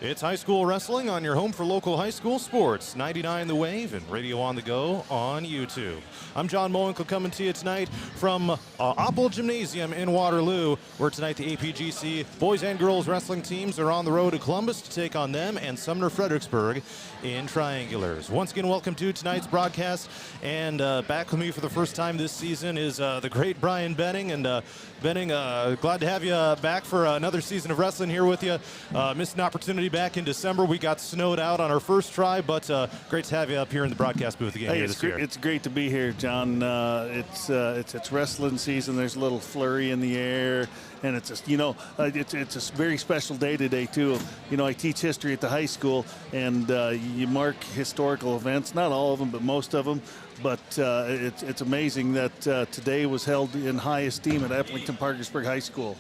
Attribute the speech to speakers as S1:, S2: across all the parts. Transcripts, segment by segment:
S1: It's high school wrestling on your home for local high school sports. 99 The Wave and Radio on the Go on YouTube. I'm John Mowinkle coming to you tonight from Oppel Gymnasium in Waterloo, where tonight the APGC boys and girls wrestling teams are on the road to Columbus to take on them and Sumner-Fredericksburg in triangulars. Once again, welcome to tonight's broadcast. And back with me for the first time this season is the great Brian Benning. And Benning, glad to have you back for another season of wrestling here with you. Missed an opportunity back in December. We got snowed out on our first try, but great to have you up here in the broadcast booth again.
S2: Hey, it's great to be here, John. It's wrestling season. There's a little flurry in the air, and it's a very special day today too. You know, I teach history at the high school, and you mark historical events. Not all of them, but most of them. But it's amazing that today was held in high esteem at Eppington-Parkersburg High School.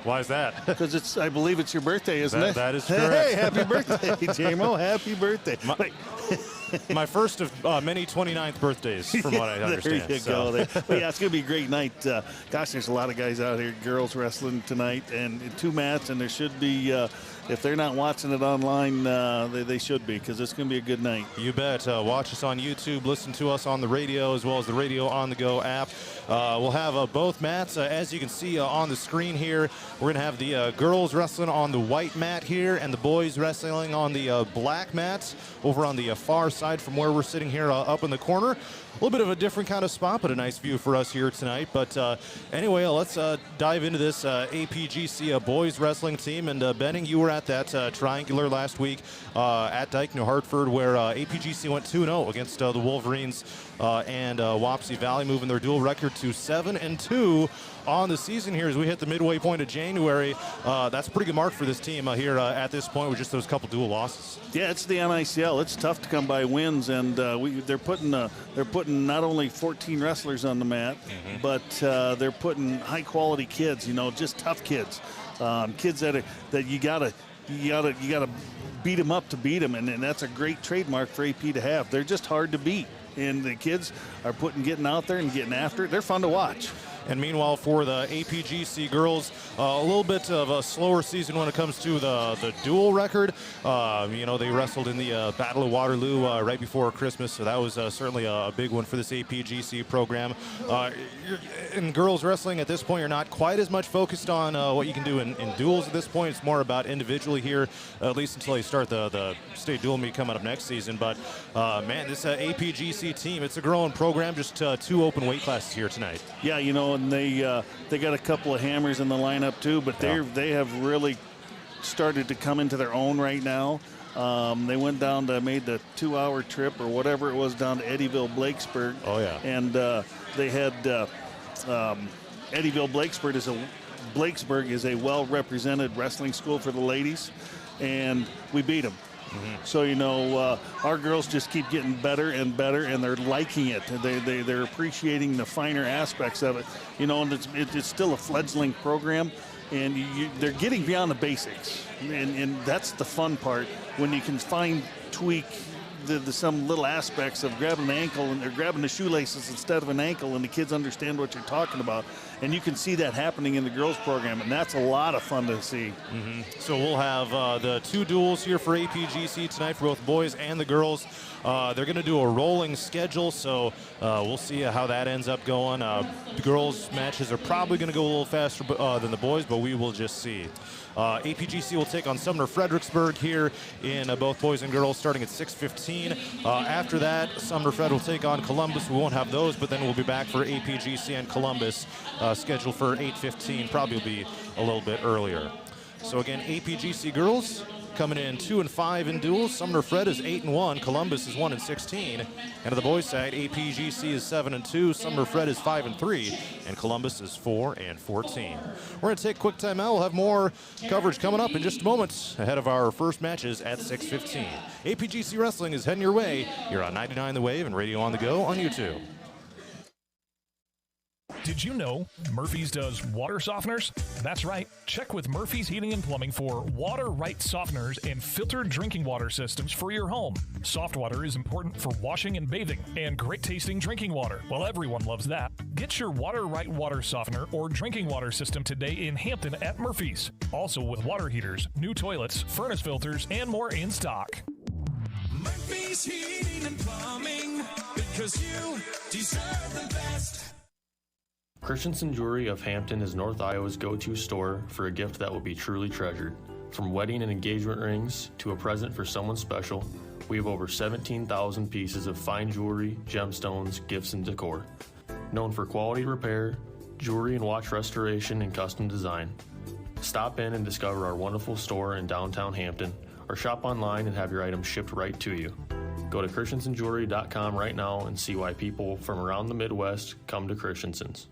S1: Why is that?
S2: Because I believe it's your birthday, isn't it?
S1: That is correct.
S2: Hey, happy birthday, JMO. Happy birthday.
S1: My first of many 29th birthdays, from what I understand.
S2: There you go. Well, yeah, it's going to be a great night. Gosh, there's a lot of guys out here, girls wrestling tonight, and 2 mats, and there should be, if they're not watching it online, they should be, because it's going to be a good night.
S1: You bet. Watch us on YouTube, listen to us on the radio, as well as the Radio on the Go app. We'll have both mats, as you can see on the screen here. We're going to have the girls wrestling on the white mat here, and the boys wrestling on the black mats over on the far side from where we're sitting here up in the corner. A little bit of a different kind of spot, but a nice view for us here tonight. But anyway, let's dive into this APGC boys wrestling team. And Benning, you were at that triangular last week at Dyke, New Hartford, where APGC went 2-0 against the Wolverines and Wapsie Valley, moving their dual record to 7-2 on the season here as we hit the midway point of January. That's a pretty good mark for this team here at this point with just those couple dual losses.
S2: Yeah, it's the NICL. It's tough to come by wins, and they're putting not only 14 wrestlers on the mat, but they're putting high quality kids. You know, just tough kids, kids that you gotta beat them up to beat them, and that's a great trademark for AP to have. They're just hard to beat, and the kids are getting out there and getting after it. They're fun to watch.
S1: And meanwhile, for the APGC girls, a little bit of a slower season when it comes to the dual record. You know, they wrestled in the Battle of Waterloo right before Christmas, so that was certainly a big one for this APGC program. In girls wrestling at this point, you're not quite as much focused on what you can do in duels at this point. It's more about individually here, at least until you start the state dual meet coming up next season. But, man, this APGC team, it's a growing program, just 2 open weight classes here tonight.
S2: Yeah, you know, and they got a couple of hammers in the lineup too, but they have really started to come into their own right now. They went down made the 2-hour trip or whatever it was down to Eddyville-Blakesburg.
S1: Oh yeah.
S2: And they had Eddyville-Blakesburg is a well-represented wrestling school for the ladies, and we beat them. So, you know, our girls just keep getting better and better, and they're liking it. They're appreciating the finer aspects of it. You know, and it's still a fledgling program, and they're getting beyond the basics. And that's the fun part, when you can tweak some little aspects of grabbing an ankle, and they're grabbing the shoelaces instead of an ankle, and the kids understand what you're talking about. And you can see that happening in the girls program, and that's a lot of fun to see.
S1: So we'll have the 2 duels here for APGC tonight for both boys and the girls. They're going to do a rolling schedule, so we'll see how that ends up going. The girls' matches are probably going to go a little faster than the boys, but we will just see. APGC will take on Sumner-Fredericksburg here in both boys and girls starting at 6:15. After that, Sumner-Fred will take on Columbus. We won't have those, but then we'll be back for APGC and Columbus scheduled for 8:15. Probably will be a little bit earlier. So again, APGC girls coming in 2-5 in duels. Sumner-Fred is 8-1. Columbus is 1-16. And on the boys' side, APGC is 7-2. Sumner-Fred is 5-3, and Columbus is 4-14. We're going to take a quick time out. We'll have more coverage coming up in just a moment ahead of our first matches at 6:15. APGC Wrestling is heading your way. You're on 99 The Wave and Radio on the Go on YouTube.
S3: Did you know Murphy's does water softeners? That's right. Check with Murphy's Heating and Plumbing for water right softeners and filtered drinking water systems for your home. Soft water is important for washing and bathing, and great tasting drinking water. Well, everyone loves that. Get your water right water softener or drinking water system today in Hampton at Murphy's. Also with water heaters, new toilets, furnace filters, and more in stock.
S4: Murphy's Heating and Plumbing, because you deserve the best.
S5: Christensen Jewelry of Hampton is North Iowa's go-to store for a gift that will be truly treasured. From wedding and engagement rings to a present for someone special, we have over 17,000 pieces of fine jewelry, gemstones, gifts, and decor. Known for quality repair, jewelry and watch restoration, and custom design. Stop in and discover our wonderful store in downtown Hampton, or shop online and have your items shipped right to you. Go to christensenjewelry.com right now and see why people from around the Midwest come to Christensen's.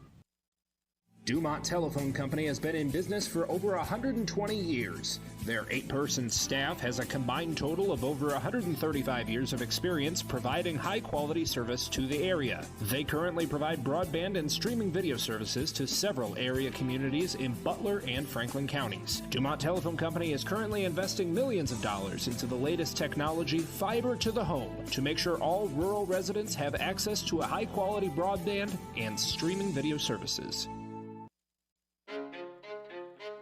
S6: Dumont Telephone Company has been in business for over 120 years. Their 8-person staff has a combined total of over 135 years of experience providing high-quality service to the area. They currently provide broadband and streaming video services to several area communities in Butler and Franklin counties. Dumont Telephone Company is currently investing millions of dollars into the latest technology, fiber to the home, to make sure all rural residents have access to a high-quality broadband and streaming video services.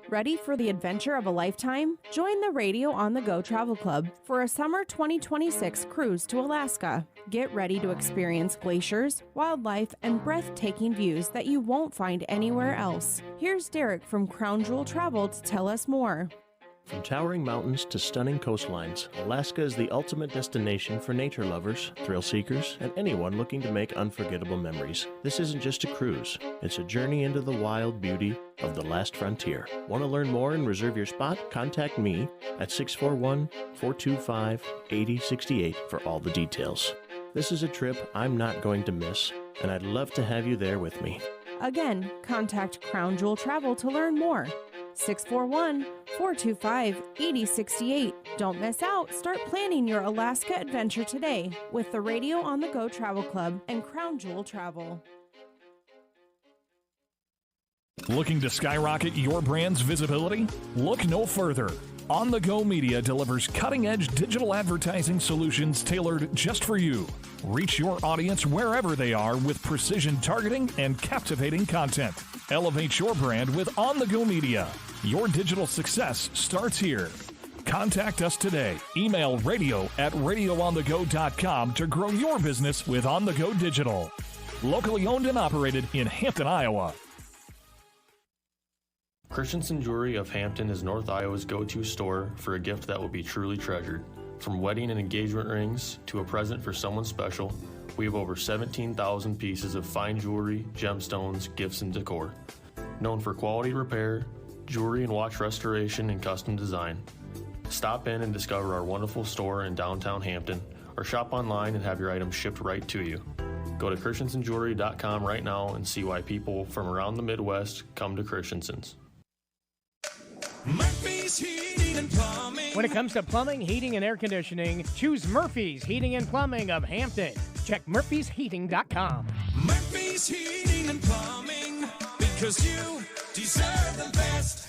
S7: Ready for the adventure of a lifetime? Join the Radio on the Go Travel Club for a summer 2026 cruise to Alaska. Get ready to experience glaciers, wildlife, and breathtaking views that you won't find anywhere else. Here's Derek from Crown Jewel Travel to tell us more.
S8: From towering mountains to stunning coastlines, Alaska is the ultimate destination for nature lovers, thrill seekers, and anyone looking to make unforgettable memories. This isn't just a cruise, it's a journey into the wild beauty of the last frontier. Want to learn more and reserve your spot? Contact me at 641-425-8068 for all the details. This is a trip I'm not going to miss, and I'd love to have you there with me.
S7: Again, contact Crown Jewel Travel to learn more. 641-425-8068. Don't miss out. Start planning your Alaska adventure today with the Radio on the Go Travel Club and Crown Jewel Travel.
S3: Looking to skyrocket your brand's visibility? Look no further. On the Go Media delivers cutting-edge digital advertising solutions tailored just for you. Reach your audience wherever they are with precision targeting and captivating content. Elevate your brand with On the Go Media. Your digital success starts here. Contact us today. Email radio@radioonthego.com to grow your business with On the Go Digital. Locally owned and operated in Hampton, Iowa.
S5: Christensen Jewelry of Hampton is North Iowa's go-to store for a gift that will be truly treasured. From wedding and engagement rings to a present for someone special, we have over 17,000 pieces of fine jewelry, gemstones, gifts, and decor. Known for quality repair, jewelry and watch restoration, and custom design. Stop in and discover our wonderful store in downtown Hampton, or shop online and have your items shipped right to you. Go to christensenjewelry.com right now and see why people from around the Midwest come to Christensen's.
S4: Murphy's Heating and Plumbing.
S9: When it comes to plumbing, heating, and air conditioning, choose Murphy's Heating and Plumbing of Hampton. Check murphysheating.com.
S4: Murphy's Heating and Plumbing, because you deserve the best.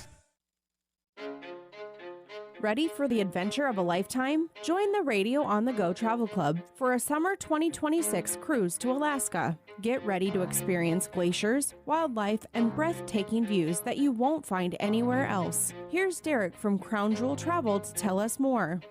S7: Ready for the adventure of a lifetime? Join the Radio on the Go Travel Club for a summer 2026 cruise to Alaska. Get ready to experience glaciers, wildlife, and breathtaking views that you won't find anywhere else. Here's Derek from Crown Jewel Travel to tell us more.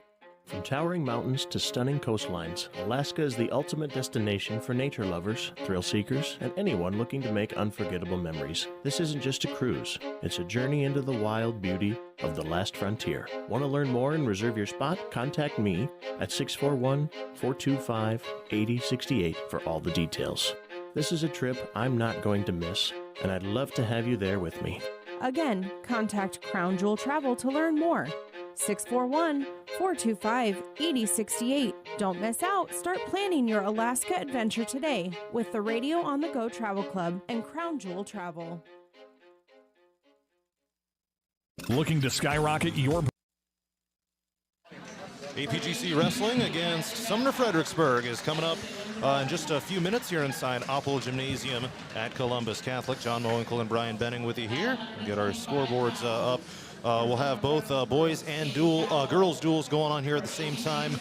S8: From towering mountains to stunning coastlines, Alaska is the ultimate destination for nature lovers, thrill seekers, and anyone looking to make unforgettable memories. This isn't just a cruise, it's a journey into the wild beauty of the last frontier. Want to learn more and reserve your spot? Contact me at 641-425-8068 for all the details. This is a trip I'm not going to miss, and I'd love to have you there with me.
S7: Again, contact Crown Jewel Travel to learn more. 641-425-8068. Don't miss out. Start planning your Alaska adventure today with the Radio on the Go Travel Club and Crown Jewel Travel.
S3: Looking to skyrocket your
S1: APGC Wrestling against Sumner-Fredericksburg is coming up in just a few minutes here inside Oppel Gymnasium at Columbus Catholic. John Mowinkle and Brian Benning with you here. We'll get our scoreboards up. We'll have both boys and girls duels going on here at the same time.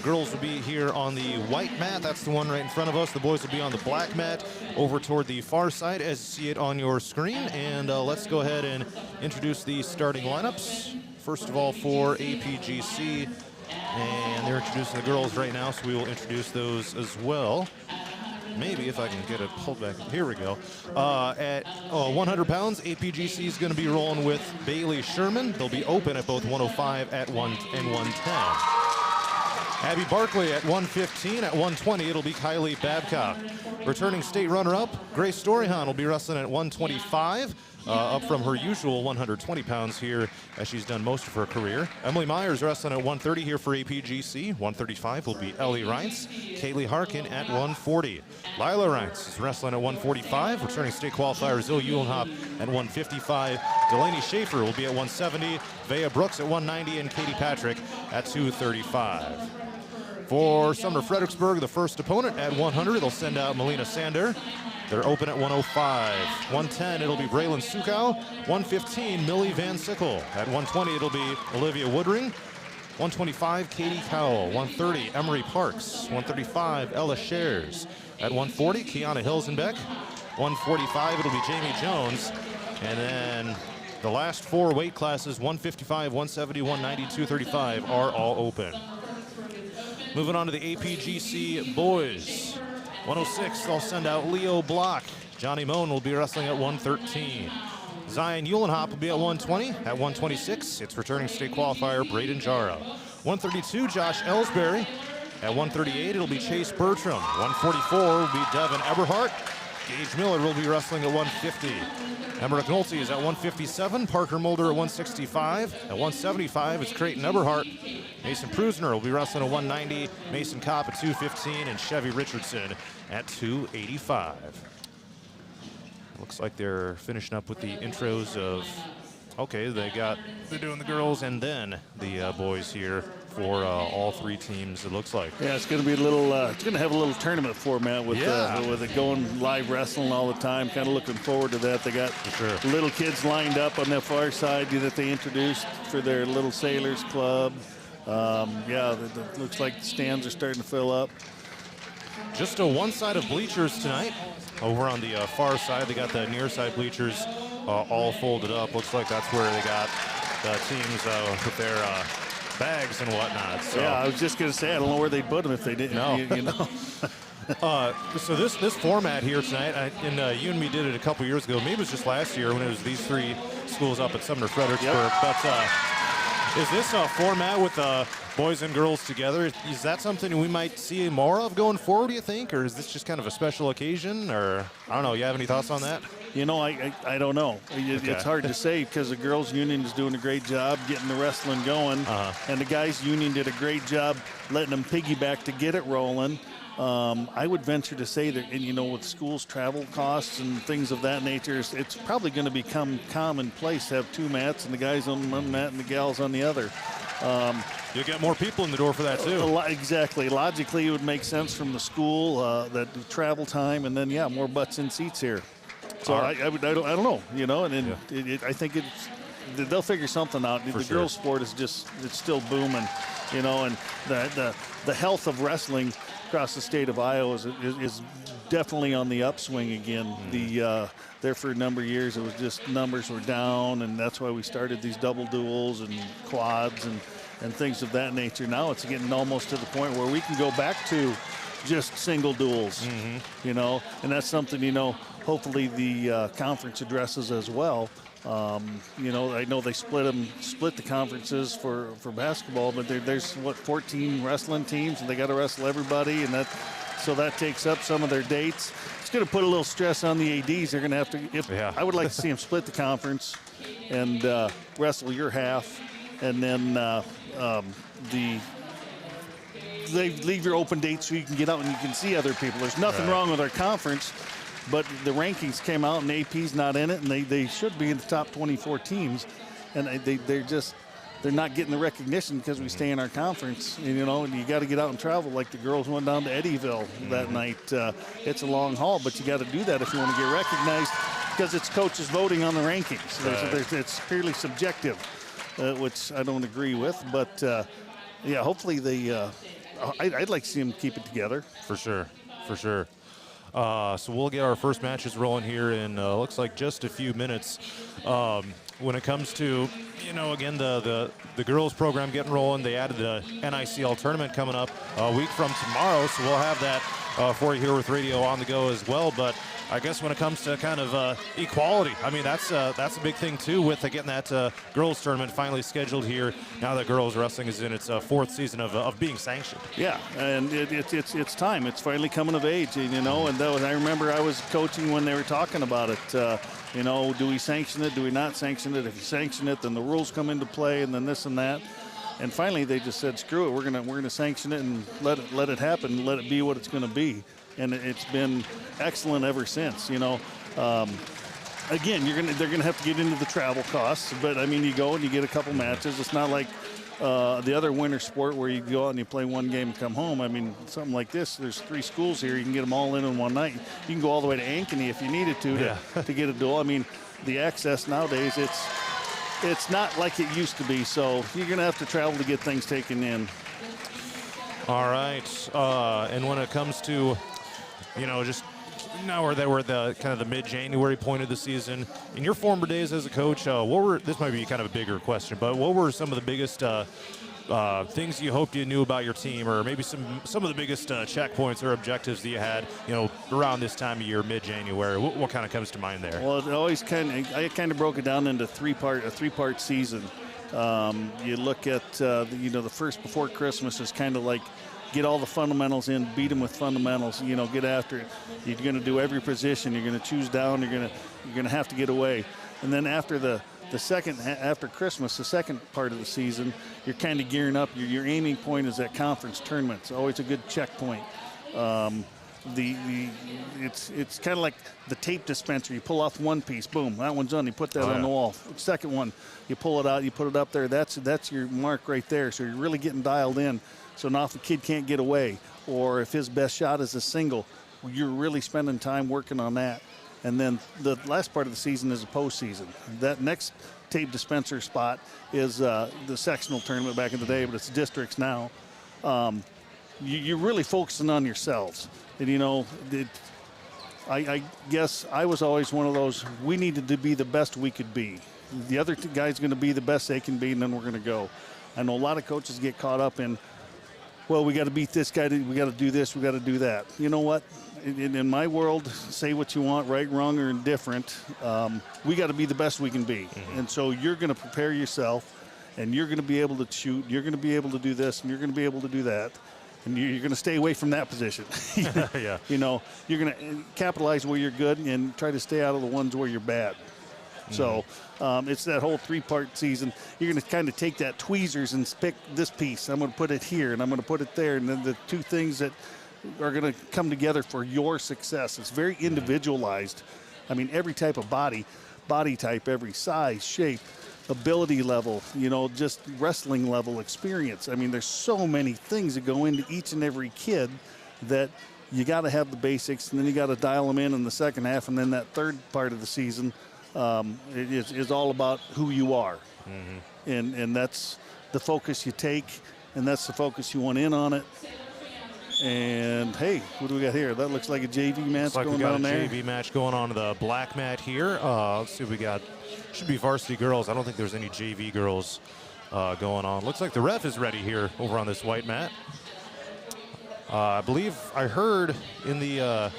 S1: Girls will be here on the white mat. That's the one right in front of us. The boys will be on the black mat over toward the far side as you see it on your screen. And let's go ahead and introduce the starting lineups. First of all, for APGC, and they're introducing the girls right now, so we will introduce those as well. Maybe if I can get it pulled back. Here we go. At 100 pounds, APGC is going to be rolling with Bailey Sherman. They'll be open at both 105 at 1 and 110. Abby Barkley at 115. At 120, it'll be Kylie Babcock. Returning state runner-up, Grace Storyhan will be wrestling at 125. Up from her usual 120 pounds here, as she's done most of her career. Emily Myers wrestling at 130 here for APGC. 135 will be Ellie Reintz. Kaylee Harkin at 140. Lila Reintz is wrestling at 145. Returning state qualifier Zoe Uhlenhop at 155. Delaney Schaefer will be at 170. Vea Brooks at 190, and Katie Patrick at 235. For Sumner-Fredericksburg, the first opponent at 100, they'll send out Melina Sander. They're open at 105. 110, it'll be Braylon Sukow. 115, Millie Van Sickle. At 120, it'll be Olivia Woodring. 125, Katie Cowell. 130, Emery Parks. 135, Ella Shares. At 140, Kiana Hilsenbeck. 145, it'll be Jamie Jones. And then the last four weight classes, 155, 170, 190, 235, are all open. Moving on to the APGC boys. 106, they'll send out Leo Block. Johnny Moan will be wrestling at 113. Zion Uhlenhop will be at 120. At 126, it's returning state qualifier Braden Jara. 132, Josh Ellsbury. At 138, it'll be Chase Bertram. 144 will be Devin Eberhardt. Gage Miller will be wrestling at 150. Emmerich Nolte is at 157. Parker Mulder at 165. At 175, it's Creighton Eberhardt. Mason Prusner will be wrestling at 190. Mason Kopp at 215. And Chevy Richardson at 285. Looks like they're finishing up with the intros of, okay, they're doing the girls and then the boys here for all three teams, it looks like.
S2: Yeah, it's going to be a little, it's going to have a little tournament format with it going live wrestling all the time. Kind of looking forward to that. They got little kids lined up on that far side that they introduced for their Little Sailors Club. It looks like the stands are starting to fill up.
S1: Just a one side of bleachers tonight. Over on the far side, they got the near side bleachers all folded up. Looks like that's where they got the teams with their bags and whatnot. So.
S2: Yeah, I was just going to say, I don't know where they'd put them if they didn't.
S1: No.
S2: You know.
S1: So this format here tonight, and you and me did it a couple years ago. Maybe it was just last year when it was these three schools up at Sumner-Fredericksburg. Yep. But is this a format with boys and girls together? Is that something we might see more of going forward, do you think? Or is this just kind of a special occasion? Or, I don't know, you have any thoughts on that?
S2: You know, I don't know. It's hard to say because the girls' union is doing a great job getting the wrestling going. And the guys' union did a great job letting them piggyback to get it rolling. I would venture to say that, and you know, with schools' travel costs and things of that nature, it's probably going to become commonplace to have two mats and the guys on one mat and the gals on the other.
S1: You'll get more people in the door for that too.
S2: Exactly. Logically, it would make sense from the school, that the travel time, and then more butts in seats here. So I don't know, you know, and I think they'll figure something out. The girls' sport is it's still booming, you know, and the health of wrestling across the state of Iowa is definitely on the upswing again. There for a number of years, it was just numbers were down, and that's why we started these double duels and quads and things of that nature. Now it's getting almost to the point where we can go back to just single duels, you know, and that's something, you know, hopefully the conference addresses as well. You know, I know they split the conferences for basketball, but there's 14 wrestling teams, and they got to wrestle everybody, and that takes up some of their dates. It's going to put a little stress on the ADs. They're going to have to. I would like to see them split the conference and wrestle your half, and then they leave your open dates so you can get out and you can see other people. There's nothing wrong with our conference. But the rankings came out and AP's not in it, and they should be in the top 24 teams. And they're not getting the recognition because we stay in our conference. And, you know, and you got to get out and travel like the girls went down to Eddyville that night. It's a long haul, but you got to do that if you want to get recognized because it's coaches voting on the rankings. It's purely subjective, which I don't agree with. But, yeah, hopefully I'd like to see them keep it together.
S1: For sure. So we'll get our first matches rolling here in looks like just a few minutes. When it comes to, you know, again, the girls program getting rolling, they added the NICL tournament coming up a week from tomorrow, so we'll have that for you here with Radio on the Go as well. But I guess when it comes to kind of equality, I mean, that's a big thing too with getting that girls tournament finally scheduled here now that girls wrestling is in its fourth season of being sanctioned.
S2: Yeah, and it's time. It's finally coming of age, you know. And I remember I was coaching when they were talking about it. You know, do we sanction it? Do we not sanction it? If you sanction it, then the rules come into play, and then this and that. And finally, they just said, "Screw it. We're gonna sanction it and let it happen. Let it be what it's going to be." And it's been excellent ever since. You know, again, they're gonna have to get into the travel costs. But I mean, you go and you get a couple matches. It's not like the other winter sport where you go out and you play one game and come home. I mean, something like this, there's 3 schools here. You can get them all in one night. You can go all the way to Ankeny if you needed to get a duel. I mean, the access nowadays, it's not like it used to be. So you're going to have to travel to get things taken in.
S1: All right. And when it comes to, you know, just now we're the kind of the mid-January point of the season. In your former days as a coach, this might be kind of a bigger question, but what were some of the biggest things you hoped you knew about your team, or maybe some of the biggest checkpoints or objectives that you had, you know, around this time of year, mid-January? What kind of comes to mind there?
S2: Well, I kind of broke it down into a three-part season. You look at the first before Christmas is kind of like get all the fundamentals in, beat them with fundamentals, you know, get after it. You're going to do every position. You're going to choose down. You're going to have to get away. And then after after Christmas, the second part of the season, you're kind of gearing up. Your aiming point is that conference tournament. It's always a good checkpoint. It's kind of like the tape dispenser. You pull off one piece, boom, that one's done. You put that on the wall. Second one, you pull it out, you put it up there. That's your mark right there. So you're really getting dialed in. So now if the kid can't get away, or if his best shot is a single, you're really spending time working on that. And then the last part of the season is a postseason. That next tape dispenser spot is the sectional tournament back in the day, but it's districts now. You're really focusing on yourselves. And, you know, I guess I was always one of those, we needed to be the best we could be. The other guy's going to be the best they can be, and then we're going to go. I know a lot of coaches get caught up in, well, we got to beat this guy, we got to do this, we got to do that. You know what? In my world, say what you want, right, wrong, or indifferent. We got to be the best we can be. Mm-hmm. And so you're going to prepare yourself, and you're going to be able to shoot, you're going to be able to do this, and you're going to be able to do that. And you're going to stay away from that position.
S1: Yeah.
S2: You know, you're going to capitalize where you're good and try to stay out of the ones where you're bad. Mm-hmm. So it's that whole 3-part season. You're going to kind of take that tweezers and pick this piece. I'm going to put it here, and I'm going to put it there. And then the two things that are going to come together for your success. It's very individualized. I mean, every type of body type, every size, shape, ability level, you know, just wrestling level experience. I mean, there's so many things that go into each and every kid that you got to have the basics, and then you got to dial them in the second half, and then that third part of the season is all about who you are. Mm-hmm. And that's the focus you take, and that's the focus you want in on it. And, hey, what do we got here? That looks like a JV match going down there.
S1: Looks like we got a JV match going on to the black mat here. Let's see what we got. Should be varsity girls. I don't think there's any JV girls going on. Looks like the ref is ready here over on this white mat. I believe I heard in the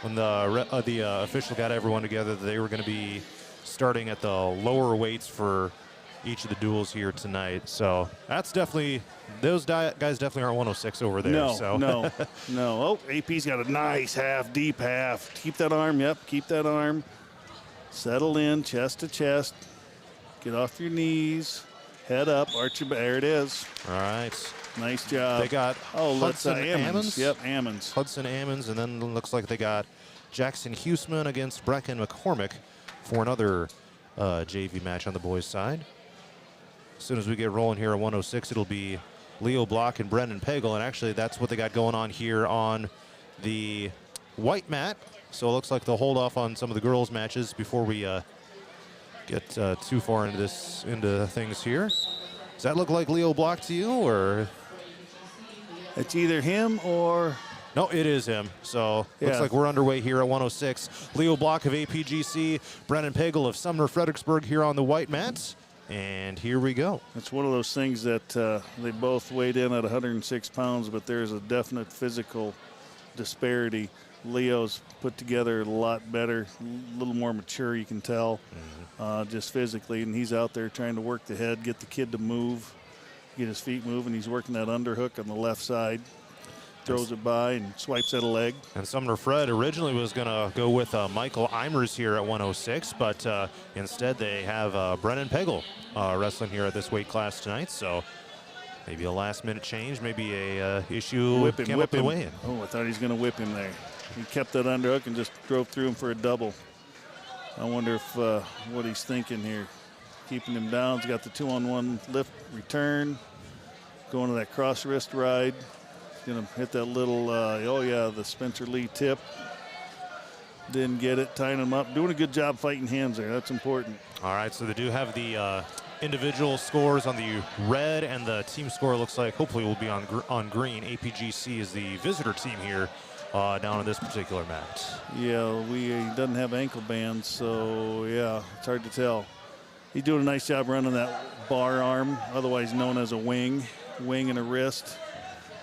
S1: when the official got everyone together that they were going to be starting at the lower weights for each of the duels here tonight. So that's definitely, those guys definitely aren't 106 over there.
S2: No. Oh, AP's got a nice half, deep half. Keep that arm, keep that arm. Settle in, chest to chest. Get off your knees. Head up, arch your back. There it is.
S1: All right.
S2: Nice job.
S1: They got Hudson Ammons.
S2: Yep, Ammons.
S1: Hudson Ammons, and then it looks like they got Jackson Huseman against Brecken McCormick for another JV match on the boys' side. as soon as we get rolling here at 106, it'll be Leo Block and Brendan Pagel. And actually, that's what they got going on here on the white mat. So it looks like they'll hold off on some of the girls' matches before we get too far into things here. Does that look like Leo Block to you, or?
S2: It's either him or...
S1: No, it is him. So looks like we're underway here at 106. Leo Block of APGC, Brennan Pagel of Sumner-Fredericksburg here on the white mats. And here we go.
S2: It's one of those things that they both weighed in at 106 pounds, but there's a definite physical disparity. Leo's put together a lot better, a little more mature, you can tell, just physically. And he's out there trying to work the head, get the kid to move, get his feet moving. He's working that underhook on the left side. Throws it by and swipes at a leg.
S1: And Sumner Fred originally was going to go with Michael Eimers here at 106, but instead they have Brennan Pagel wrestling here at this weight class tonight. So maybe a last-minute change, maybe a issue
S2: Whip him.
S1: Oh,
S2: I thought he was going to whip him there. He kept that underhook and just drove through him for a double. I wonder if what he's thinking here. Keeping him down. He's got the 2-on-1 lift return. Going to that cross wrist ride. Going to hit that little, the Spencer Lee tip. Didn't get it, tying him up. Doing a good job fighting hands there. That's important.
S1: All right, so they do have the individual scores on the red, and the team score looks like hopefully will be on green. APGC is the visitor team here down on this particular mat.
S2: Yeah, he doesn't have ankle bands, so yeah, it's hard to tell. He's doing a nice job running that bar arm, otherwise known as a wing and a wrist.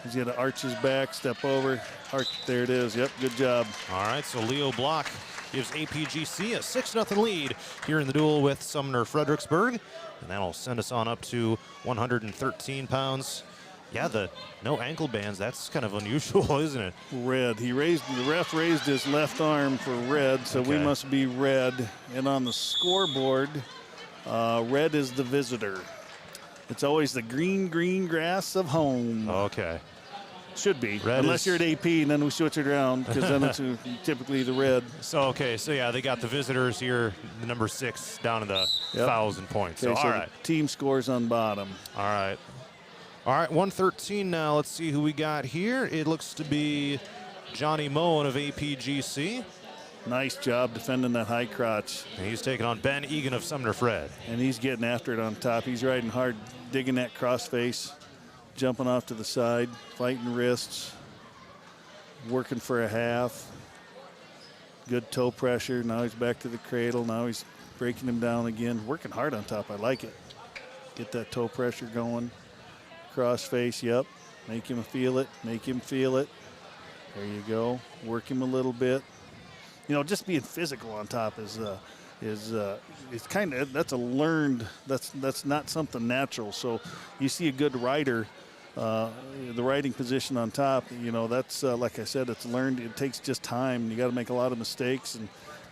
S2: He's got to arch his back, step over, arch. There it is. Yep, good job.
S1: All right, so Leo Block gives APGC a 6-0 lead here in the duel with Sumner-Fredericksburg. And that'll send us on up to 113 pounds. Yeah, the no ankle bands, that's kind of unusual, isn't it?
S2: Red. The ref raised his left arm for red, so we must be red. And on the scoreboard, red is the visitor. It's always the green grass of home.
S1: Okay.
S2: Should be,
S1: red
S2: unless you're at AP, and then we switch it around, because then it's typically the red.
S1: So yeah, they got the visitors here, the number 6 down in the 1,000 points.
S2: Okay,
S1: so
S2: so
S1: all right.
S2: Team scores on bottom.
S1: All right, 113 now. Let's see who we got here. It looks to be Johnny Moen of APGC.
S2: Nice job defending that high crotch.
S1: And he's taking on Ben Egan of Sumner Fred.
S2: And he's getting after it on top. He's riding hard, digging that cross face, jumping off to the side, fighting wrists, working for a half. Good toe pressure. Now he's back to the cradle. Now he's breaking him down again. Working hard on top. I like it. Get that toe pressure going. Cross face, yep. Make him feel it. Make him feel it. There you go. Work him a little bit. You know, just being physical on top is kind of, that's a learned, that's not something natural. So you see a good rider, the riding position on top, you know, that's like I said, it's learned. It takes just time. You got to make a lot of mistakes,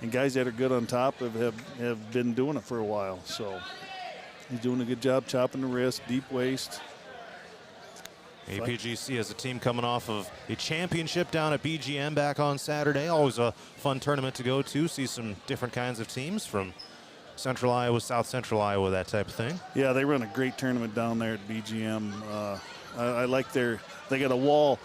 S2: and guys that are good on top have been doing it for a while. So he's doing a good job chopping the wrist, deep waist.
S1: APGC as a team coming off of a championship down at BGM back on Saturday. Always a fun tournament to go to. See some different kinds of teams from Central Iowa, South Central Iowa, that type of thing.
S2: Yeah, they run a great tournament down there at BGM. I like they got a wall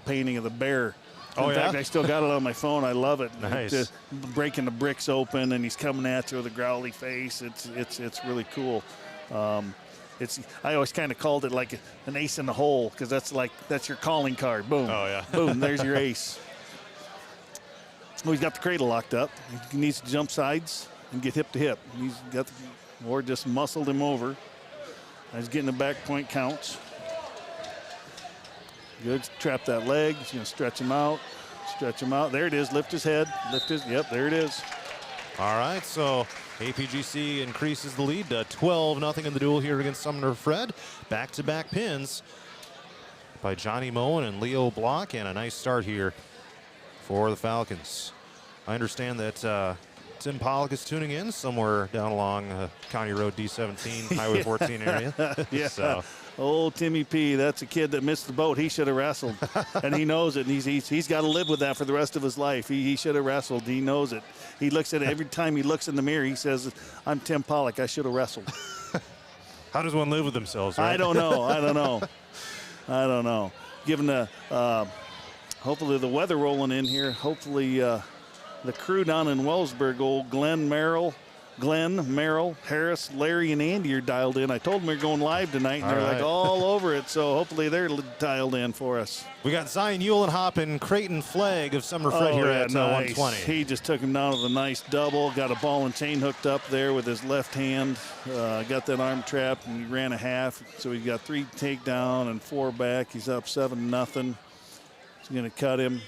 S2: painting of the bear. In fact, I still got it on my phone. I love it.
S1: Nice.
S2: Just breaking the bricks open, and he's coming at you with a growly face. It's really cool. I always kind of called it like an ace in the hole, because that's your calling card. Boom.
S1: Oh, yeah.
S2: Boom, there's your ace. Well, he's got the cradle locked up. He needs to jump sides and get hip to hip. He's got or just muscled him over. He's getting the back point counts. Good. Trap that leg. He's going to stretch him out. Stretch him out. There it is. Lift his head. Yep, there it is.
S1: All right, so APGC increases the lead to 12-0 in the duel here against Sumner Fred. Back-to-back pins by Johnny Moen and Leo Block, and a nice start here for the Falcons. I understand that Tim Pollock is tuning in somewhere down along County Road D17, Highway 14 area.
S2: Yeah.
S1: So.
S2: Old Timmy P, that's a kid that missed the boat. He should have wrestled, and he knows it. And he's got to live with that for the rest of his life. He should have wrestled. He knows it. He looks at it every time he looks in the mirror. He says, "I'm Tim Pollock. I should have wrestled."
S1: How does one live with themselves, right?
S2: I don't know. Given the hopefully the weather rolling in here, hopefully the crew down in Wellsburg, old Glenn, Merrill, Harris, Larry, and Andy are dialed in. I told them we were going live tonight, and they're like all over it. So hopefully they're dialed in for us.
S1: We got Zion Eulenhop and Creighton Flagg of Sumner-Fred here at 120.
S2: He just took him down with a nice double. Got a ball and chain hooked up there with his left hand. Got that arm trapped, and he ran a half. So he got 3 takedown and 4 back. He's up 7-0. He's going to cut him.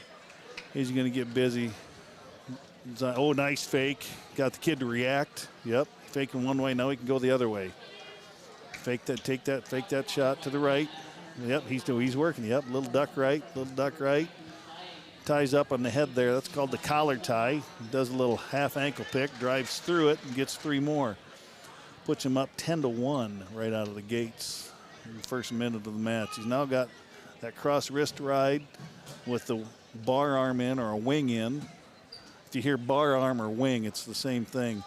S2: He's going to get busy. Oh, nice fake. Got the kid to react. Yep, faking one way. Now he can go the other way. Fake that, take that, fake that shot to the right. Yep, he's working. Yep, little duck right. Ties up on the head there. That's called the collar tie. He does a little half ankle pick, drives through it, and gets 3 more. Puts him up 10-1 right out of the gates in the first minute of the match. He's now got that cross wrist ride with the bar arm in or a wing in. If you hear bar arm or wing, it's the same thing.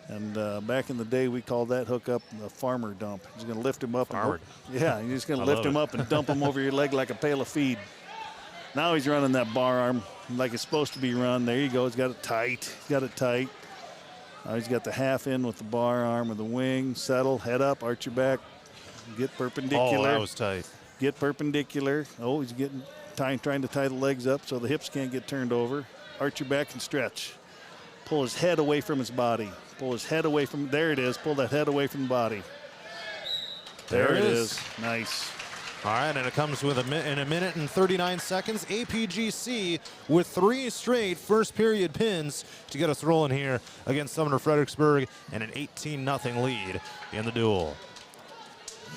S2: And back in the day, we called that hookup a farmer dump. He's going to lift him up. You're just going to lift him up and dump him over your leg like a pail of feed. Now he's running that bar arm like it's supposed to be run. There you go. He's got it tight. Now he's got the half in with the bar arm or the wing. Settle, head up, arch your back, get perpendicular.
S1: Oh, that was tight.
S2: Get perpendicular. Oh, he's trying to tie the legs up so the hips can't get turned over. Arch your back and stretch. Pull his head away from his body. There it is. Pull that head away from the body. There it is. Nice.
S1: All right, and it comes with in a minute and 39 seconds. APGC with 3 straight first period pins to get us rolling here against Sumner-Fredericksburg and an 18-0 lead in the duel.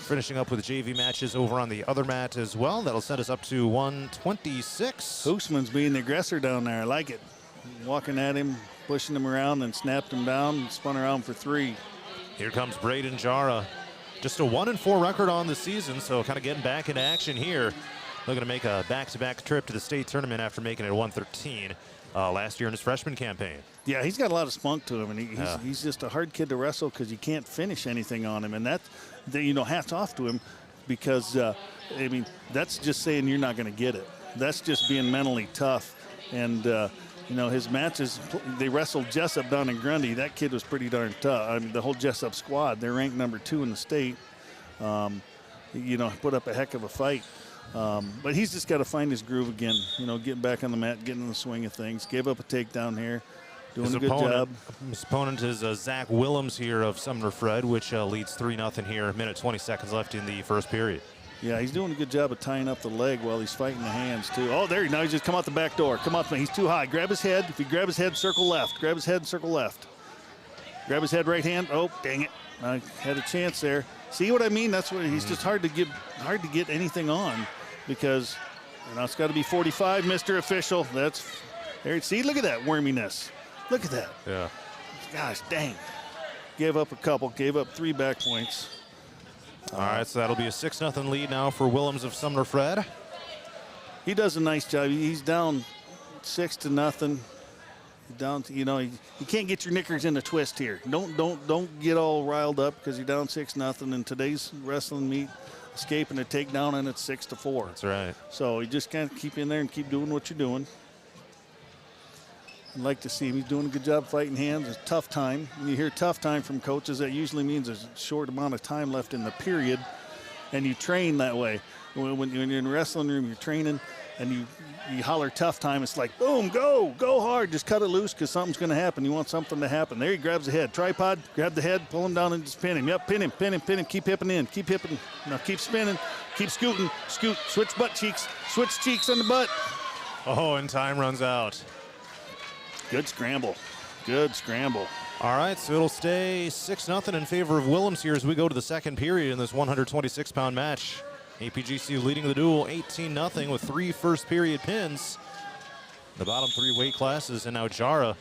S1: Finishing up with JV matches over on the other mat as well. That'll set us up to 126.
S2: Hoosman's being the aggressor down there. I like it. Walking at him, pushing him around, and snapped him down and spun around for 3.
S1: Here comes Braden Jara. Just a 1-4 record on the season, so kind of getting back into action here. Looking to make a back-to-back trip to the state tournament after making it 113 last year in his freshman campaign.
S2: Yeah, he's got a lot of spunk to him, and he's just a hard kid to wrestle because you can't finish anything on him. And hats off to him because, that's just saying you're not going to get it. That's just being mentally tough. And, his matches, they wrestled Jessup down in Grundy. That kid was pretty darn tough. I mean, the whole Jessup squad, they're ranked number 2 in the state. Put up a heck of a fight. But he's just got to find his groove again, getting back on the mat, getting in the swing of things. Gave up a takedown here. Doing a good job.
S1: His opponent is Zach Willems here of Sumner-Fred, which leads 3-0 here. Minute 20 seconds left in the first period.
S2: Yeah, he's doing a good job of tying up the leg while he's fighting the hands, too. Oh, there, now he's just come out the back door. He's too high. Grab his head. If you grab his head, circle left. Grab his head, circle left. Grab his head, right hand. Oh, dang it. I had a chance there. See what I mean? That's what he's just hard to get anything on because it's got to be 45, Mr. Official. That's there. See, look at that worminess. Look at that.
S1: Yeah.
S2: Gosh, dang. Gave up 3 back points.
S1: All right, so that'll be a 6-0 lead now for Willems of Sumner-Fred.
S2: He does a nice job. He's down 6-0. Down, you can't get your knickers in a twist here. Don't get all riled up because you're down 6-0 in today's wrestling meet. Escaping a takedown and it's 6-4.
S1: That's right.
S2: So you just kind of keep in there and keep doing what you're doing. I'd like to see him. He's doing a good job fighting hands. It's a tough time. When you hear tough time from coaches, that usually means there's a short amount of time left in the period, and you train that way. When you're in the wrestling room, you're training, and you holler tough time. It's like, boom, go hard. Just cut it loose because something's going to happen. You want something to happen. There he grabs the head. Tripod, grab the head, pull him down and just pin him. Yep, pin him. Keep hipping in. Keep hipping. Now keep spinning. Keep scooting. Scoot. Switch butt cheeks. Switch cheeks on the butt.
S1: Oh, and time runs out.
S2: Good scramble.
S1: All right, so it'll stay 6-0 in favor of Willems here as we go to the second period in this 126-pound match. APGC leading the duel 18-0 with 3 first period pins. The bottom 3 weight classes, and now Jara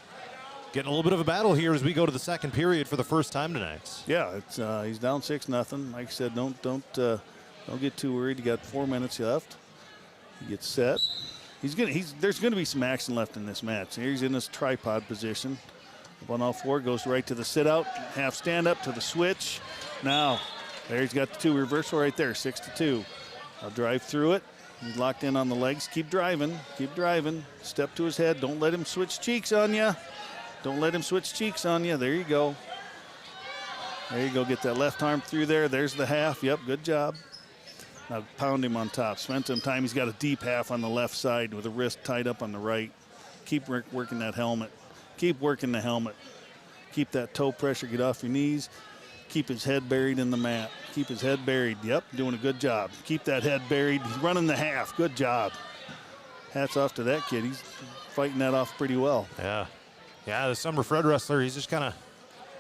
S1: getting a little bit of a battle here as we go to the second period for the first time tonight.
S2: Yeah, it's he's down 6-0. Like I said, don't get too worried. You got 4 minutes left. He gets set. There's going to be some action left in this match. Here he's in this tripod position. Up on all 4, goes right to the sit out, half stand up to the switch. Now There he's got the 2 reversal right there, 6-2. I'll drive through it. He's locked in on the legs. Keep driving. Keep driving. Step to his head. Don't let him switch cheeks on you. Don't let him switch cheeks on you. There you go. There you go. Get that left arm through there. There's the half. Yep, good job. Now pound him on top. Spend some time. He's got a deep half on the left side with a wrist tied up on the right. Keep working that helmet. Keep working the helmet. Keep that toe pressure. Get off your knees. Keep his head buried in the mat. Keep his head buried. Yep, doing a good job. Keep that head buried. He's running the half. Good job. Hats off to that kid. He's fighting that off pretty well.
S1: Yeah. Yeah, the Sumner-Fred wrestler, he's just kind of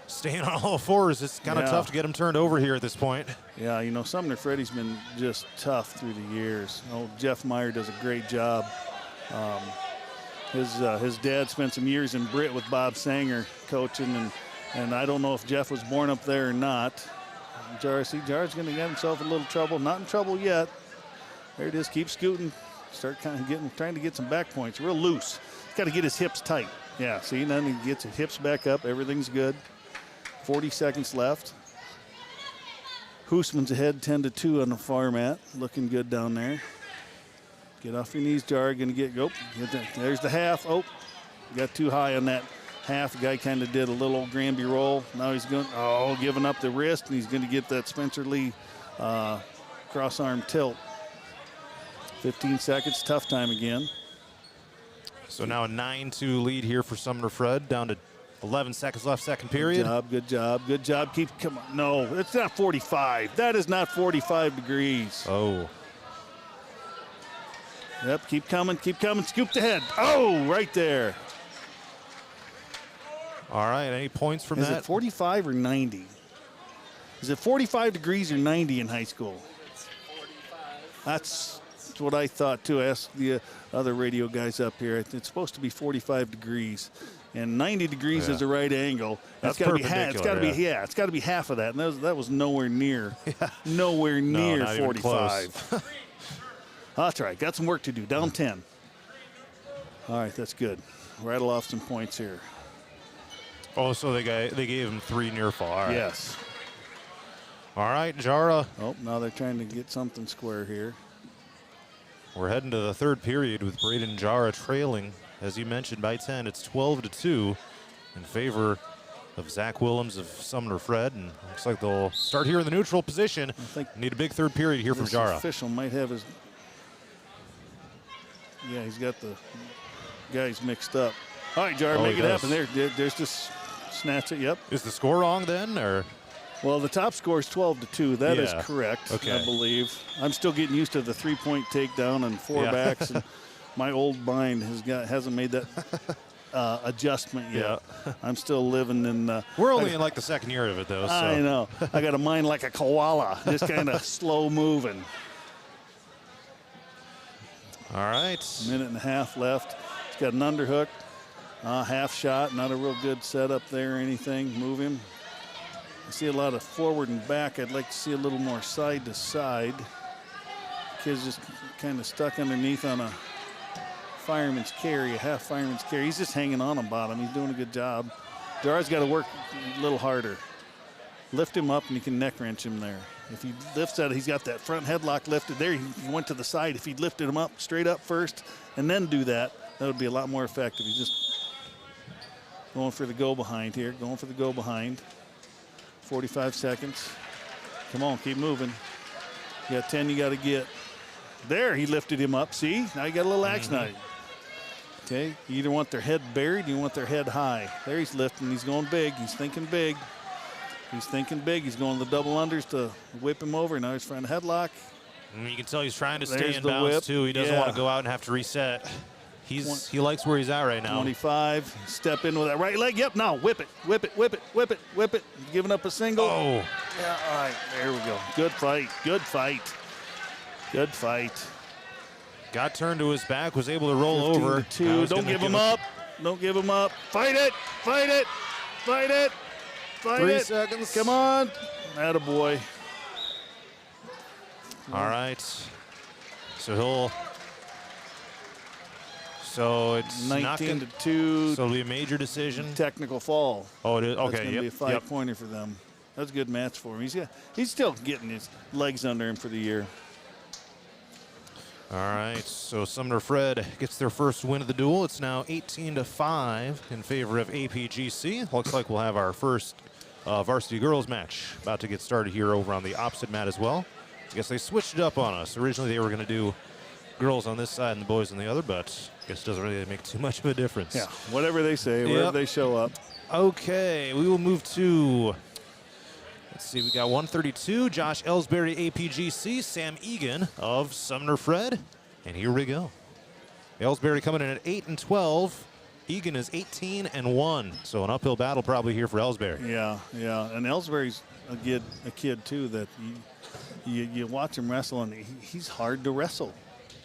S1: staying on all fours. It's kind of tough to get him turned over here at this point.
S2: Yeah, you know, Sumner-Freddy's been just tough through the years. Oh, Jeff Meyer does a great job. His dad spent some years in Britt with Bob Sanger coaching, and I don't know if Jeff was born up there or not. Jar's going to get himself a little trouble. Not in trouble yet. There it is. Keep scooting. Start kind of trying to get some back points. Real loose. He's got to get his hips tight. Yeah, see, then he gets his hips back up. Everything's good. 40 seconds left. Hoosman's ahead 10-2 on the far mat. Looking good down there. Get off your knees, Jar. Going to get, there's the half. Oh, got too high on that half. The guy kind of did a little Granby roll. Now he's going, giving up the wrist, and he's going to get that Spencer Lee cross arm tilt. 15 seconds, tough time again.
S1: So now a 9-2 lead here for Sumner-Fred, down to 11 seconds left, second period.
S2: Good job. Come on. No, it's not 45. That is not 45 degrees.
S1: Oh.
S2: Yep, keep coming. Scoop the head. Oh, right there.
S1: All right, any points from that?
S2: Is it 45 or 90? Is it 45 degrees or 90 in high school?
S10: It's 45.
S2: That's what I thought too. I asked the other radio guys up here. It's supposed to be 45 degrees, and 90 degrees is the right angle.
S1: That's
S2: got to be
S1: perpendicular.
S2: it's got to be half of that, and that was nowhere near, nowhere near
S1: not even
S2: 45. That's right. Got some work to do. Down 10. All right, that's good. Rattle off some points here.
S1: Oh, so they gave him 3 near fall. All right.
S2: Yes.
S1: All right, Jara.
S2: Oh, now they're trying to get something square here.
S1: We're heading to the third period with Braden Jara trailing, as you mentioned, by 10. It's 12-2 in favor of Zach Willems of Sumner-Fred, and looks like they'll start here in the neutral position.
S2: I think
S1: need a big third period here from Jara.
S2: Official might have his. Yeah, he's got the guys mixed up. All right, Jara, make it happen. There's just snatch it. Yep.
S1: Is the score wrong then, or?
S2: Well, the top score is 12-2. That is correct,
S1: okay.
S2: I believe. I'm still getting used to the 3-point takedown and 4 backs, and my old mind hasn't made that adjustment yet.
S1: Yeah.
S2: I'm still living in.
S1: We're only in like the second year of it, though. So.
S2: I know. I got a mind like a koala, just kind of slow moving.
S1: All right.
S2: Minute and a half left. He's got an underhook, half shot. Not a real good setup there or anything. Move him. I see a lot of forward and back. I'd like to see a little more side to side. Kid's just kind of stuck underneath on a fireman's carry, a half fireman's carry. He's just hanging on bottom. He's doing a good job. Jara's got to work a little harder. Lift him up and you can neck wrench him there. If he lifts out, he's got that front headlock lifted there. He went to the side. If he'd lifted him up straight up first and then do that, that would be a lot more effective. He's just going for the go behind here, 45 seconds. Come on, keep moving. You got 10 you got to get. There, he lifted him up. See? Now you got a little axe knife. Okay, you either want their head buried or you want their head high. There he's lifting. He's going big. He's thinking big. He's going the double unders to whip him over. Now he's trying to headlock.
S1: You can tell he's trying to stay in
S2: the
S1: bounds,
S2: whip.
S1: too. He doesn't want to go out and have to reset. He likes where he's at right now.
S2: 25. Step in with that right leg. Yep, now whip it. Giving up a single.
S1: Oh.
S2: Yeah, all right, there we go. Good fight.
S1: Got turned to his back, was able to roll over.
S2: 2. Don't give him up. Fight it.
S1: 3 seconds.
S2: Come on. Attaboy.
S1: All right. So it's
S2: 19-2.
S1: So it'll be a major decision.
S2: Technical fall.
S1: Oh, it is? Okay.
S2: That's going to be a 5-pointer for them. That's a good match for him. He's still getting his legs under him for the year.
S1: All right, so Sumner-Fred gets their first win of the duel. It's now 18-5 in favor of APGC. Looks like we'll have our first varsity girls match about to get started here over on the opposite mat as well. I guess they switched it up on us. Originally they were going to do girls on this side and the boys on the other, but I guess it doesn't really make too much of a difference.
S2: Yeah, whatever they say, wherever they show up.
S1: Okay, we will move to, let's see, we got 132, Josh Ellsbury, APGC, Sam Egan of Sumner-Fred, and here we go. Ellsbury coming in at 8-12. Egan is 18-1, so an uphill battle probably here for Ellsbury.
S2: Yeah, and Ellsbury's a kid too that you watch him wrestle, and he's hard to wrestle.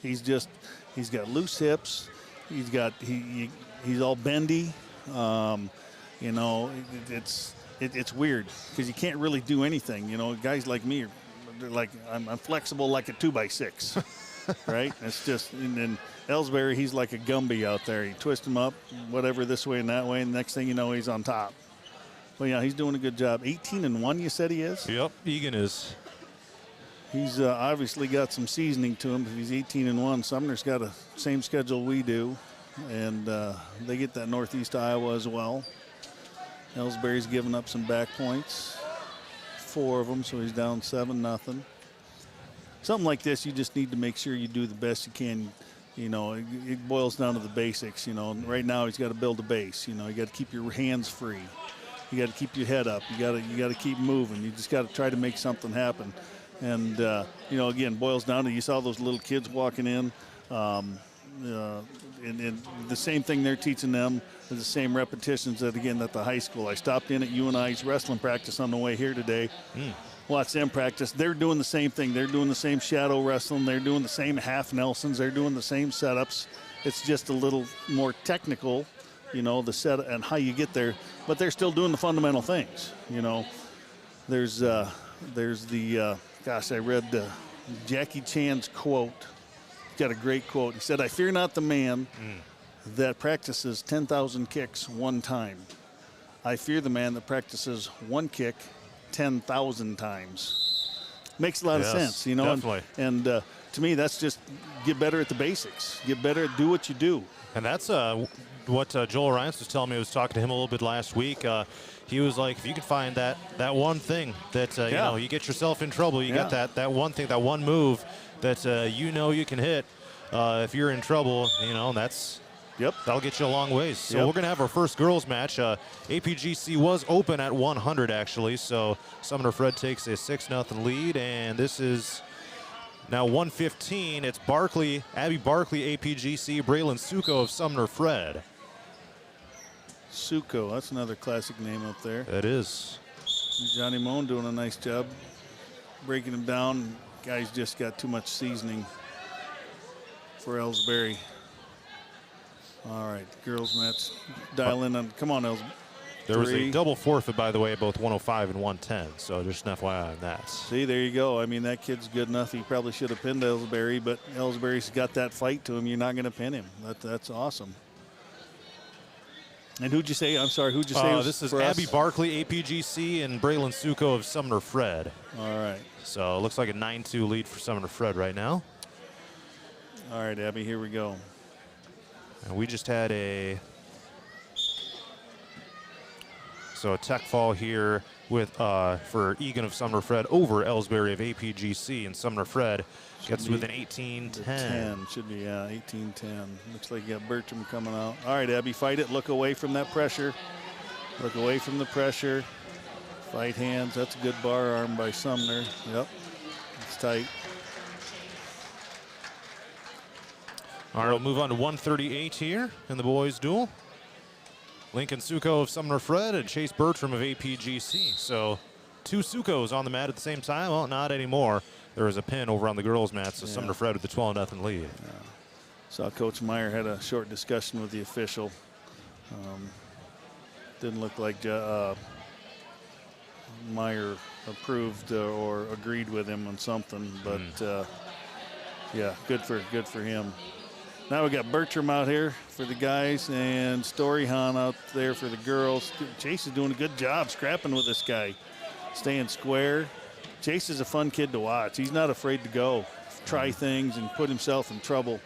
S2: He's got loose hips. He's all bendy. You know, it's weird because you can't really do anything. You know, guys like me they're like I'm flexible like a 2x6, right? It's just and then Ellsbury, he's like a Gumby out there. You twist him up, whatever, this way and that way, and next thing you know, he's on top. Well, yeah, he's doing a good job. 18-1, you said he is?
S1: Yep, Egan is.
S2: He's obviously got some seasoning to him. If he's 18-1, Sumner's got a same schedule we do, and they get that Northeast Iowa as well. Ellsbury's given up some back points, 4 of them, so he's down 7-0. Something like this, you just need to make sure you do the best you can. You know, it boils down to the basics. You know, right now he's got to build a base. You know, you got to keep your hands free. You got to keep your head up. You got to keep moving. You just got to try to make something happen. And you know, again, boils down to you saw those little kids walking in, and the same thing they're teaching them is the same repetitions that the high school. I stopped in at UNI's wrestling practice on the way here today. Watch them practice. They're doing the same thing. They're doing the same shadow wrestling. They're doing the same half Nelsons. They're doing the same setups. It's just a little more technical, you know, the set and how you get there. But they're still doing the fundamental things. You know, there's the gosh, I read Jackie Chan's quote. He's got a great quote. He said, "I fear not the man that practices 10,000 kicks one time. I fear the man that practices one kick 10,000 times." Makes a lot of sense, you know.
S1: Definitely.
S2: And to me, that's just get better at the basics. Get better at do what you do.
S1: And that's what Joel Ryans was telling me. I was talking to him a little bit last week. He was like, if you could find that one thing that, you know, you get yourself in trouble, you got that one thing, that one move that you know you can hit if you're in trouble, you know, that'll get you a long ways. So we're going to have our first girls match. APGC was open at 100, actually, so Sumner-Fred takes a 6-0 lead, and this is now 115. It's Abby Barkley, APGC, Braylon Suko of Sumner-Fred.
S2: Suko, that's another classic name up there.
S1: It is.
S2: Johnny Moan doing a nice job breaking him down. Guys just got too much seasoning for Ellsbury. All right, girls match. Dial in on. Come on, Ellsbury.
S1: There was a double forfeit, by the way, at both 105 and 110. So just an FYI on that.
S2: See, there you go. I mean, that kid's good enough. He probably should have pinned Ellsbury, but Ellsbury's got that fight to him. You're not going to pin him. That's awesome. And who'd you say? I'm sorry, who'd you say?
S1: This is Abby Barkley, APGC, and Braylon Suko of Sumner-Fred.
S2: All right.
S1: So it looks like a 9-2 lead for Sumner-Fred right now.
S2: All right, Abby, here we go.
S1: And we just had a tech fall here with for Egan of Sumner-Fred over Ellsbury of APGC, and Sumner-Fred gets within 18-10.
S2: Should be 18-10. Looks like you got Bertram coming out. All right, Abby, fight it. Look away from that pressure. Look away from the pressure. Fight hands. That's a good bar arm by Sumner. Yep, it's tight.
S1: All right, we'll move on to 138 here in the boys' duel. Lincoln Suko of Sumner-Fred and Chase Bertram of APGC. So 2 Sukos on the mat at the same time. Well, not anymore. There was a pin over on the girls' mat, so Sumner-Fred with the 12-0 lead.
S2: Saw Coach Meyer had a short discussion with the official. Didn't look like Meyer approved or agreed with him on something, but yeah, good for him. Now we got Bertram out here for the guys and Story Hahn out there for the girls. Chase is doing a good job scrapping with this guy. staying square. Chase is a fun kid to watch. He's not afraid to go, try things, and put himself in trouble.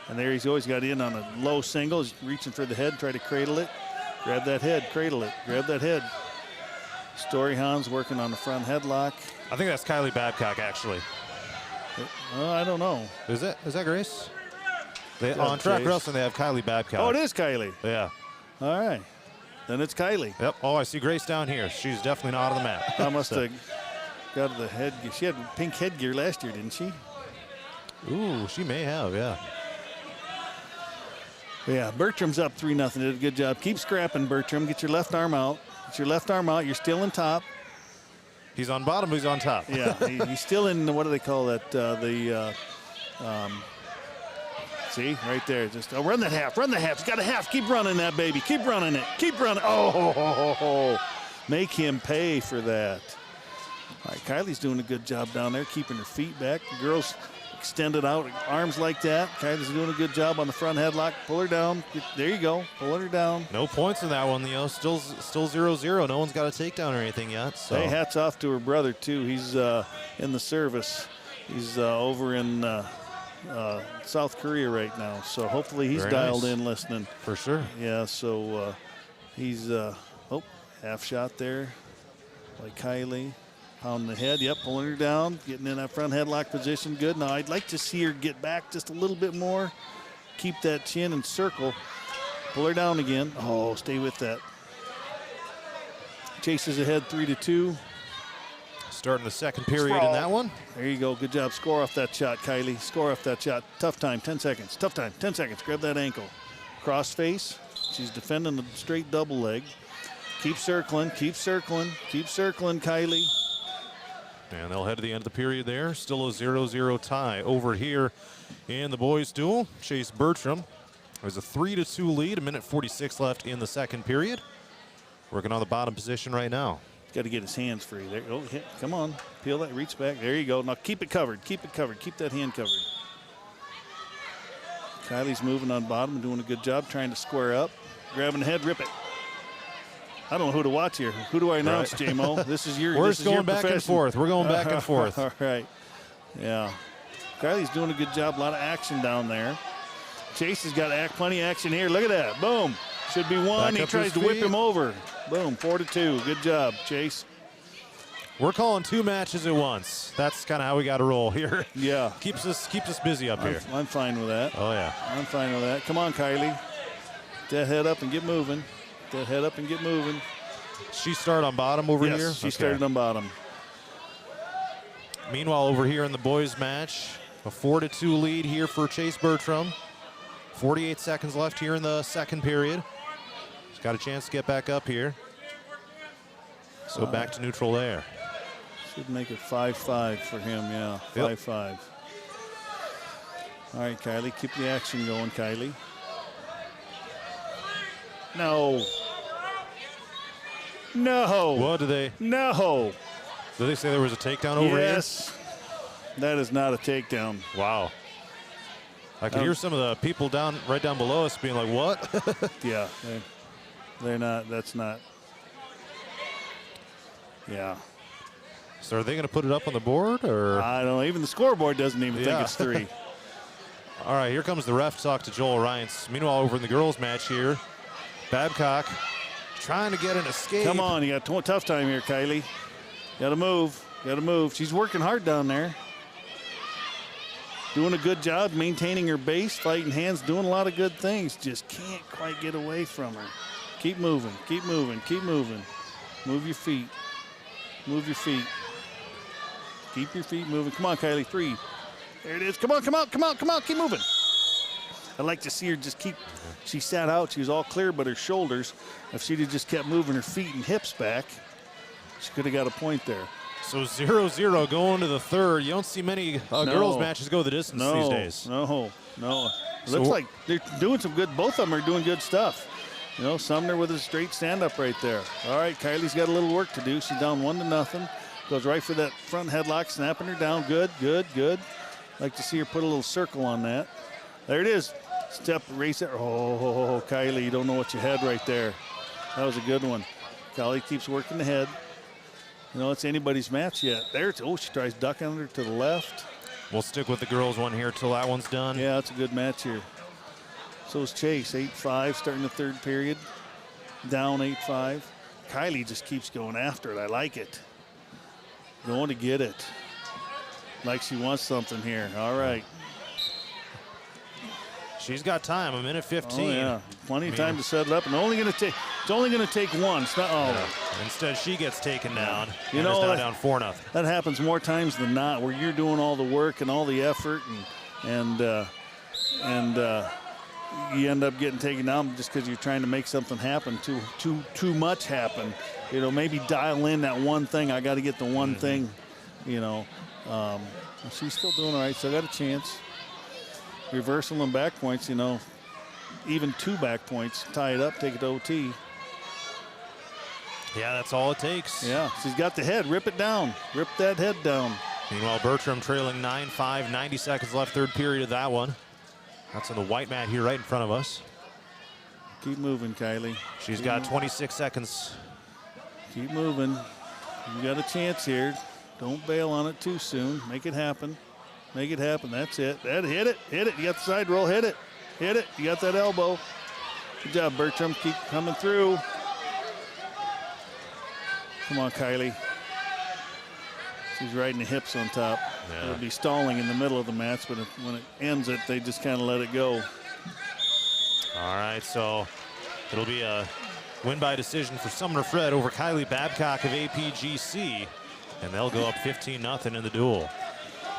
S2: And there he's always got in on a low single. He's reaching for the head, try to cradle it. Grab that head, cradle it, grab that head. Storyhound's working on the front headlock.
S1: I think that's Kylie Babcock, actually.
S2: I don't know.
S1: Is that Grace? On track wrestling, they have Kylie Babcock.
S2: Oh, it is Kylie.
S1: Yeah.
S2: All right. Then it's Kylie.
S1: Yep. Oh, I see Grace down here. She's definitely not on the map.
S2: I must have got the headgear. She had pink headgear last year, didn't she?
S1: Ooh, she may have, yeah.
S2: Yeah, Bertram's up 3-0. Did a good job. Keep scrapping, Bertram. Get your left arm out. Get your left arm out. You're still in top.
S1: He's on bottom, he's on top.
S2: Yeah, he's still in, what do they call that? See, right there. Just run that half. Run the half. He's got a half. Keep running that, baby. Keep running it. Keep running. Oh, make him pay for that. All right, Kylie's doing a good job down there, keeping her feet back. The girls extended out, arms like that. Kylie's doing a good job on the front headlock. Pull her down. There you go. Pulling her down.
S1: No points in that one, Still 0-0. No one's got a takedown or anything yet. So.
S2: Hey, hats off to her brother, too. He's in the service. He's over in South Korea right now. So hopefully he's
S1: Very
S2: dialed
S1: nice.
S2: in listening.
S1: For sure.
S2: Yeah, so he's, half shot there by Kylie. Pounding the head, yep, pulling her down, getting in that front headlock position, good. Now I'd like to see her get back just a little bit more, keep that chin and circle, pull her down again. Oh, stay with that. Chases ahead 3-2.
S1: Starting the second period in that one.
S2: There you go, good job. Score off that shot, Kylie. Score off that shot. Tough time, 10 seconds. Tough time, 10 seconds. Grab that ankle. Cross face. She's defending the straight double leg. Keep circling, keep circling, keep circling, Kylie.
S1: And they'll head to the end of the period there. Still a 0-0 tie over here in the boys' duel. Chase Bertram has a 3-2 lead. 1:46 left in the second period. Working on the bottom position right now.
S2: Got to get his hands free. There, oh, hit. Come on, peel that, reach back. There you go. Now keep it covered. Keep it covered. Keep that hand covered. Kylie's moving on bottom and doing a good job, trying to square up. Grabbing the head, rip it. I don't know who to watch here. Who do I announce, right. J-Mo? This is your.
S1: We're
S2: this
S1: just
S2: is
S1: going
S2: your
S1: back
S2: profession.
S1: and forth. We're going back and forth.
S2: All right. Yeah. Kylie's doing a good job. A lot of action down there. Chase has got plenty of action here. Look at that. Boom. Should be one. He tries to whip him over. Boom. 4-2. Good job, Chase.
S1: We're calling two matches at once. That's kind of how we got to roll here.
S2: Yeah.
S1: Keeps us busy up here.
S2: I'm fine with that.
S1: Oh, yeah.
S2: I'm fine with that. Come on, Kylie. Get that head up and get moving. Get that head up and get moving.
S1: She started on bottom over here?
S2: She started on bottom.
S1: Meanwhile, over here in the boys' match, a 4-2 lead here for Chase Bertram. 48 seconds left here in the second period. He's got a chance to get back up here. So back to neutral there.
S2: Should make it 5-5 for him, yeah. 5-5. All right, Kylie, keep the action going, Kylie. No. No.
S1: What do they?
S2: No.
S1: Did they say there was a takedown over here?
S2: Yes. That is not a takedown.
S1: Wow. I could hear some of the people right down below us being like, what?
S2: Yeah. They're not. That's not. Yeah.
S1: So are they going to put it up on the board? Or
S2: I don't know. Even the scoreboard doesn't even think it's 3.
S1: All right, here comes the ref to talk to Joel Ryans. Meanwhile, over in the girls' match here, Babcock trying to get an escape.
S2: Come on, you got a tough time here, Kylie. Got to move. Got to move. She's working hard down there. Doing a good job maintaining her base, fighting hands, doing a lot of good things. Just can't quite get away from her. Keep moving. Keep moving. Keep moving. Move your feet. Move your feet. Keep your feet moving. Come on, Kylie. 3. There it is. Come on, come on, come on, come on. Keep moving. I'd like to see her just keep. She sat out. She was all clear, but her shoulders, if she'd have just kept moving her feet and hips back, she could have got a point there.
S1: So 0-0 going to the third. You don't see many girls matches go the distance these days.
S2: No. Looks like they're doing some good. Both of them are doing good stuff. You know, Sumner with a straight stand-up right there. All right, Kylie's got a little work to do. She's down 1-0. Goes right for that front headlock, snapping her down. Good, good, good. Like to see her put a little circle on that. There it is. Step, race it. Oh, Kylie, you don't know what you had right there. That was a good one. Kylie keeps working the head. You know, it's anybody's match yet. There's, oh, she tries duck under to the left.
S1: We'll stick with the girls one here till that one's done.
S2: Yeah, it's a good match here. So is Chase, 8-5, starting the third period. Down 8-5. Kylie just keeps going after it. I like it. Going to get it. Like she wants something here. All right.
S1: She's got time, 1:15.
S2: Oh, yeah. Plenty of time to set it up. And it's only going to take one. It's not, oh.
S1: Yeah. Instead, she gets taken down.
S2: You
S1: and
S2: know,
S1: is now down 4-0.
S2: That happens more times than not, where you're doing all the work and all the effort, and you end up getting taken down just because you're trying to make something happen, too much happen. You know, maybe dial in that one thing. I got to get the one thing. You know, she's still doing all right. Still got a chance. Reversal and back points. You know, even 2 back points, tie it up, take it to OT.
S1: Yeah, that's all it takes.
S2: Yeah, she's got the head. Rip it down. Rip that head down.
S1: Meanwhile, Bertram trailing 9-5, 90 seconds left, third period of that one. That's on the white mat here right in front of us.
S2: Keep moving, Kylie.
S1: She's got 26 seconds.
S2: Keep moving. You got a chance here. Don't bail on it too soon. Make it happen. Make it happen. That's it. Hit it. Hit it. You got the side roll. Hit it. Hit it. You got that elbow. Good job, Bertram. Keep coming through. Come on, Kylie. She's riding the hips on top.
S1: Yeah.
S2: It'll be stalling in the middle of the match, but when it ends it, they just kind of let it go.
S1: All right, so it'll be a win by decision for Sumner-Fred over Kylie Babcock of APGC, and they'll go up 15-0 in the duel.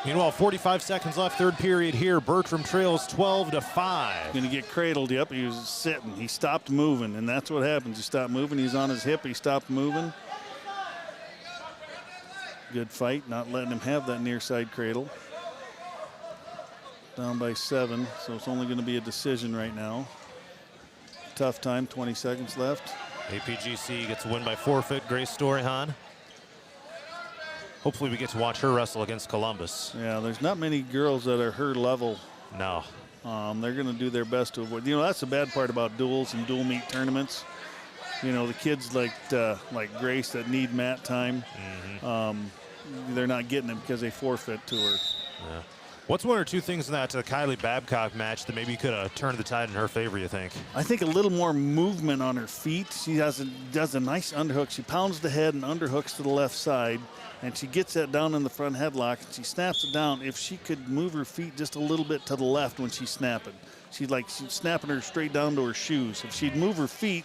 S1: Meanwhile, 45 seconds left, third period here. Bertram trails 12-5.
S2: Going to get cradled. Yep, he was sitting. He stopped moving, and that's what happens. He stopped moving. He's on his hip. He stopped moving. Good fight, not letting him have that near side cradle. Down by 7, so it's only going to be a decision right now. Tough time, 20 seconds left.
S1: APGC gets a win by forfeit. Grace Storyhan. Hopefully we get to watch her wrestle against Columbus.
S2: Yeah, there's not many girls that are her level.
S1: No.
S2: They're going to do their best to avoid. You know, that's the bad part about duels and dual meet tournaments. You know, the kids like Grace that need mat time, they're not getting it because they forfeit to her.
S1: Yeah. What's one or two things in that Kylie Babcock match that maybe could have turned the tide in her favor, you think?
S2: I think a little more movement on her feet. She does a nice underhook. She pounds the head and underhooks to the left side, and she gets that down in the front headlock, and she snaps it down. If she could move her feet just a little bit to the left when she's snapping, she's snapping her straight down to her shoes. If she'd move her feet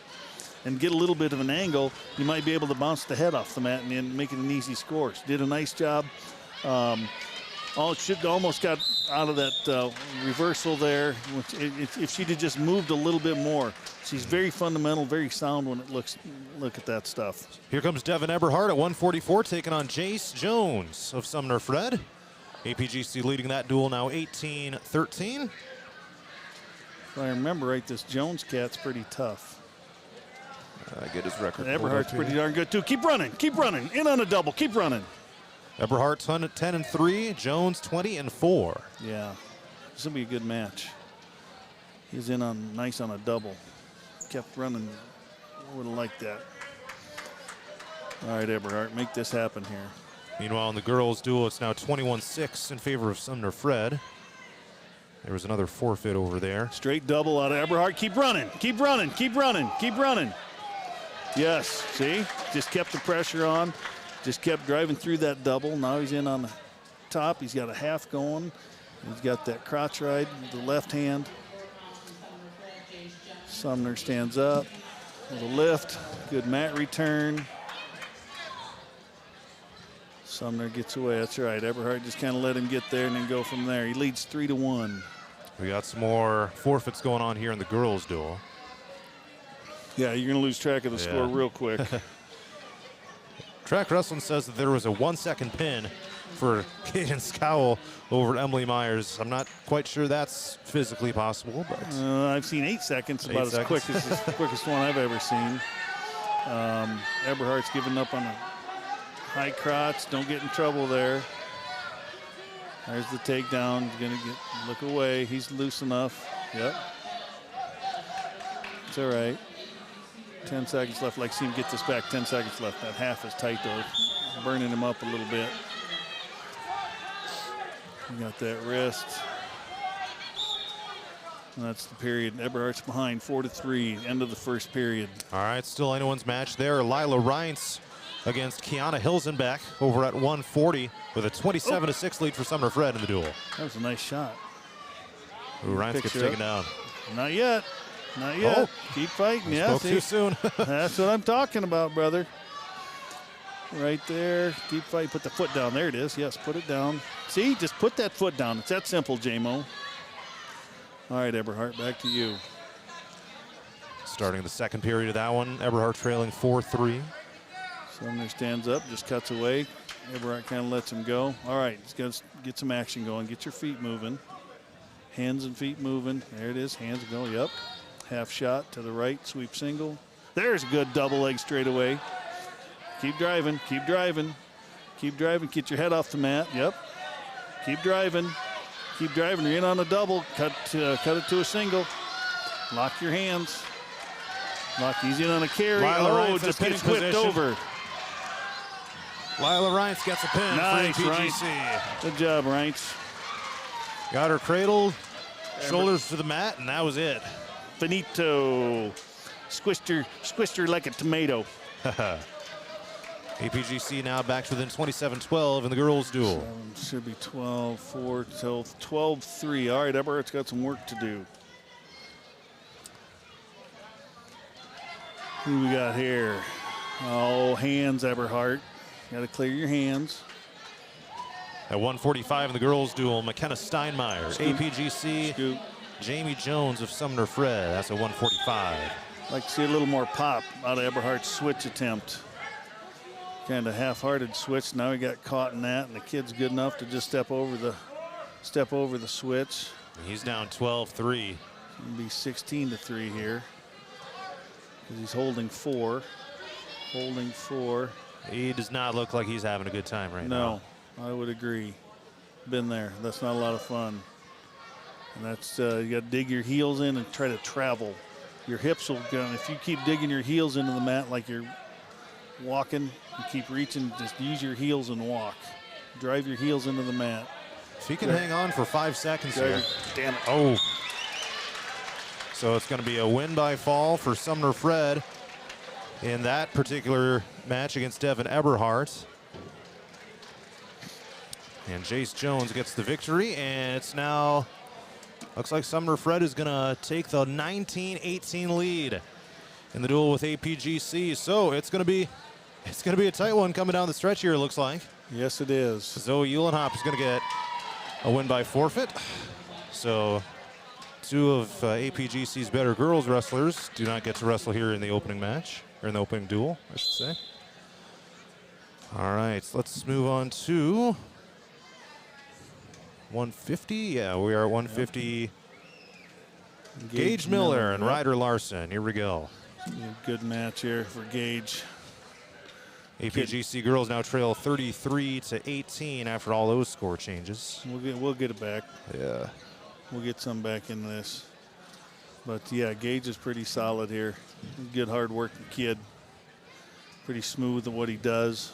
S2: and get a little bit of an angle, you might be able to bounce the head off the mat and then make it an easy score. She did a nice job. Should almost got out of that reversal there. If she'd have just moved a little bit more. She's very fundamental, very sound when it look at that stuff.
S1: Here comes Devin Eberhardt at 144, taking on Jace Jones of Sumner-Fred. APGC leading that duel now 18-13.
S2: If I remember right, this Jones cat's pretty tough.
S1: I get his record.
S2: Eberhardt's pretty darn good too. Keep running, in on a double, keep running.
S1: Eberhardt 10-3, Jones 20-4.
S2: Yeah, this will be a good match. He's in on nice on a double. Kept running. I would have liked that. All right, Eberhardt, make this happen here.
S1: Meanwhile, in the girls' duel, it's now 21-6 in favor of Sumner-Fred. There was another forfeit over there.
S2: Straight double out of Eberhardt. Keep running, keep running, keep running, keep running. Yes, see? Just kept the pressure on. Just kept driving through that double. Now he's in on the top. He's got a half going. He's got that crotch ride with the left hand. Sumner stands up with a lift. Good mat return. Sumner gets away. That's right. Eberhardt just kind of let him get there and then go from there. He leads 3-1.
S1: We got some more forfeits going on here in the girls' duel.
S2: Yeah, you're going to lose track of the score real quick.
S1: Track Wrestling says that there was a 1-second pin for Kaden Scowell over Emily Myers. I'm not quite sure that's physically possible, but
S2: I've seen 8 seconds, about as quick as the quickest one I've ever seen. Eberhardt's giving up on a high crotch. Don't get in trouble there. There's the takedown. He's gonna look away. He's loose enough. Yep. It's all right. 10 seconds left. Like, see him get this back. 10 seconds left. That half is tight though. burning him up a little bit. You got that wrist. And that's the period. Eberhardt's behind 4-3, end of the first period.
S1: All right, still anyone's match there. Lila Reince against Kiana Hilsenbeck over at 140 with a 27-6 lead for Sumner-Fred in the duel.
S2: That was a nice shot.
S1: Ooh, Reince gets taken down.
S2: Not yet. Not yet.
S1: Oh.
S2: Keep fighting. Yeah,
S1: Spoke too soon.
S2: That's what I'm talking about, brother. Right there. Keep fighting. Put the foot down. There it is. Yes, put it down. See, just put that foot down. It's that simple, J-Mo. All right, Eberhardt, back to you.
S1: Starting the second period of that one, Eberhardt trailing 4-3.
S2: Sumner stands up, just cuts away. Eberhardt kind of lets him go. All right, let's get some action going. Get your feet moving. Hands and feet moving. There it is. Hands go. Yep. Half shot to the right. Sweep single. There's a good double leg straight away. Keep driving. Keep driving. Keep driving. Get your head off the mat. Yep. Keep driving. Keep driving. You're in on a double. Cut it to a single. Lock your hands. He's in on a carry.
S1: Lila Reince
S2: just
S1: in
S2: gets
S1: pinning
S2: whipped
S1: position.
S2: over.
S1: Lila Reince gets a pin
S2: Nice,
S1: for APGC.
S2: Reince. Good job, Reince.
S1: Got her cradled, shoulders to the mat, and that was it.
S2: Finito. Squished her like a tomato.
S1: APGC now back to within 27-12 in the girls' duel.
S2: Should be 12-4 till 12-3. All right, Eberhardt's got some work to do. Who we got here? Oh, hands, Eberhardt. Got to clear your hands.
S1: At 145 in the girls' duel, McKenna Steinmeier,
S2: Scoop.
S1: APGC,
S2: Scoop.
S1: Jamie Jones of Sumner-Fred. That's at 145.
S2: Like to see a little more pop out of Eberhardt's switch attempt. Kind of half-hearted switch. Now he got caught in that, and the kid's good enough to just step over the switch.
S1: He's down 12-3.
S2: It'll be 16-3 here. He's holding 4. Holding 4.
S1: He does not look like he's having a good time right now.
S2: No, I would agree. Been there. That's not a lot of fun. And that's you got to dig your heels in and try to travel. Your hips will go. If you keep digging your heels into the mat like you're walking, you keep reaching, just use your heels and walk. Drive your heels into the mat.
S1: If he can hang on for 5 seconds here.
S2: Damn it.
S1: Oh. So it's going to be a win by fall for Sumner-Fred in that particular match against Devin Eberhardt. And Jace Jones gets the victory, and it's now, looks like Sumner-Fred is going to take the 19-18 lead in the duel with APGC. So it's going to be a tight one coming down the stretch here, it looks like.
S2: Yes, it is.
S1: Zoe Uhlenhop is going to get a win by forfeit. So two of APGC's better girls wrestlers do not get to wrestle here in the opening match, or in the opening duel, I should say. All right, let's move on to 150. Yeah, we are at 150. Gage Miller and Ryder Larson. Here we go.
S2: Good match here for Gage.
S1: APGC girls now trail 33-18 after all those score changes.
S2: We'll get it back.
S1: Yeah.
S2: We'll get some back in this. But yeah, Gage is pretty solid here. Good hard working kid. Pretty smooth in what he does.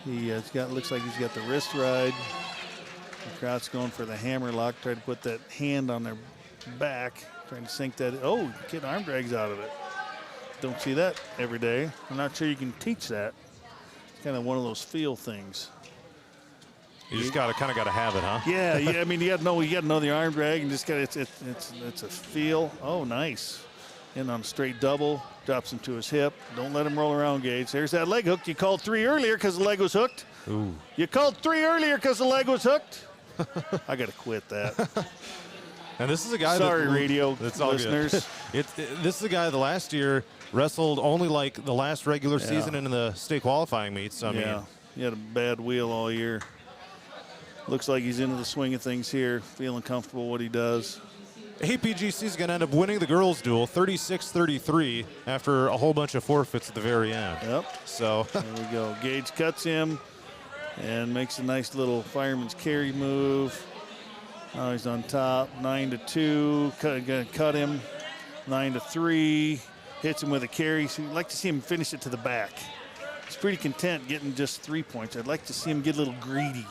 S2: Looks like he's got the wrist ride. The going for the hammer lock, trying to put that hand on their back, trying to sink that. Oh, kid arm drags out of it. Don't see that every day. I'm not sure you can teach that. It's kind of one of those feel things.
S1: You just kind of got to have it, huh?
S2: Yeah. I mean, you got to know the arm drag, and just got it's a feel. Oh, nice. In on a straight double, drops him to his hip. Don't let him roll around, Gage. There's that leg hook. You called 3 earlier because the leg was hooked.
S1: Ooh.
S2: You called 3 earlier because the leg was hooked. I got to quit that.
S1: And this is a guy
S2: Sorry, radio
S1: listeners. This is a guy that last year wrestled only like the last regular season and in the state qualifying meets. I mean,
S2: he had a bad wheel all year. Looks like he's into the swing of things here, feeling comfortable what he does.
S1: APGC is going to end up winning the girls' duel 36-33 after a whole bunch of forfeits at the very end.
S2: Yep.
S1: So
S2: there we go. Gage cuts him and makes a nice little fireman's carry move. Now he's on top, 9-2. Gonna cut him, 9-3. Hits him with a carry. So you'd like to see him finish it to the back. he's pretty content getting just 3 points. I'd like to see him get a little greedy.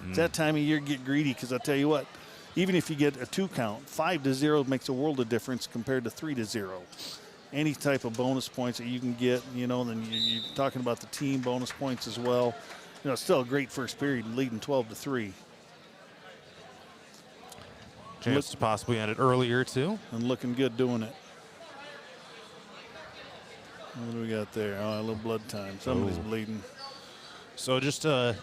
S2: It's that time of year, get greedy, because I'll tell you what, even if you get a 2 count, 5-0 makes a world of difference compared to 3-0. Any type of bonus points that you can get, then you're talking about the team bonus points as well. It's still a great first period, leading 12-3.
S1: Chance to possibly end it earlier, too.
S2: And looking good doing it. What do we got there? Oh, a little blood time. Somebody's bleeding.
S1: So just to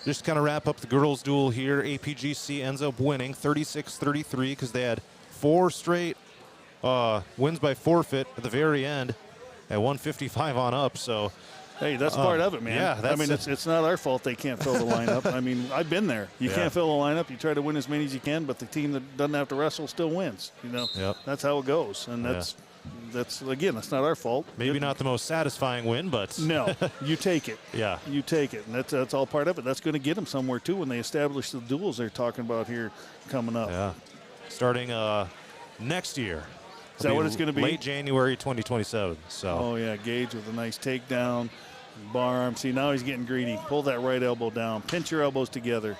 S1: kind of wrap up the girls' duel here, APGC ends up winning 36-33 because they had 4 straight wins by forfeit at the very end at 155 on up. So,
S2: hey, that's part of it, man.
S1: Yeah,
S2: it's not our fault they can't fill the lineup. I've been there. You can't fill the lineup. You try to win as many as you can, but the team that doesn't have to wrestle still wins. That's how it goes, and that's again, that's not our fault.
S1: Maybe not the most satisfying win, but
S2: no, you take it.
S1: Yeah,
S2: you take it, and that's all part of it. That's going to get them somewhere too when they establish the duels they're talking about here coming up.
S1: Yeah, starting next year.
S2: Is that what it's going to be?
S1: Late January 2027. So.
S2: Oh yeah, Gage with a nice takedown, bar arm. See, now he's getting greedy. Pull that right elbow down. Pinch your elbows together.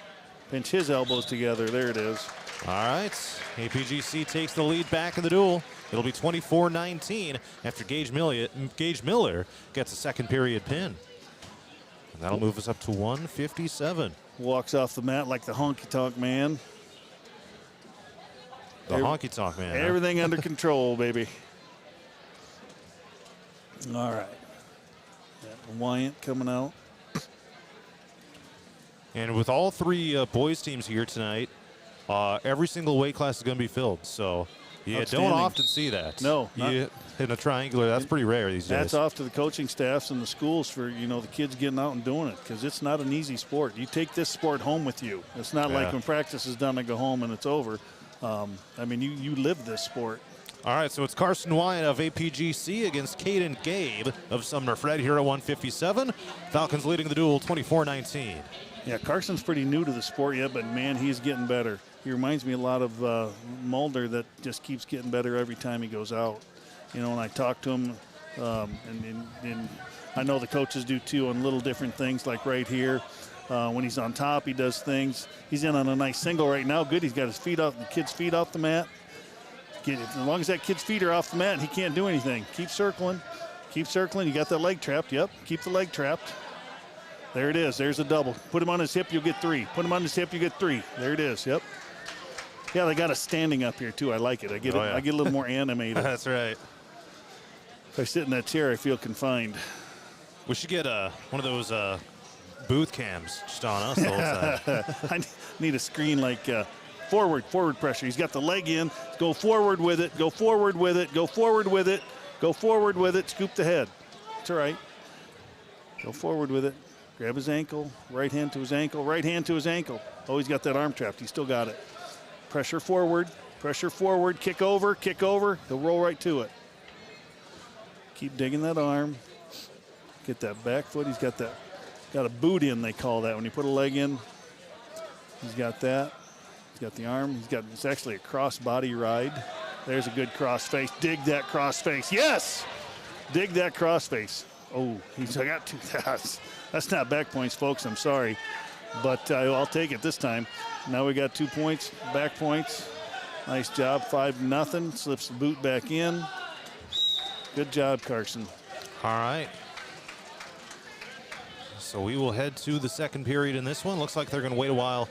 S2: Pinch his elbows together. There it is.
S1: All right, APGC takes the lead back in the duel. It'll be 24-19 after Gage Miller gets a second period pin. And that'll move us up to 157.
S2: Walks off the mat like the honky-tonk man.
S1: The honky-tonk man.
S2: Everything under control, baby. All right. Wyant coming out.
S1: And with all 3 boys teams here tonight, every single weight class is going to be filled. So you don't often see that.
S2: No.
S1: In a triangular, that's pretty rare these days.
S2: Hats off to the coaching staffs and the schools for, the kids getting out and doing it, because it's not an easy sport. You take this sport home with you. It's not like when practice is done, I go home and it's over. You live this sport.
S1: All right, so it's Carson Wyant of APGC against Caden Gabe of Sumner-Fred here at 157. Falcons leading the duel 24-19.
S2: Yeah, Carson's pretty new to the sport yet, but, man, he's getting better. He reminds me a lot of Mulder that just keeps getting better every time he goes out. When I talk to him, and I know the coaches do too on little different things like right here. When he's on top, he does things. He's in on a nice single right now. Good. He's got his feet off, the kid's feet off the mat. As long as that kid's feet are off the mat, he can't do anything. Keep circling. Keep circling. You got that leg trapped. Yep. Keep the leg trapped. There it is. There's a double. Put him on his hip, you'll get 3. Put him on his hip, you get 3. There it is. Yep. Yeah, they got us standing up here too. I like it. I get a little more animated.
S1: That's right.
S2: If I sit in that chair, I feel confined.
S1: We should get one of those booth cams just on us the whole time.
S2: I need a screen like forward pressure. He's got the leg in. Go forward with it. Go forward with it. Go forward with it. Go forward with it. Scoop the head. That's all right. Go forward with it. Grab his ankle. Right hand to his ankle. Right hand to his ankle. Oh, he's got that arm trapped. He's still got it. Pressure forward. Pressure forward. Kick over. Kick over. He'll roll right to it. Keep digging that arm. Get that back foot. He's got a boot in, they call that. When you put a leg in, he's got that. He's got the arm. It's actually a cross body ride. There's a good cross face. Dig that cross face. Yes! Dig that cross face. Oh, I got 2. That's not back points, folks. I'm sorry. But I'll take it this time. Now we got 2 points, back points. Nice job. 5-0. Slips the boot back in. Good job, Carson.
S1: All right. So we will head to the second period in this one. Looks like they're going to wait a while.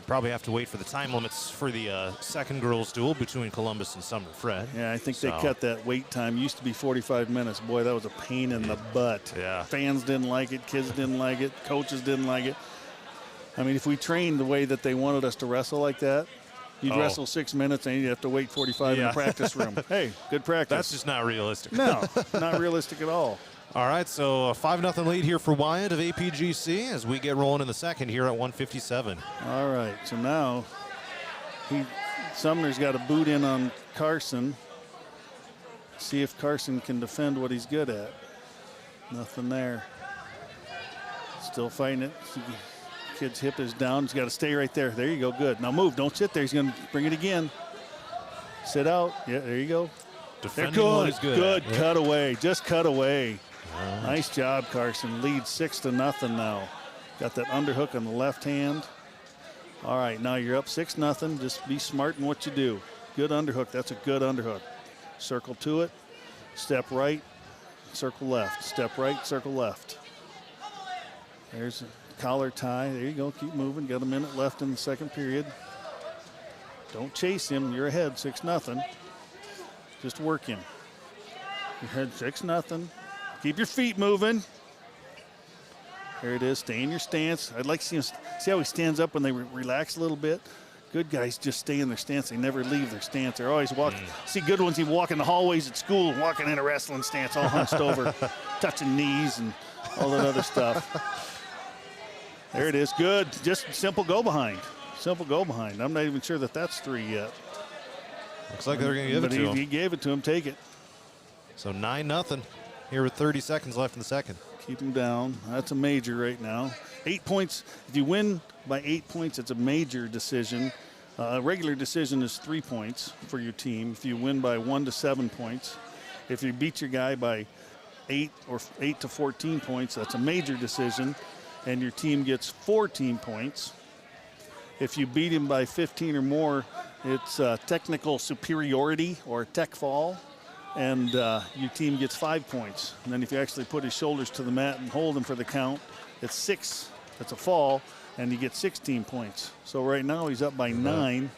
S1: Probably have to wait for the time limits for the second girls' duel between Columbus and Sumner-Fred.
S2: Yeah, I think they cut that wait time. Used to be 45 minutes. Boy, that was a pain in the butt.
S1: Yeah.
S2: Fans didn't like it. Kids didn't like it. Coaches didn't like it. If we trained the way that they wanted us to wrestle like that, you'd wrestle 6 minutes and you'd have to wait 45 in the practice room. Hey, good practice.
S1: That's just not realistic.
S2: No, not realistic at all.
S1: All right, so a 5-0 lead here for Wyant of APGC as we get rolling in the second here at 157.
S2: All right, so now Sumner's got a boot in on Carson. See if Carson can defend what he's good at. Nothing there. Still fighting it. Kid's hip is down. He's got to stay right there. There you go. Good. Now move. Don't sit there. He's going to bring it again. Sit out. Yeah, there you go.
S1: Defending
S2: They're good.
S1: what is good.
S2: Good. Cut away. Just cut away. Nice job, Carson. Lead 6-0 now. Got that underhook on the left hand. All right, now you're up 6-0. Just be smart in what you do. Good underhook. That's a good underhook. Circle to it. Step right. Circle left. Step right. Circle left. There's a collar tie. There you go. Keep moving. Got a minute left in the second period. Don't chase him. You're ahead 6-0. Just work him. You're ahead 6-0. Keep your feet moving. There it is. Stay in your stance. I'd like to see how he stands up when they relax a little bit. Good guys just stay in their stance. They never leave their stance. They're always walking. See good ones, he walk in the hallways at school, walking in a wrestling stance, all hunched over, touching knees and all that other stuff. There it is. Good. Just simple go behind. Simple go behind. I'm not even sure that that's 3 yet.
S1: Looks like they're going to give it to him.
S2: He gave it to him. Take it.
S1: So 9-0 here with 30 seconds left in the second.
S2: Keep him down. That's a major right now. 8 points. If you win by 8 points, it's a major decision. A regular decision is 3 points for your team. If you win by 1 to 7 points. If you beat your guy by 8 or 8 to 14 points, that's a major decision, and your team gets 14 points. If you beat him by 15 or more, it's technical superiority or tech fall. And your team gets 5 points. And then if you actually put his shoulders to the mat and hold him for the count, it's 6. That's a fall, and you get 16 points. So right now he's up by 9.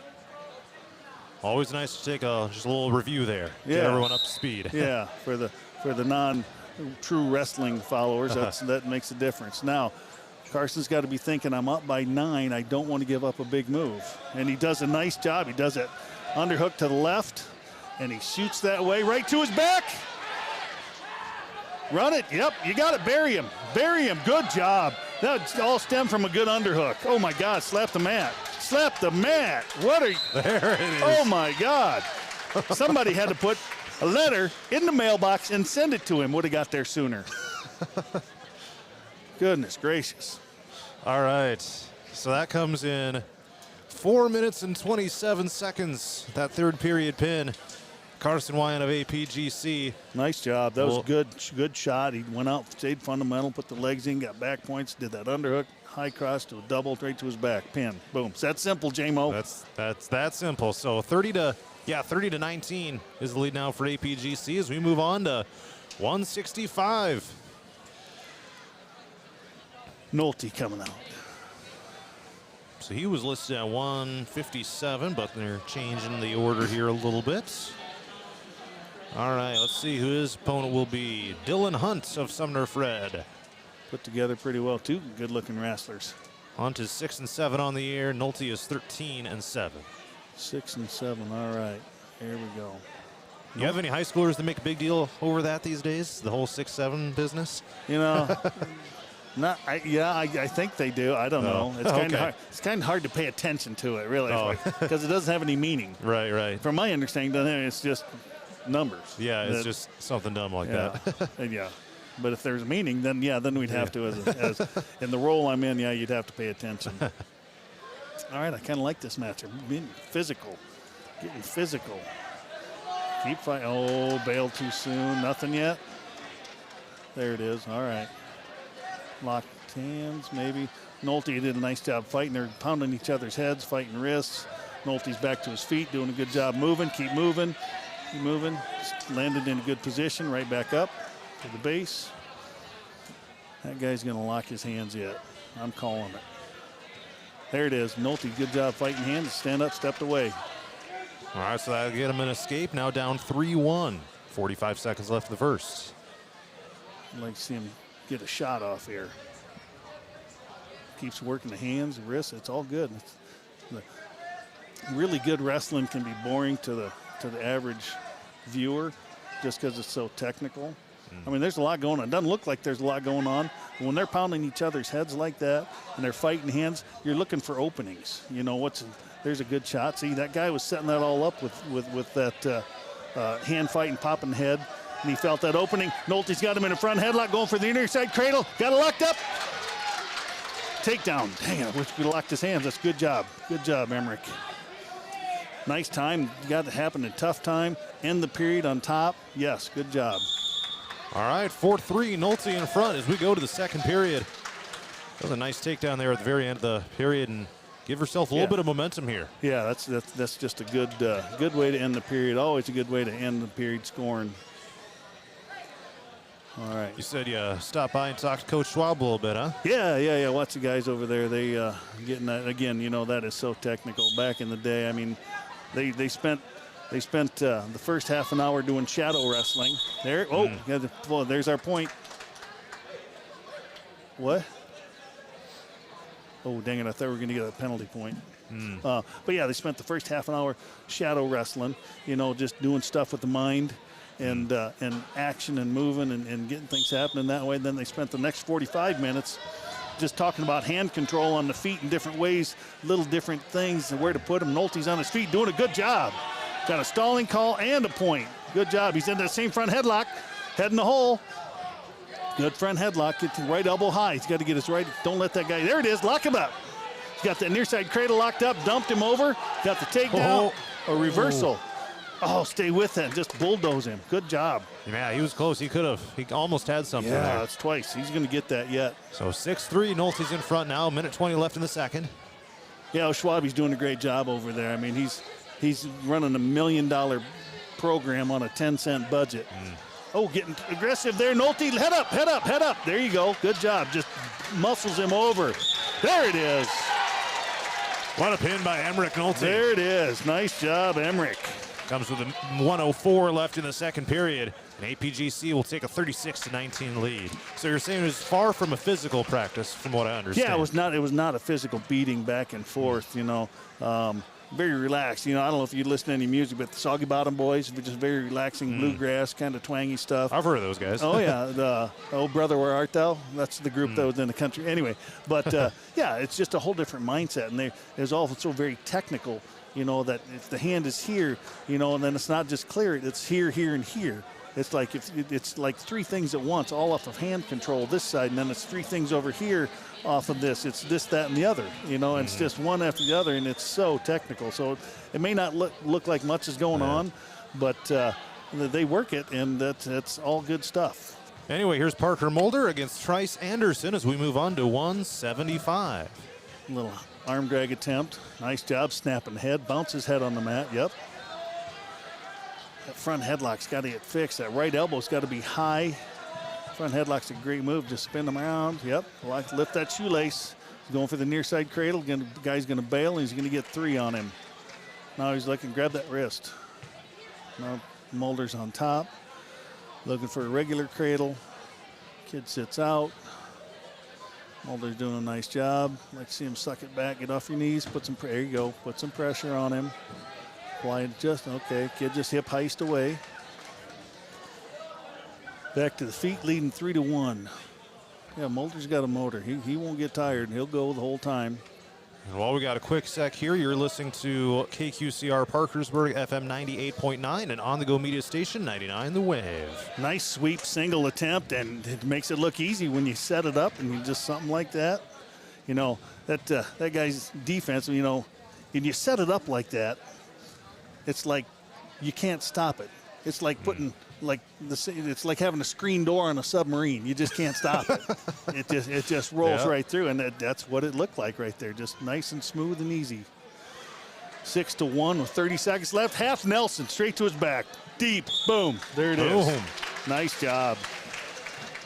S1: Always nice to take just a little review there. Get everyone up to speed.
S2: Yeah, for the non-true wrestling followers, that makes a difference. Now, Carson's got to be thinking, I'm up by 9. I don't want to give up a big move. And he does a nice job. He does it underhook to the left. And he shoots that way right to his back. Run it. Yep, you got it. Bury him. Bury him. Good job. That all stemmed from a good underhook. Oh, my God. Slap the mat. Slap the mat. What are you?
S1: There it is.
S2: Oh, my God. Somebody had to put a letter in the mailbox and send it to him. Would have got there sooner. Goodness gracious.
S1: All right. So that comes in 4 minutes and 27 seconds. That third period pin. Carson Wyan of APGC.
S2: Nice job. That was a good shot. He went out, stayed fundamental, put the legs in, got back points, did that underhook, high cross to a double right to his back. Pin. Boom. It's that simple, J-Mo.
S1: That's that simple. So 30 to 19 is the lead now for APGC as we move on to 165.
S2: Nolte coming out.
S1: So he was listed at 157, but they're changing the order here a little bit. All right, let's see who his opponent will be. Dylan Hunt of Sumner-Fred.
S2: Put together pretty well, too. Good-looking wrestlers.
S1: Hunt is 6-7 on the year. Nolte is 13-7.
S2: 6-7. All right, here we go.
S1: You have any high schoolers that make a big deal over that these days? The whole 6-7 business?
S2: You know, I think they do. I don't know. It's kind of hard. It's kind of hard to pay attention to it, really, because it doesn't have any meaning.
S1: Right.
S2: From my understanding, it's just numbers.
S1: Yeah, it's just something dumb like that.
S2: Yeah. But if there's meaning, then we'd have to, as in the role I'm in, you'd have to pay attention. All right, I kind of like this match. Being physical, getting physical. Keep fighting. Oh, bailed too soon. Nothing yet. There it is. All right. Locked hands, maybe. Nolte did a nice job fighting. They're pounding each other's heads, fighting wrists. Nolte's back to his feet, doing a good job moving. Keep moving. Keep moving. Landed in a good position. Right back up to the base. That guy's going to lock his hands yet. I'm calling it. There it is. Nolte, good job fighting hands. Stand up, stepped away.
S1: All right, so that'll get him an escape. Now down 3-1. 45 seconds left in the first.
S2: I'd like to see him get a shot off here. Keeps working the hands, wrists. It's all good. Really good wrestling can be boring to the average viewer just because it's so technical. I mean, there's a lot going on. It doesn't look like there's a lot going on. But when they're pounding each other's heads like that and they're fighting hands, you're looking for openings. You know, there's a good shot. See, that guy was setting that all up with that hand fight and popping head. And he felt that opening. Nolte's got him in a front headlock, going for the inner side cradle. Got it locked up. Takedown. Dang, I wish we locked his hands. That's good job. Good job, Emmerich. Nice time. Got it happen in tough time. End the period on top. Yes, good job.
S1: All right, 4-3, Nolte in front as we go to the second period. That was a nice takedown there at the very end of the period, and give yourself a little bit of momentum here.
S2: Yeah, that's just a good way to end the period. Always a good way to end the period scoring. All right.
S1: You said you stopped by and talked to Coach Schwab a little bit, huh?
S2: Yeah. Lots of guys over there. They getting that again. You know, that is so technical. Back in the day, I mean, they spent the first half an hour doing shadow wrestling. There. Oh, well, there's our point. What? Oh, dang it! I thought we were going to get a penalty point. But yeah, they spent the first half an hour shadow wrestling. You know, just doing stuff with the mind. And action and moving and getting things happening that way. Then they spent the next 45 minutes just talking about hand control on the feet in different ways, little different things and where to put them. Nolte's on his feet doing a good job. Got a stalling call and a point. Good job. He's in that same front headlock, head in the hole. Good front headlock. Get the right elbow high. He's got to get his right. Don't let that guy. There it is. Lock him up. He's got that near side cradle locked up. Dumped him over. Got the takedown. A reversal. Oh, stay with it. Just bulldoze him. Good job.
S1: Yeah, he was close. He almost had something there.
S2: Yeah, that's twice. He's going to get that yet.
S1: So 6-3, Nolte's in front now. Minute 20 left in the second.
S2: Yeah, Schwabi's doing a great job over there. I mean, he's running $1 million program on a 10-cent budget. Oh, getting aggressive there. Nolte, head up. There you go. Good job. Just muscles him over. There it is.
S1: What a pin by Emmerich Nolte.
S2: There it is. Nice job, Emmerich.
S1: Comes with a 1:04 left in the second period, and APGC will take a 36-19 lead. So you're saying it was far from a physical practice, from what I understand.
S2: Yeah, it was not a physical beating back and forth. You know, very relaxed. You know, I don't know if you listen to any music, but the Soggy Bottom Boys, just very relaxing bluegrass, kind of twangy stuff.
S1: I've heard of those guys.
S2: Oh yeah, the Oh Brother Where Art Thou? That's the group that was in the country. Anyway, but yeah, it's just a whole different mindset, and it was also very technical. You know, that if the hand is here, you know, and then it's not just clear, it's here, here, and here. It's like it's like three things at once, all off of hand control this side, and then it's three things over here off of this. It's this, that, and the other, you know, and it's just one after the other, and it's so technical. So it may not look like much is going on, but they work it, and that's all good stuff.
S1: Anyway, here's Parker Mulder against Trice Anderson as we move on to 175.
S2: Little arm drag attempt. Nice job snapping head. Bounces head on the mat. Yep. That front headlock's got to get fixed. That right elbow's got to be high. Front headlock's a great move. Just spin them around. Yep. Lift that shoelace. He's going for the near side cradle. Again, the guy's going to bail, and he's going to get 3 on him. Now he's looking, grab that wrist. Now Mulder's on top. Looking for a regular cradle. Kid sits out. Mulder's doing a nice job. Like to see him suck it back, get off your knees, there you go, put some pressure on him. Apply okay, kid just hip heist away. Back to the feet, leading 3-1. Yeah, Mulder's got a motor. He won't get tired, and he'll go the whole time.
S1: And while we got a quick sec here, you're listening to KQCR Parkersburg, FM 98.9, and on-the-go media station 99 The Wave.
S2: Nice sweep single attempt, and it makes it look easy when you set it up and you just something like that. You know, that guy's defense, you know, and you set it up like that, it's like you can't stop it. It's like putting it's like having a screen door on a submarine. You just can't stop it. It just rolls right through, and that's what it looked like right there. Just nice and smooth and easy. 6-1 with 30 seconds left. Half Nelson straight to his back. Deep. Boom. There it is.
S1: Boom.
S2: Nice job.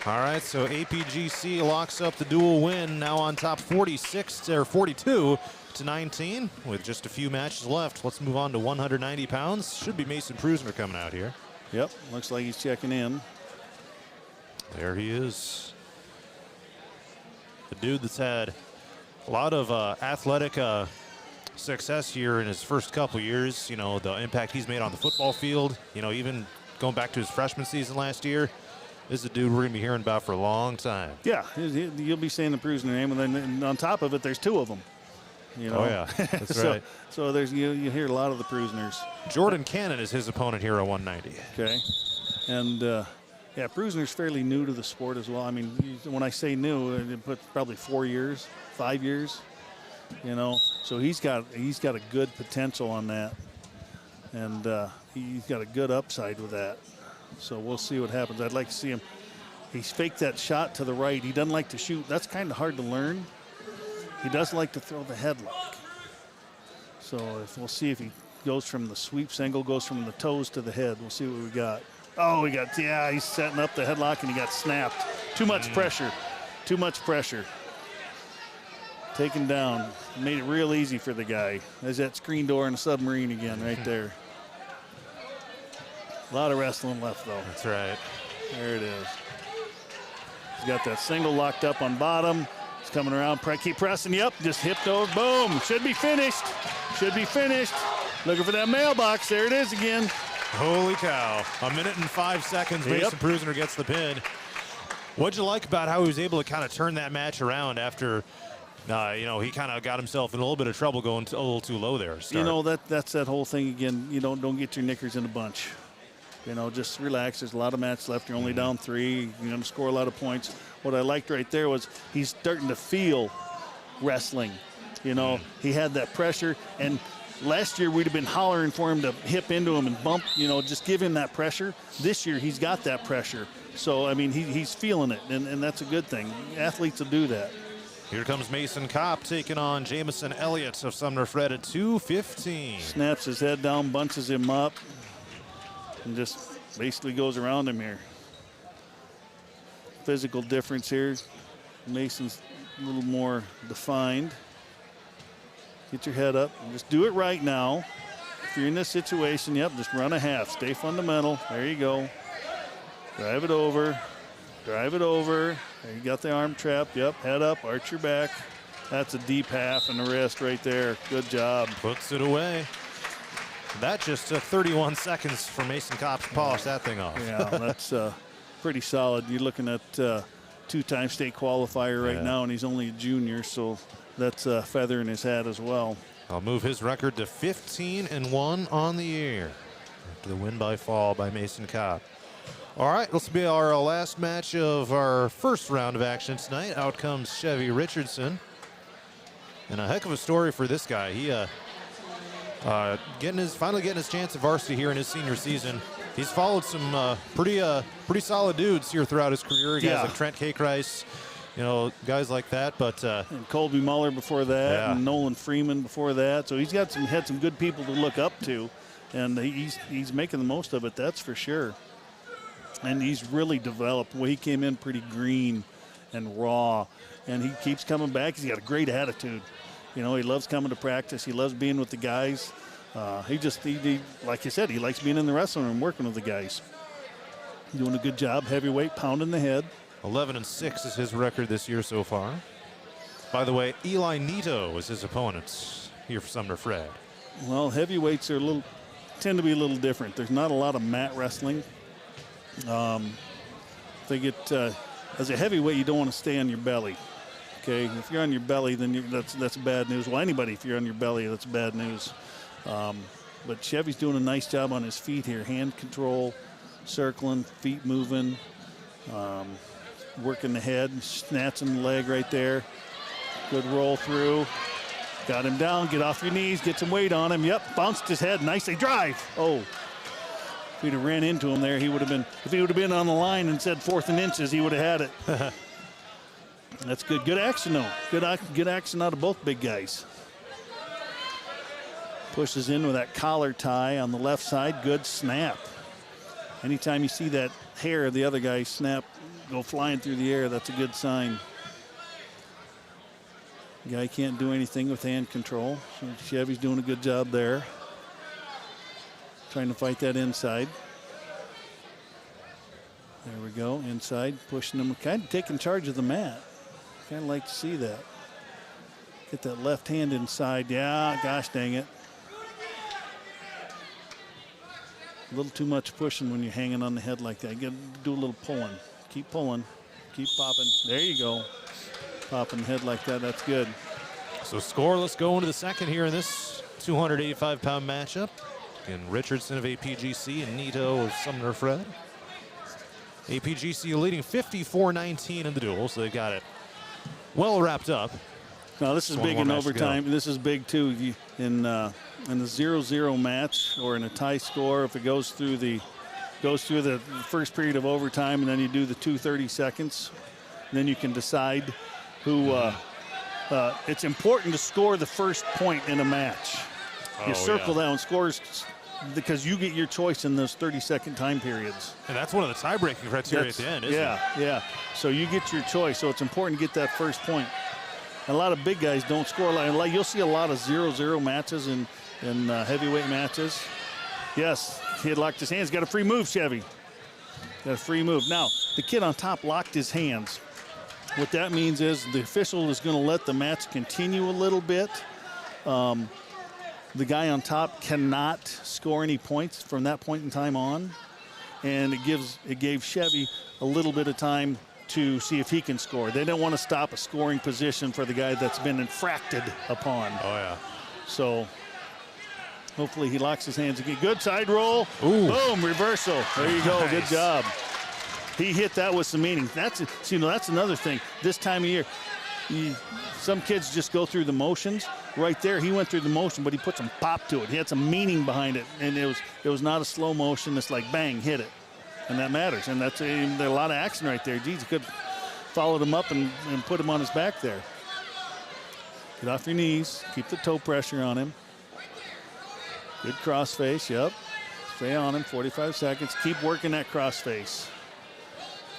S1: All right, so APGC locks up the dual win, now on top 42-19 with just a few matches left. Let's move on to 190 pounds. Should be Mason Prusner coming out here.
S2: Yep, looks like he's checking in.
S1: There he is. The dude that's had a lot of athletic success here in his first couple years. You know, the impact he's made on the football field, you know, even going back to his freshman season last year. This is a dude we're going to be hearing about for a long time.
S2: Yeah, you'll be saying the Prusner name, and then on top of it, there's 2 of them. You know?
S1: Oh, yeah, that's right.
S2: So there's you hear a lot of the Prusners.
S1: Jordan Cannon is his opponent here at 190.
S2: Okay. And, yeah, Prusner's fairly new to the sport as well. I mean, when I say new, it puts probably 4 years, 5 years, you know. So he's got a good potential on that. And he's got a good upside with that. So we'll see what happens. I'd like to see him. He's faked that shot to the right. He doesn't like to shoot. That's kind of hard to learn. He does like to throw the headlock. So we'll see if he goes from the sweeps angle, goes from the toes to the head. We'll see what we got. Oh, he's setting up the headlock and he got snapped. Too much pressure. Too much pressure. Taken down. Made it real easy for the guy. There's that screen door in a submarine again right there. A lot of wrestling left, though.
S1: That's right.
S2: There it is. He's got that single locked up on bottom. He's coming around. Keep pressing. Yep, just hipped over. Boom. Should be finished. Should be finished. Looking for that mailbox. There it is again.
S1: Holy cow. 1 minute and 5 seconds. Mason Prusiner gets the pin. What'd you like about how he was able to kind of turn that match around after, he kind of got himself in a little bit of trouble going a little too low there?
S2: That's that whole thing again. Don't get your knickers in a bunch. Just relax. There's a lot of matches left. You're only down 3. You're going to score a lot of points. What I liked right there was he's starting to feel wrestling. He had that pressure. And last year we'd have been hollering for him to hip into him and bump, just give him that pressure. This year he's got that pressure. So, he's feeling it, and that's a good thing. Athletes will do that.
S1: Here comes Mason Kopp taking on Jamison Elliott of Sumner-Fred at 2:15.
S2: Snaps his head down, bunches him up, and just basically goes around him here. Physical difference here. Mason's a little more defined. Get your head up. Just do it right now. If you're in this situation, just run a half. Stay fundamental. There you go. Drive it over. Drive it over. There you got the arm trap. Yep, head up, arch your back. That's a deep half in the wrist right there. Good job. Puts
S1: it away. That just took 31 seconds for Mason Kopp to polish that thing off.
S2: Yeah, that's pretty solid. You're looking at two-time state qualifier right now, and he's only a junior, so that's a feather in his hat as well.
S1: I'll move his record to 15-1 on the year after the win by fall by Mason Kopp. All right, this will be our last match of our first round of action tonight. Out comes Chevy Richardson. And a heck of a story for this guy. He finally getting his chance at varsity here in his senior season. He's followed some pretty solid dudes here throughout his career. Guys like Trent Cakerice, guys like that. But
S2: and Colby Muller before that, and Nolan Freeman before that. So he's had some good people to look up to, and he's making the most of it. That's for sure. And he's really developed. Well, he came in pretty green and raw, and he keeps coming back. He's got a great attitude. He loves coming to practice. He loves being with the guys. He like you said, he likes being in the wrestling room, working with the guys. Doing a good job, heavyweight, pounding the head.
S1: 11-6 is his record this year so far. By the way, Eli Nito is his opponent here for Sumner-Fred.
S2: Well, heavyweights tend to be a little different. There's not a lot of mat wrestling. They get as a heavyweight, you don't want to stay on your belly. Okay, if you're on your belly, then that's bad news. Well, anybody, if you're on your belly, that's bad news. But Chevy's doing a nice job on his feet here. Hand control, circling, feet moving, working the head, snatching the leg right there. Good roll through. Got him down. Get off your knees. Get some weight on him. Yep, bounced his head. Nicely. Drive. Oh. If he'd have ran into him there, if he would have been on the line and said 4th and inches, he would have had it. That's good. Good action, though. Good action out of both big guys. Pushes in with that collar tie on the left side. Good snap. Anytime you see that hair of the other guy snap, go flying through the air, that's a good sign. Guy can't do anything with hand control. So Chevy's doing a good job there. Trying to fight that inside. There we go, inside, pushing him, kind of taking charge of the mat. Kind of like to see that. Get that left hand inside. Yeah, gosh dang it. A little too much pushing when you're hanging on the head like that. You got to do a little pulling. Keep pulling. Keep popping. There you go. Popping the head like that. That's good.
S1: So scoreless going to the second here in this 285-pound matchup. Again, Richardson of APGC and Nito of Sumner-Fred. APGC leading 54-19 in the duel, so they've got it well wrapped up.
S2: Now this is big in overtime. This is big too. In the 0-0 match or in a tie score, if it goes through the Goes through the first period of overtime, and then you do the 2 30 seconds. And then you can decide who. It's important to score the first point in a match. You circle that one, scores, because you get your choice in those 30-second time periods.
S1: And that's one of the tie-breaking criteria at the end, isn't it?
S2: Yeah. So you get your choice. So it's important to get that first point. And a lot of big guys don't score. Like you'll see a lot of 0-0 matches in heavyweight matches. Yes, he had locked his hands. Got a free move, Chevy. Got a free move. Now, the kid on top locked his hands. What that means is the official is going to let the match continue a little bit. The guy on top cannot score any points from that point in time on. And it gave Chevy a little bit of time to see if he can score. They don't want to stop a scoring position for the guy that's been infracted upon.
S1: Oh, yeah.
S2: So hopefully he locks his hands again. Good side roll.
S1: Ooh.
S2: Boom, reversal. There you go.
S1: Nice.
S2: Good job. He hit that with some meaning. That's another thing. This time of year, some kids just go through the motions. Right there, he went through the motion, but he put some pop to it. He had some meaning behind it, and it was not a slow motion. It's like bang, hit it, and that matters. And that's there's a lot of action right there. Geez, he could have followed him up and put him on his back there. Get off your knees. Keep the toe pressure on him. Good cross face. Yep. Stay on him. 45 seconds. Keep working that cross face.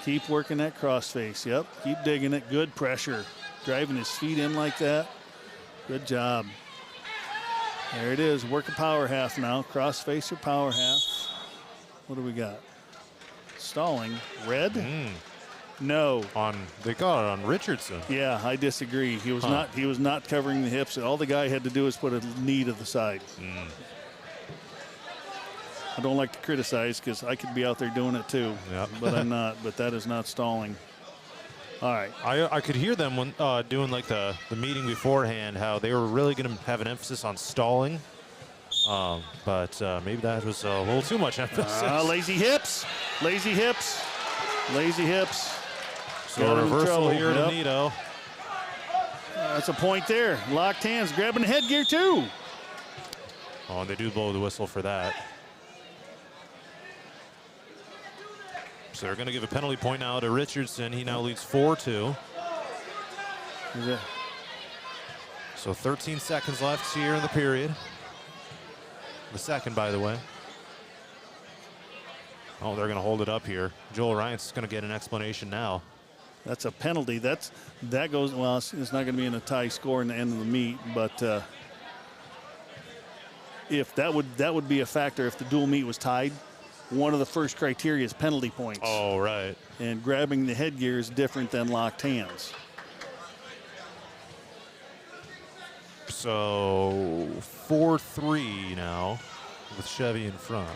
S2: Keep working that cross face. Yep. Keep digging it. Good pressure. Driving his feet in like that. Good job. There it is. Work a power half now. Cross face or power half. What do we got? Stalling. Red? No.
S1: They got it on Richardson.
S2: Yeah, I disagree. He was not covering the hips. All the guy had to do was put a knee to the side. I don't like to criticize because I could be out there doing it too.
S1: Yep.
S2: But I'm not. But that is not stalling. All right.
S1: I could hear them when doing like the meeting beforehand, how they were really going to have an emphasis on stalling. But maybe that was a little too much emphasis.
S2: Lazy hips. Lazy hips. Lazy hips.
S1: So a reversal here to Nito.
S2: That's a point there. Locked hands. Grabbing the headgear too.
S1: Oh, and they do blow the whistle for that. So they're going to give a penalty point now to Richardson. He now leads 4-2. So 13 seconds left here in the period. The second, by the way. Oh, they're going to hold it up here. Joel Ryan's going to get an explanation now.
S2: That's a penalty. That goes, well, it's not going to be in a tie score in the end of the meet, but if that would be a factor if the dual meet was tied. One of the first criteria is penalty points.
S1: Oh, right.
S2: And grabbing the headgear is different than locked hands.
S1: So 4-3 now with Chevy in front.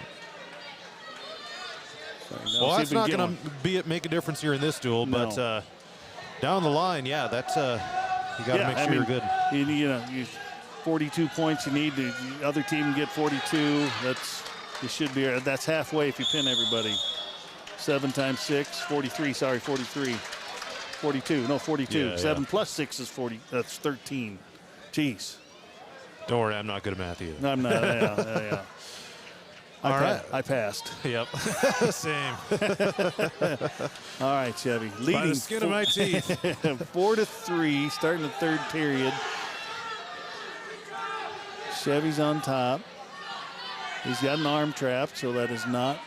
S1: Well, that's not going to make a difference here in this duel, but down the line, yeah, that's you got to make sure you're good.
S2: You 42 points you need. The other team can get 42. You should be. That's halfway if you pin everybody. 7 times 6, 43. Sorry, 43. 42. No, 42. 7 plus 6 is 40. That's 13. Jeez.
S1: Don't worry, I'm not good at math either.
S2: No, I'm not. Yeah. I passed.
S1: Yep. Same.
S2: All right, Chevy. Leading
S1: by the skin of my teeth.
S2: 4-3, starting the third period. Chevy's on top. He's got an arm trap, so that is not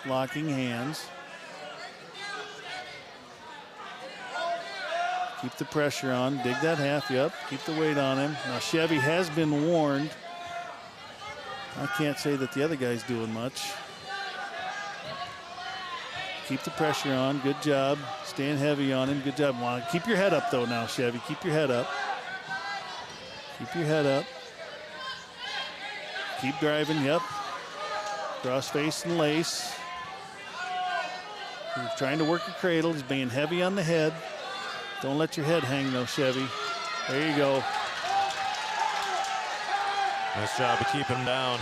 S2: locking hands. Keep the pressure on. Dig that half. Yep. Keep the weight on him. Now, Chevy has been warned. I can't say that the other guy's doing much. Keep the pressure on. Good job. Stand heavy on him. Good job. Keep your head up, though, now, Chevy. Keep your head up. Keep your head up. Keep driving. Yep. Cross face and lace. He's trying to work a cradle. He's being heavy on the head. Don't let your head hang, though, Chevy. There you go.
S1: Nice job of keeping him down.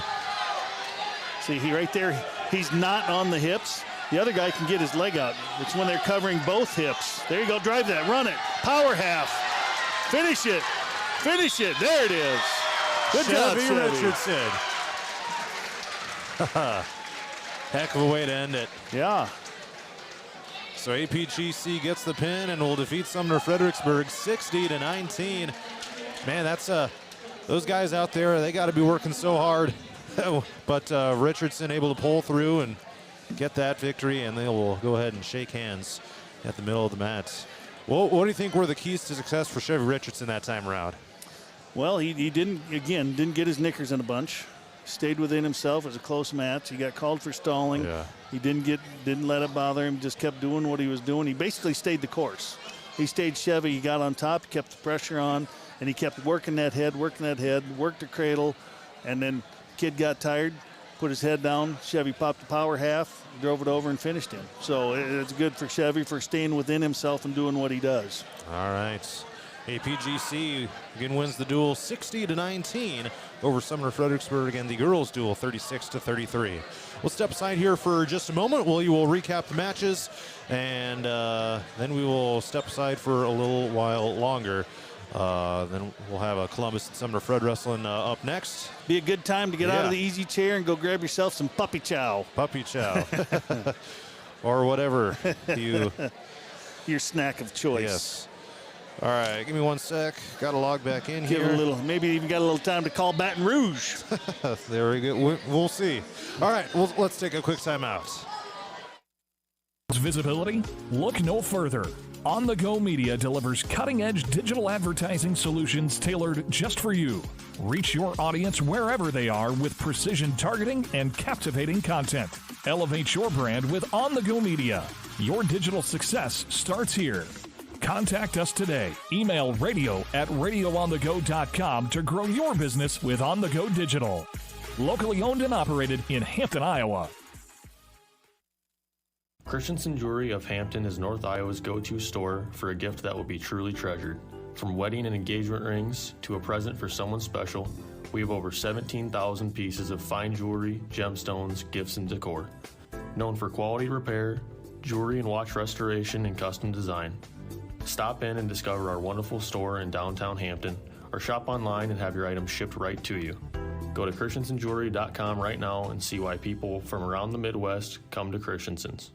S2: See, right there, he's not on the hips. The other guy can get his leg out. It's when they're covering both hips. There you go. Drive that. Run it. Power half. Finish it. Finish it. There it is. Good job, Chevy.
S1: Richardson. Heck of a way to end it.
S2: Yeah.
S1: So APGC gets the pin and will defeat Sumner-Fredericksburg 60-19. Man, that's those guys out there, they got to be working so hard. But Richardson able to pull through and get that victory, and they will go ahead and shake hands at the middle of the mat. Well, what do you think were the keys to success for Chevy Richardson that time around?
S2: Well, he didn't get his knickers in a bunch. Stayed within himself. It was a close match. He got called for stalling.
S1: Yeah.
S2: He didn't let it bother him. Just kept doing what he was doing. He basically stayed the course. He stayed Chevy. He got on top. He kept the pressure on, and he kept working that head, worked the cradle, and then kid got tired, put his head down. Chevy popped the power half, drove it over, and finished him. So it's good for Chevy for staying within himself and doing what he does.
S1: All right. APGC again wins the duel 60-19 over Sumner-Fredericksburg, and the girls duel 36-33. We'll step aside here for just a moment. We will recap the matches, and then we will step aside for a little while longer. Then we'll have a Columbus and Sumner-Fred wrestling up next.
S2: Be a good time to get out of the easy chair and go grab yourself some puppy chow.
S1: Puppy chow. Or whatever
S2: your snack of choice.
S1: Yes. All right, give me 1 sec. Got to log back in
S2: Give
S1: here.
S2: a little, maybe even got a little time to call Baton Rouge.
S1: There we go. We'll see. All right, let's take a quick timeout.
S3: Visibility? Look no further. On the Go Media delivers cutting-edge digital advertising solutions tailored just for you. Reach your audience wherever they are with precision targeting and captivating content. Elevate your brand with On the Go Media. Your digital success starts here. Contact us today. Email radio@radioonthego.com to grow your business with On the Go Digital. Locally owned and operated in Hampton, Iowa.
S5: Christensen Jewelry of Hampton is North Iowa's go-to store for a gift that will be truly treasured. From wedding and engagement rings to a present for someone special, we have over 17,000 pieces of fine jewelry, gemstones, gifts, and decor. Known for quality repair, jewelry and watch restoration, and custom design. Stop in and discover our wonderful store in downtown Hampton, or shop online and have your items shipped right to you. Go to christensenjewelry.com right now and see why people from around the Midwest come to Christensen's.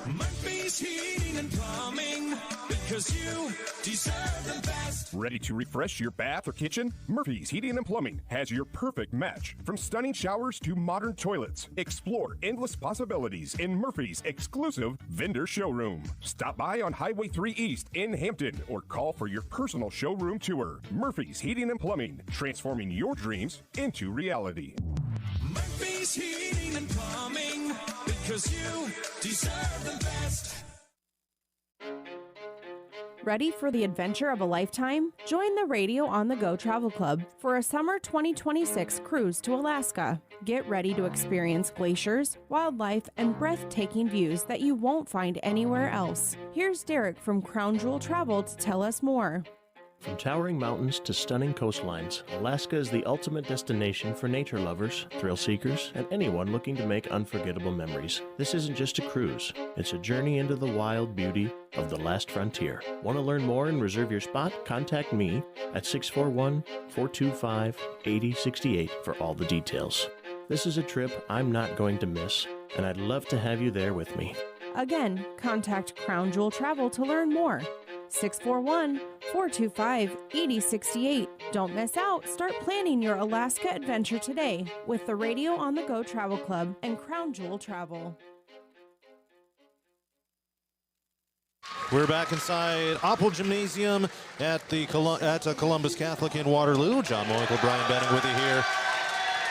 S4: Murphy's Heating and Plumbing, because you deserve the best.
S11: Ready to refresh your bath or kitchen? Murphy's Heating and Plumbing has your perfect match. From stunning showers to modern toilets, explore endless possibilities in Murphy's exclusive vendor showroom. Stop by on Highway 3 East in Hampton or call for your personal showroom tour. Murphy's Heating and Plumbing, transforming your dreams into reality.
S4: Murphy's Heating and Plumbing, because you deserve the best.
S7: Ready for the adventure of a lifetime? Join the Radio on the Go Travel Club for a summer 2026 cruise to Alaska. Get ready to experience glaciers, wildlife, and breathtaking views that you won't find anywhere else. Here's Derek from Crown Jewel Travel to tell us more.
S8: From towering mountains to stunning coastlines, Alaska is the ultimate destination for nature lovers, thrill seekers, and anyone looking to make unforgettable memories. This isn't just a cruise, it's a journey into the wild beauty of the last frontier. Want to learn more and reserve your spot? Contact me at 641-425-8068 for all the details. This is a trip I'm not going to miss, and I'd love to have you there with me.
S7: Again, contact Crown Jewel Travel to learn more. 641-425-8068. Don't miss out. Start planning your Alaska adventure today with the Radio on the Go Travel Club and Crown Jewel Travel.
S1: We're back inside Opel Gymnasium at Columbus Catholic in Waterloo. John Moinkle, Brian Benning with you here.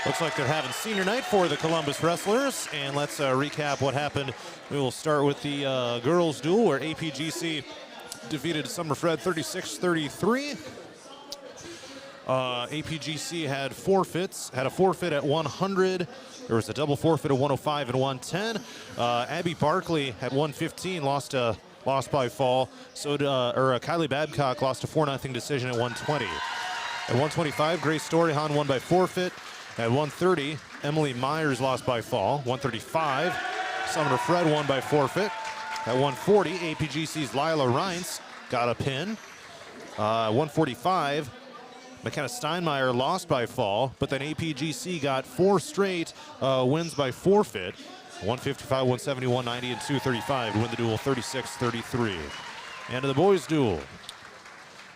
S1: Looks like they're having senior night for the Columbus wrestlers, and let's recap what happened. We will start with the girls' duel where APGC defeated Sumner-Fred 36-33. APGC had a forfeit at 100. There was a double forfeit at 105 and 110. Abby Barkley had 115, lost by fall. So Kylie Babcock lost a 4-0 decision at 120. At 125, Grace Storyhan won by forfeit. At 130, Emily Myers lost by fall. 135, Sumner-Fred won by forfeit. At 140, APGC's Lila Reince got a pin. 145, McKenna-Steinmeier lost by fall, but then APGC got 4 straight wins by forfeit. 155, 170, 190, and 235 to win the duel 36-33. And to the boys' duel.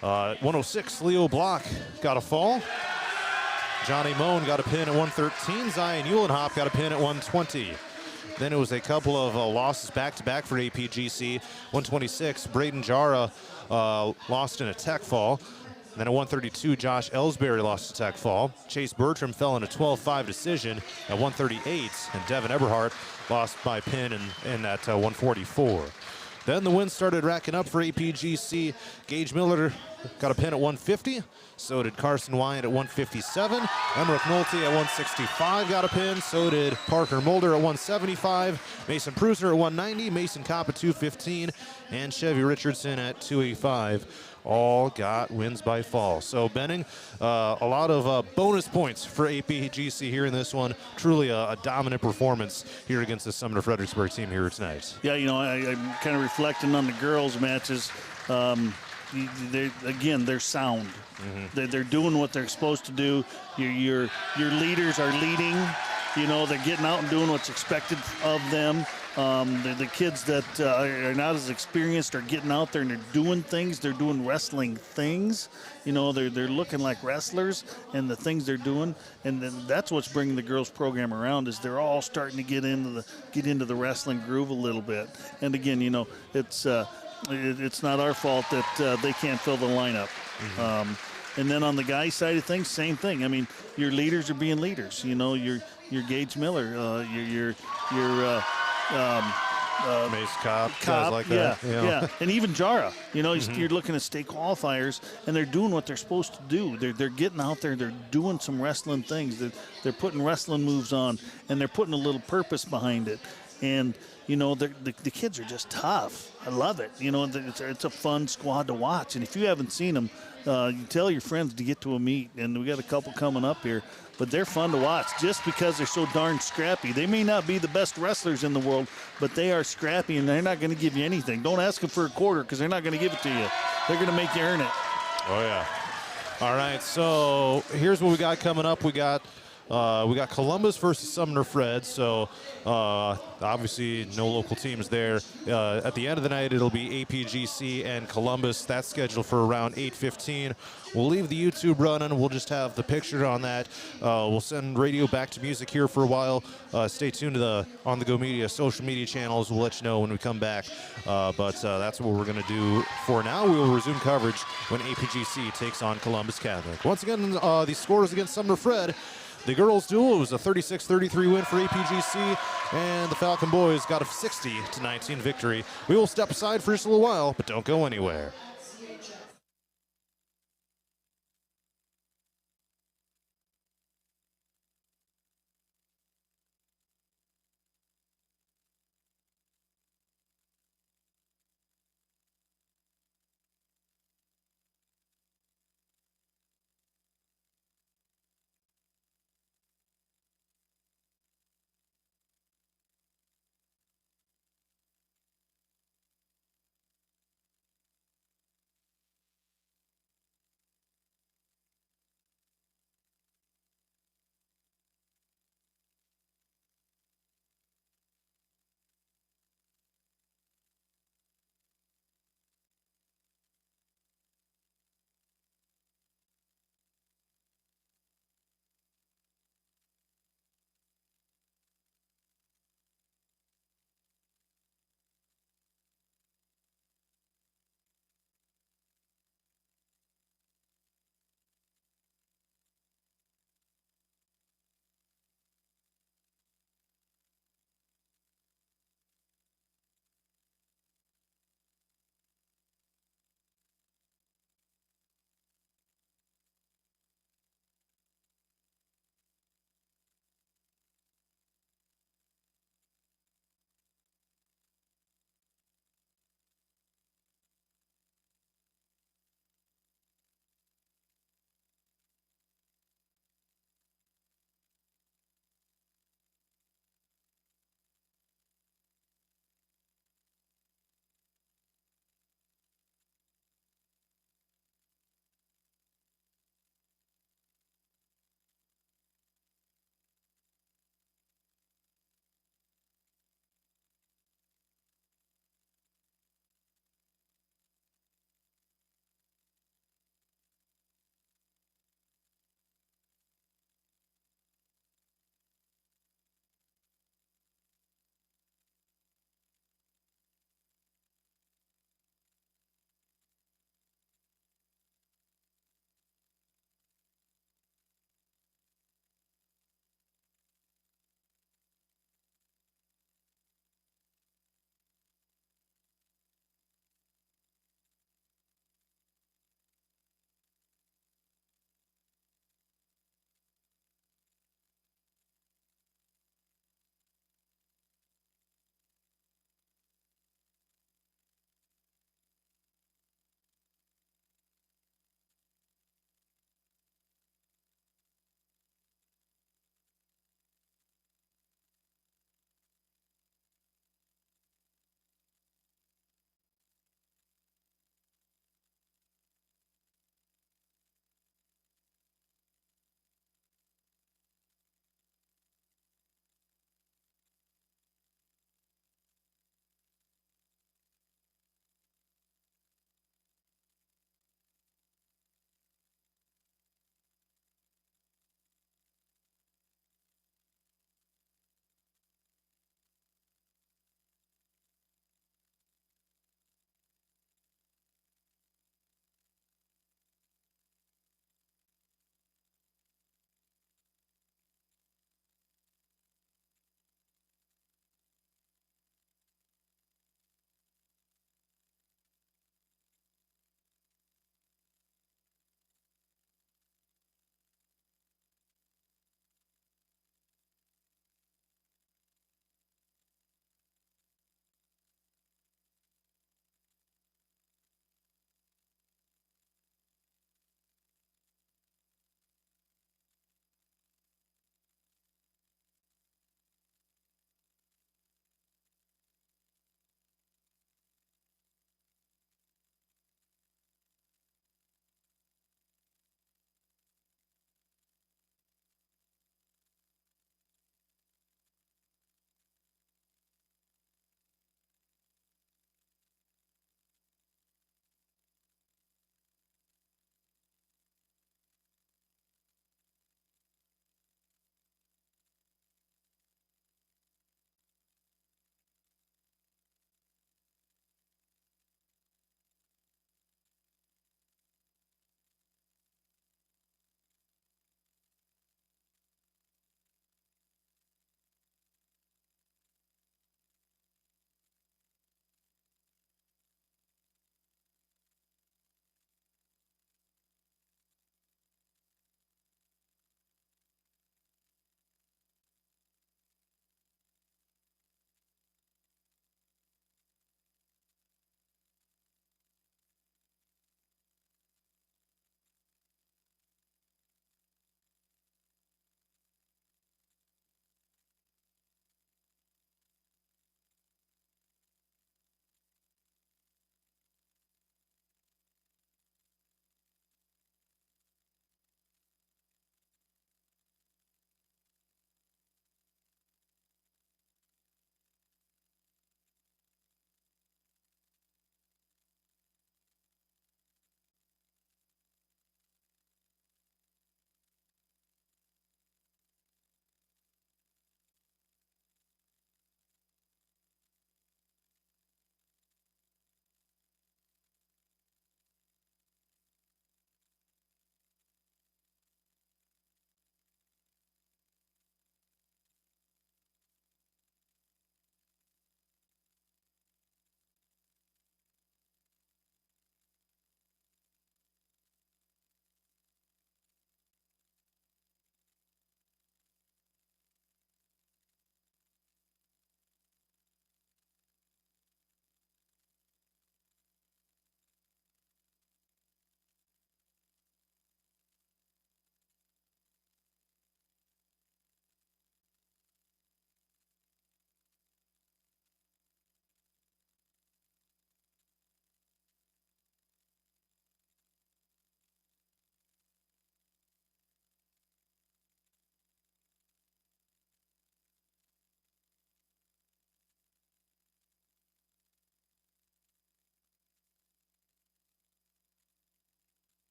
S1: 106, Leo Block got a fall. Johnny Moan got a pin at 113. Zion Eulenhop got a pin at 120. Then it was a couple of losses back-to-back for APGC. 126, Braden Jara lost in a tech fall. Then at 132, Josh Ellsbury lost a tech fall. Chase Bertram fell in a 12-5 decision at 138, and Devin Eberhardt lost by pin in at 144. Then the wins started racking up for APGC. Gage Miller got a pin at 150. So did Carson Wyatt at 157. Emmerich Nolte at 165 got a pin. So did Parker Mulder at 175. Mason Pruser at 190. Mason Kopp at 215. And Chevy Richardson at 285. All got wins by fall. So Benning, a lot of bonus points for APGC here in this one. Truly a dominant performance here against the Sumner-Fredericksburg team here tonight.
S2: Yeah, I'm kind of reflecting on the girls' matches. They're sound. Mm-hmm. They're doing what they're supposed to do. Your leaders are leading. They're getting out and doing what's expected of them. The kids that are not as experienced are getting out there and they're doing things. They're doing wrestling things. They're looking like wrestlers and the things they're doing. And then that's what's bringing the girls program around is they're all starting to get into the wrestling groove a little bit. And again, it's not our fault that they can't fill the lineup. Mm-hmm. And then on the guy side of things, same thing. I mean, your leaders are being leaders. Your Gage Miller, your
S1: Mace Kopp, guys like that.
S2: Yeah. And even Jara. You're looking at state qualifiers, and they're doing what they're supposed to do. They're getting out there. They're doing some wrestling things. They're putting wrestling moves on, and they're putting a little purpose behind it. And the kids are just tough. I love it. It's a fun squad to watch. And if you haven't seen them, you tell your friends to get to a meet. And we got a couple coming up here. But they're fun to watch just because they're so darn scrappy. They may not be the best wrestlers in the world, but they are scrappy, and they're not going to give you anything. Don't ask them for a quarter because they're not going to give it to you. They're going to make you earn it.
S1: Oh, yeah. All right, so here's what we got coming up. We got Columbus versus Sumner-Fred, so obviously no local teams there. At the end of the night, it'll be APGC and Columbus. That's scheduled for around 8:15. We'll leave the YouTube running. We'll just have the picture on that. We'll send radio back to music here for a while. Stay tuned to the On The Go Media social media channels. We'll let you know when we come back. But that's what we're going to do for now. We will resume coverage when APGC takes on Columbus Catholic. Once again, the scores against Sumner-Fred. The girls' duel was a 36-33 win for APGC, and the Falcon boys got a 60-19 victory. We will step aside for just a little while, but don't go anywhere.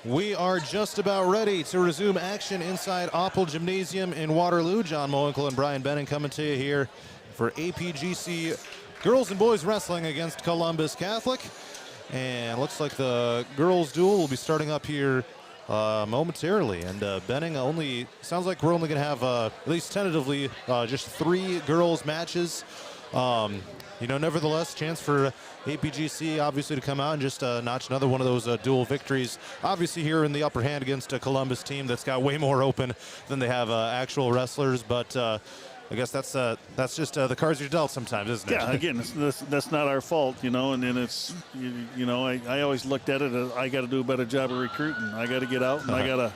S1: We are just about ready to resume action inside Oppel Gymnasium in Waterloo. John Moenkel and Brian Benning coming to you here for APGC Girls and Boys Wrestling against Columbus Catholic. And looks like the girls duel will be starting up here momentarily. And Benning, sounds like we're only going to have, at least tentatively, just 3 girls matches. Nevertheless, chance for APGC obviously to come out and just notch another one of those dual victories. Obviously here in the upper hand against a Columbus team that's got way more open than they have actual wrestlers. But I guess that's just the cards you're dealt sometimes, isn't it?
S2: Yeah, again, that's not our fault, and then it's, I always looked at it as I got to do a better job of recruiting. I got to get out and I gotta,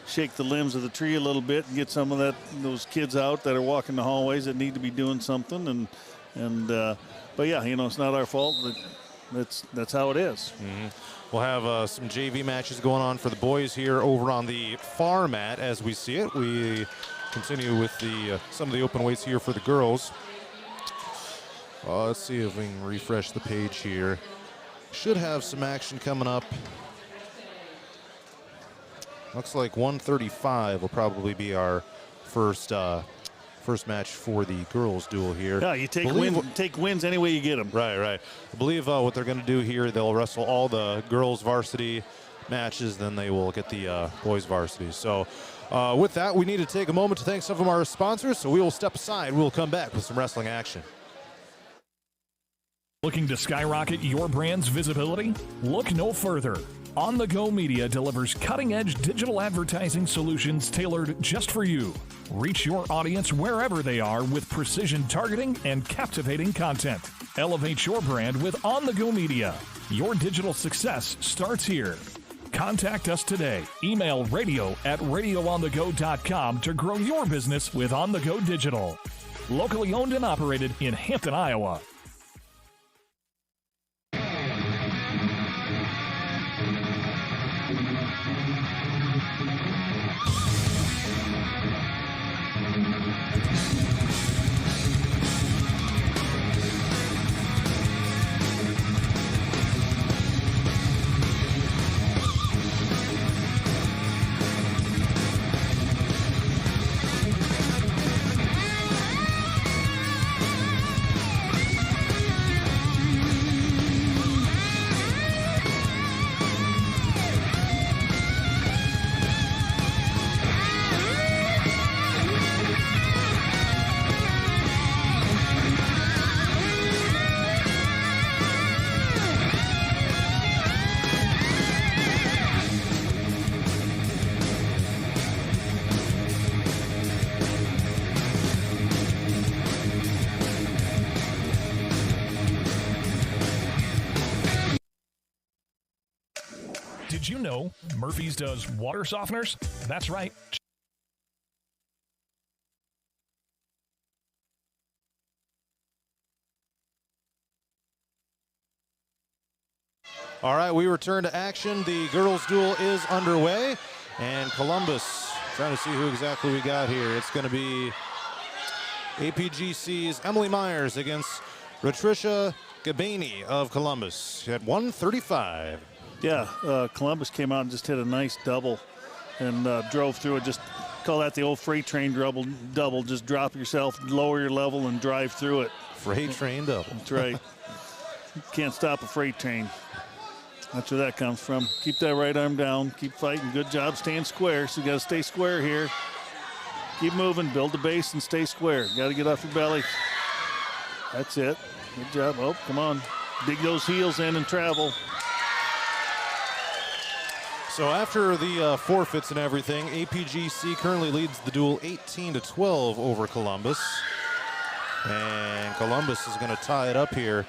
S2: shake the limbs of the tree a little bit and get some of those kids out that are walking the hallways that need to be doing something. But yeah, it's not our fault. That's how it is.
S1: Mm-hmm. We'll have some JV matches going on for the boys here over on the far mat as we see it. We continue with some of the open weights here for the girls. Let's see if we can refresh the page here. Should have some action coming up. Looks like 135 will probably be our first match for the girls duel here.
S2: Yeah, you take wins any way you get them.
S1: Right. I believe what they're going to do here, they'll wrestle all the girls varsity matches, then they will get the boys varsity. So with that, we need to take a moment to thank some of our sponsors, so we will step aside. We'll come back with some wrestling action.
S3: Looking to skyrocket your brand's visibility? Look no further. On the Go Media delivers cutting-edge digital advertising solutions tailored just for you. Reach your audience wherever they are with precision targeting and captivating content. Elevate your brand with On the Go Media. Your digital success starts here. Contact us today. Email radio@radioonthego.com to grow your business with On the Go Digital. Locally owned and operated in Hampton, Iowa. Did you know Murphy's does water softeners? That's right.
S1: All right, we return to action. The girls' duel is underway, and Columbus trying to see who exactly we got here. It's going to be APGC's Emily Myers against Latricia Gabaney of Columbus at 135.
S2: Yeah, Columbus came out and just hit a nice double and drove through it. Just call that the old freight train double. Just drop yourself, lower your level, and drive through it.
S1: Freight train double.
S2: That's right. Can't stop a freight train. That's where that comes from. Keep that right arm down. Keep fighting. Good job staying square. So you got to stay square here. Keep moving. Build the base and stay square. Got to get off your belly. That's it. Good job. Oh, come on. Dig those heels in and travel.
S1: So after the forfeits and everything, APGC currently leads the duel 18-12 over Columbus. And Columbus is going to tie it up here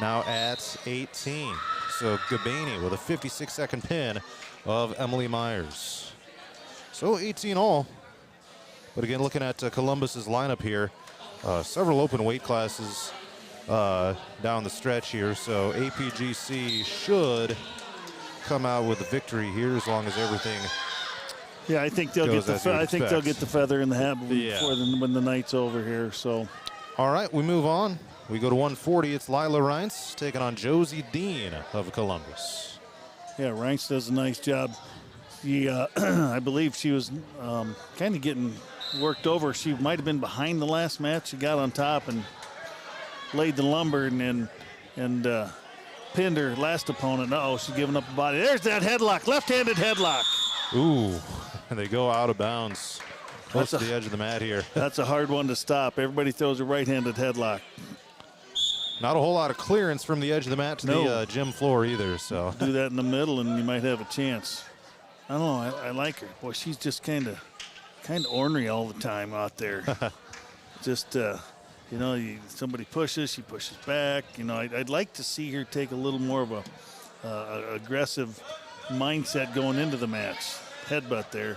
S1: now at 18. So Gabaney with a 56-second pin of Emily Myers. So 18 all. But again, looking at Columbus's lineup here, several open weight classes down the stretch here. So APGC should come out with a victory here as long as everything.
S2: Yeah, I think they'll get the feather in the hat when the night's over here. So,
S1: all right, we move on. We go to 140. It's Lila Reintz taking on Josie Dean of Columbus.
S2: Yeah, Reince does a nice job. I believe she was kind of getting worked over. She might have been behind the last match. She got on top and laid the lumber and pinned her last opponent. Uh-oh, she's giving up a body. There's that headlock, left-handed headlock.
S1: Ooh, and they go out of bounds. Close to the edge of the mat here.
S2: That's a hard one to stop. Everybody throws a right-handed headlock.
S1: Not a whole lot of clearance from the edge of the mat to the gym floor either. So
S2: do that in the middle and you might have a chance. I don't know. I like her. Boy, she's just kind of ornery all the time out there. Just somebody pushes, she pushes back. I'd like to see her take a little more of a aggressive mindset going into the match. Headbutt there.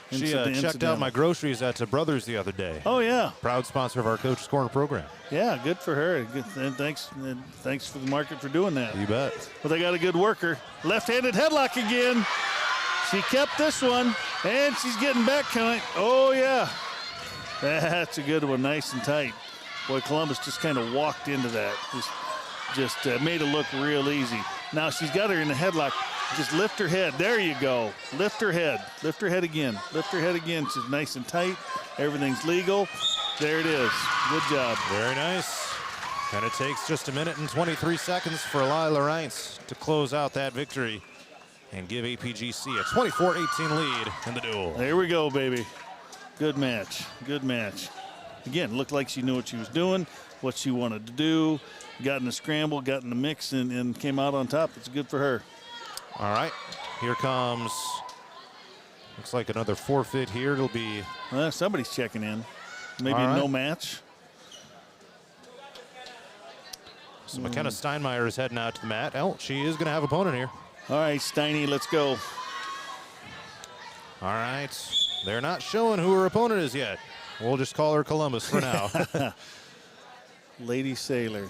S1: She checked out my groceries at Brothers the other day.
S2: Oh, yeah.
S1: Proud sponsor of our Coach's Corner program.
S2: Yeah, good for her. And thanks for the market for doing that.
S1: You bet.
S2: Well, they got a good worker. Left-handed headlock again. She kept this one, and she's getting back kind of. Oh, yeah. That's a good one, nice and tight. Boy, Columbus just kind of walked into that. Just made it look real easy. Now she's got her in the headlock. Just lift her head. There you go. Lift her head. Lift her head again. Lift her head again. She's nice and tight. Everything's legal. There it is. Good job.
S1: Very nice. And it takes just 1 minute and 23 seconds for Lila Reince to close out that victory and give APGC a 24-18 lead in the duel.
S2: There we go, baby. Good match. Good match. Again, looked like she knew what she was doing, what she wanted to do. Got in the scramble, got in the mix, and came out on top. It's good for her.
S1: All right, here comes, looks like another forfeit here. It'll be.
S2: Somebody's checking in. Maybe no match.
S1: So McKenna Steinmeier is heading out to the mat. Oh, she is going to have an opponent here.
S2: All right, Steiny, let's go.
S1: All right, they're not showing who her opponent is yet. We'll just call her Columbus for now.
S2: Lady Sailor.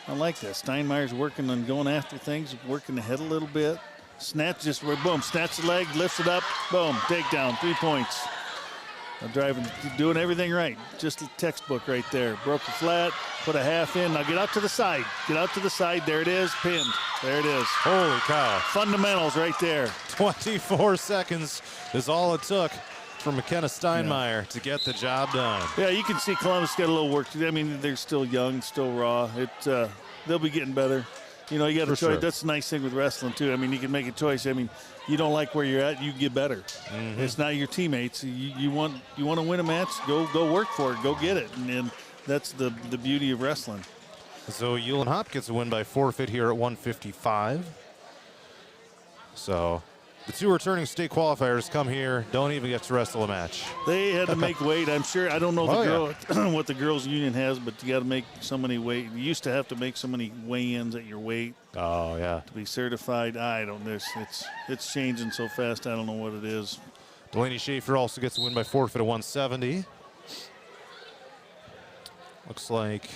S2: I like that. Steinmeier's working on going after things, working the head a little bit. Snatch, just boom, snatch the leg, lifts it up, boom, takedown, 3 points. Driving, doing everything right. Just a textbook right there. Broke the flat, put a half in. Now get out to the side. Get out to the side. There it is, pinned. There it is.
S1: Holy cow.
S2: Fundamentals right there.
S1: 24 seconds is all it took for McKenna Steinmeier to get the job done.
S2: Yeah, you can see Columbus got a little work to do. I mean, they're still young, still raw. They'll be getting better. You got a choice.
S1: Sure.
S2: That's the nice thing with wrestling, too. I mean, you can make a choice. I mean, you don't like where you're at, you get better. Mm-hmm. It's not your teammates. You want to win a match, go work for it, go get it. And that's the beauty of wrestling.
S1: So Hewlin Hop gets a win by forfeit here at 155. So the two returning state qualifiers come here, don't even get to wrestle a match.
S2: They had to make weight, I'm sure. I don't know what the girls' union has, but you got to make so many weight. You used to have to make so many weigh-ins at your weight.
S1: Oh, yeah.
S2: To be certified. I don't know. It's changing so fast, I don't know what it is.
S1: Delaney Schaefer also gets a win by forfeit at 170. Looks like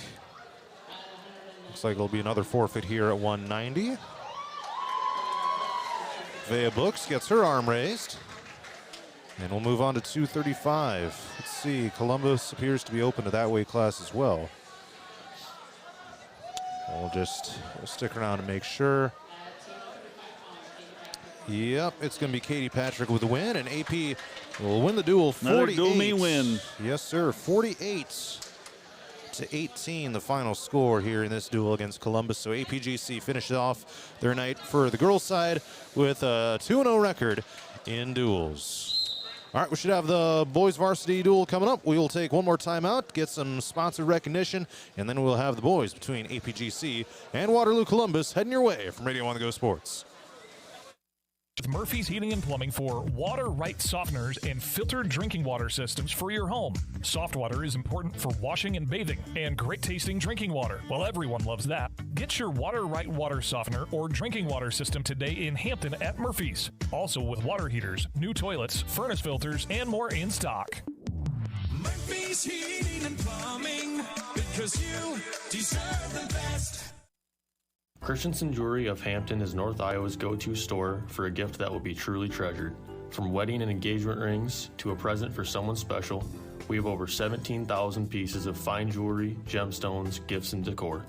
S1: it'll be another forfeit here at 190. Vea Books gets her arm raised. And we'll move on to 235. Let's see, Columbus appears to be open to that weight class as well. We'll stick around to make sure. Yep, it's going to be Katie Patrick with the win, and AP will win the duel 48.
S2: Another dual me win.
S1: Yes, sir, 48-18, the final score here in this duel against Columbus. So APGC finishes off their night for the girls' side with a 2-0 record in duels. All right, we should have the boys varsity duel coming up. We will take one more timeout, get some sponsor recognition, and then we'll have the boys between APGC and Waterloo Columbus heading your way from Radio On The Go Sports.
S3: With Murphy's Heating and Plumbing for water right softeners and filtered drinking water systems for your home. Soft water is important for washing and bathing, and great tasting drinking water. Well, everyone loves that. Get your water right water softener or drinking water system today in Hampton at Murphy's. Also with water heaters, new toilets, furnace filters, and more in stock.
S4: Murphy's Heating and Plumbing, because you deserve the best.
S5: Christensen Jewelry of Hampton is North Iowa's go-to store for a gift that will be truly treasured. From wedding and engagement rings to a present for someone special, we have over 17,000 pieces of fine jewelry, gemstones, gifts, and decor.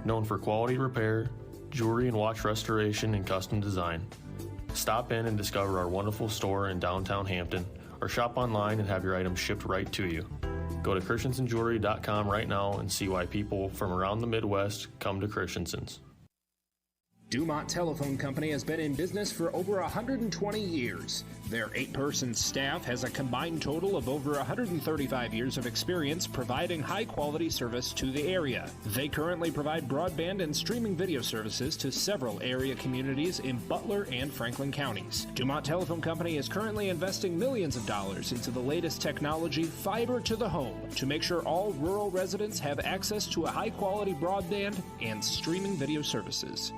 S5: Known for quality repair, jewelry and watch restoration and custom design. Stop in and discover our wonderful store in downtown Hampton, or shop online and have your items shipped right to you. Go to christensenjewelry.com right now and see why people from around the Midwest come to Christensen's.
S6: Dumont Telephone Company has been in business for over 120 years. Their 8-person staff has a combined total of over 135 years of experience providing high-quality service to the area. They currently provide broadband and streaming video services to several area communities in Butler and Franklin counties. Dumont Telephone Company is currently investing millions of dollars into the latest technology, fiber to the home, to make sure all rural residents have access to a high-quality broadband and streaming video services.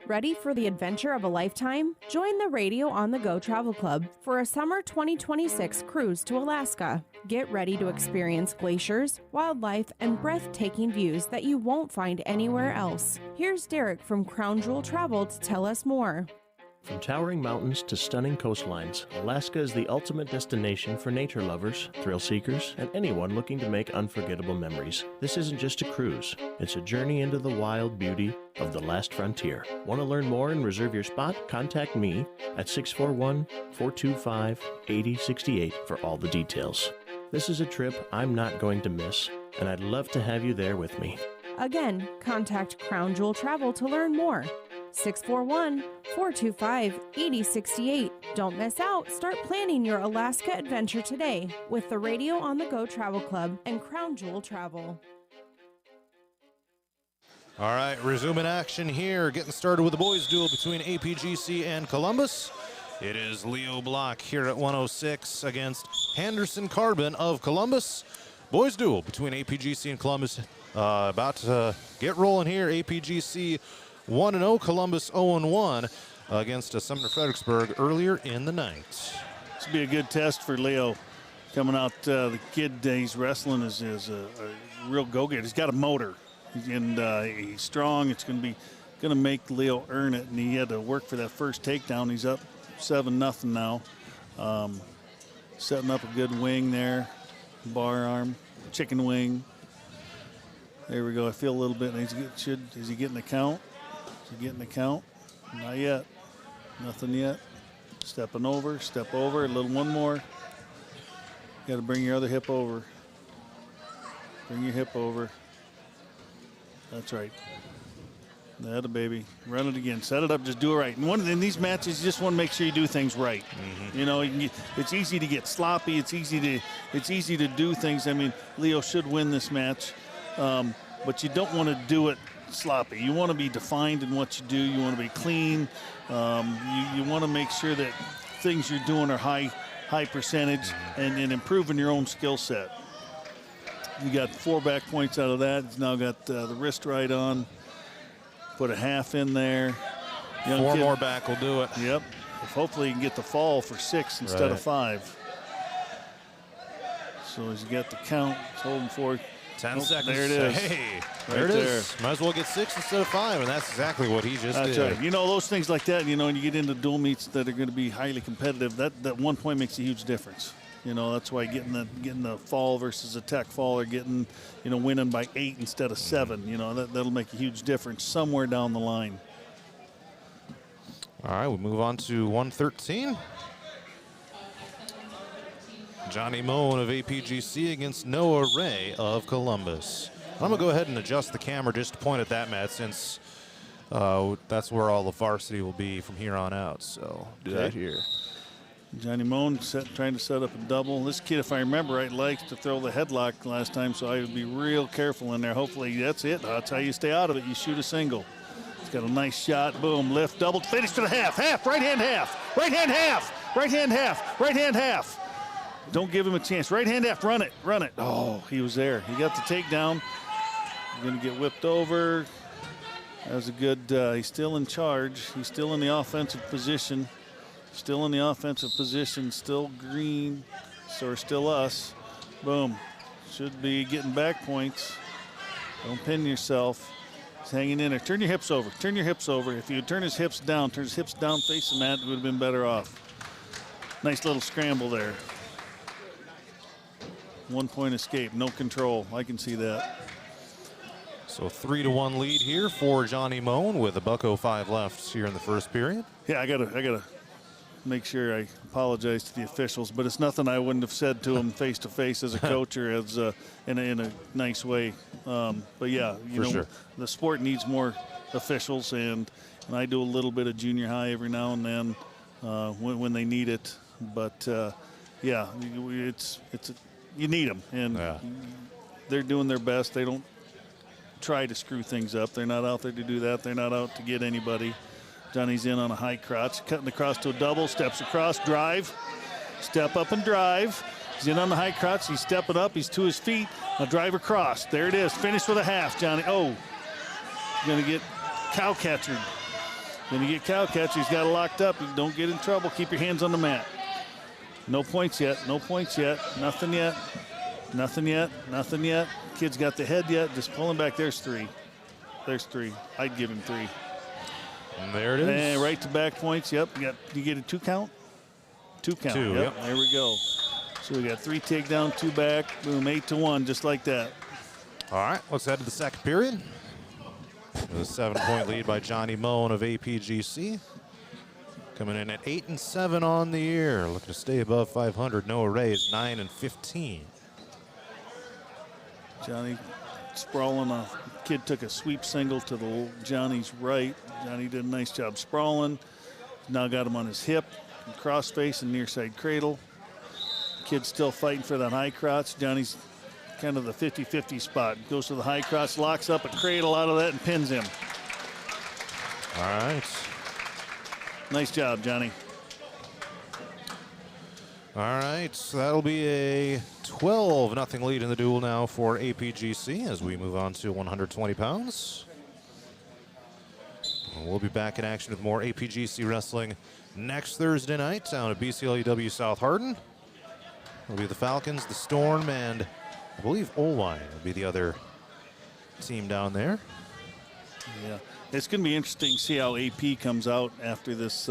S7: Ready for the adventure of a lifetime? Join the Radio on the Go Travel Club for a summer 2026 cruise to Alaska. Get ready to experience glaciers, wildlife, and breathtaking views that you won't find anywhere else. Here's Derek from Crown Jewel Travel to tell us more.
S8: From towering mountains to stunning coastlines, Alaska is the ultimate destination for nature lovers, thrill seekers, and anyone looking to make unforgettable memories. This isn't just a cruise, it's a journey into the wild beauty of the last frontier. Want to learn more and reserve your spot? Contact me at 641-425-8068 for all the details. This is a trip I'm not going to miss, and I'd love to have you there with me.
S7: Again, contact Crown Jewel Travel to learn more. 641-425-8068. Don't miss out. Start planning your Alaska adventure today with the Radio on the Go Travel Club and Crown Jewel Travel.
S1: All right, resuming action here. Getting started with the boys' duel between APGC and Columbus. It is Leo Block here at 106 against Henderson Carbon of Columbus. Boys' duel between APGC and Columbus about to get rolling here. APGC 1-0, Columbus 0-1 against Sumner-Fredericksburg earlier in the night.
S2: This will be a good test for Leo coming out. The kid, he's wrestling is a real go-getter. He's got a motor, and he's strong. It's going to make Leo earn it, and he had to work for that first takedown. He's up 7-0 now. Setting up a good wing there, bar arm, chicken wing. There we go. I feel a little bit. Is he getting the count? Is he getting the count? Not yet. Nothing yet. Stepping over, step over, a little one more. Got to bring your other hip over. Bring your hip over. That's right. That a baby. Run it again. Set it up. Just do it right. And in these matches, you just want to make sure you do things right. Mm-hmm. You know, it's easy to get sloppy. It's easy to do things. I mean, Leo should win this match, but you don't want to do it sloppy. You want to be defined in what you do. You want to be clean. You want to make sure that things you're doing are high percentage and improving your own skill set. You got 4 back points out of that. He's now got the wrist right on. Put a half in there.
S1: 4 more back will do it.
S2: Yep. Hopefully he can get the fall for 6 instead of 5. So he's got the count. He's holding for
S1: 10 seconds.
S2: There it is.
S1: Hey, there it is. Might as well get 6 instead of 5, and that's exactly what he just did.
S2: Right. You know, those things like that, you know, when you get into dual meets that are going to be highly competitive, that 1 point makes a huge difference. You know, that's why getting the fall versus a tech fall, or getting, you know, winning by 8 instead of 7, you know, that'll make a huge difference somewhere down the line.
S1: All right, we move on to 113. Johnny Moan of APGC against Noah Ray of Columbus. I'm going to go ahead and adjust the camera just to point at that, Matt, since that's where all the varsity will be from here on out. So do that here.
S2: Johnny Moan trying to set up a double. This kid, if I remember right, likes to throw the headlock last time, so I would be real careful in there. Hopefully that's it. That's how you stay out of it. You shoot a single. He's got a nice shot. Boom, lift, double, finish to the half. Half, right hand half. Right hand half. Right hand half. Right hand half. Don't give him a chance. Right hand half, run it, run it. Oh, he was there. He got the takedown. He's going to get whipped over. That was a good, he's still in charge. He's still in the offensive position. Still in the offensive position, still green, so still us. Boom. Should be getting back points. Don't pin yourself. He's hanging in there. Turn your hips over. Turn your hips over. If you turn his hips down, facing that, would have been better off. Nice little scramble there. 1 point escape, no control. I can see that.
S1: So 3-1 lead here for Johnny Moan with $1:05 left here in the first period.
S2: Yeah, I gotta make sure I apologize to the officials, but it's nothing I wouldn't have said to them face to face as a coach or as in a nice way. But yeah, you know, the sport needs more officials, and I do a little bit of junior high every now and then when they need it. But yeah, you need them, and they're doing their best. They don't try to screw things up. They're not out there to do that. They're not out to get anybody. Johnny's in on a high crotch, cutting across to a double, steps across, drive, step up and drive. He's in on the high crotch. He's stepping up. He's to his feet. A drive across. There it is. Finish with a half, Johnny. Oh, he's going to get cow catcher. When you get cow catcher, he's got it locked up. You don't get in trouble. Keep your hands on the mat. No points yet. No points yet. Nothing yet. Nothing yet. Nothing yet. Kid's got the head yet. Just pulling back. There's 3. There's 3. I'd give him 3.
S1: And there it is.
S2: And right to back points. Yep. You get a 2 count? 2 count.
S1: 2,
S2: yep. There we go. So we got 3 takedown, 2 back. Boom, 8-1, just like that.
S1: All right, let's head to the second period. With a 7-point lead by Johnny Moan of APGC. Coming in at 8-7 on the year. Looking to stay above 500. Noah Ray is 9-15.
S2: Johnny sprawling. A kid took a sweep single to Johnny's right. Johnny did a nice job sprawling. Now got him on his hip, cross face and near side cradle. Kid's still fighting for that high crotch. Johnny's kind of the 50-50 spot. Goes to the high crotch, locks up a cradle out of that and pins him.
S1: All right.
S2: Nice job, Johnny.
S1: All right, so that'll be a 12-0 lead in the duel now for APGC as we move on to 120 pounds. We'll be back in action with more APGC wrestling next Thursday night down at BCLEW South Hardin. It'll be the Falcons, the Storm, and I believe Olwine will be the other team down there.
S2: Yeah, it's going to be interesting to see how AP comes out after this,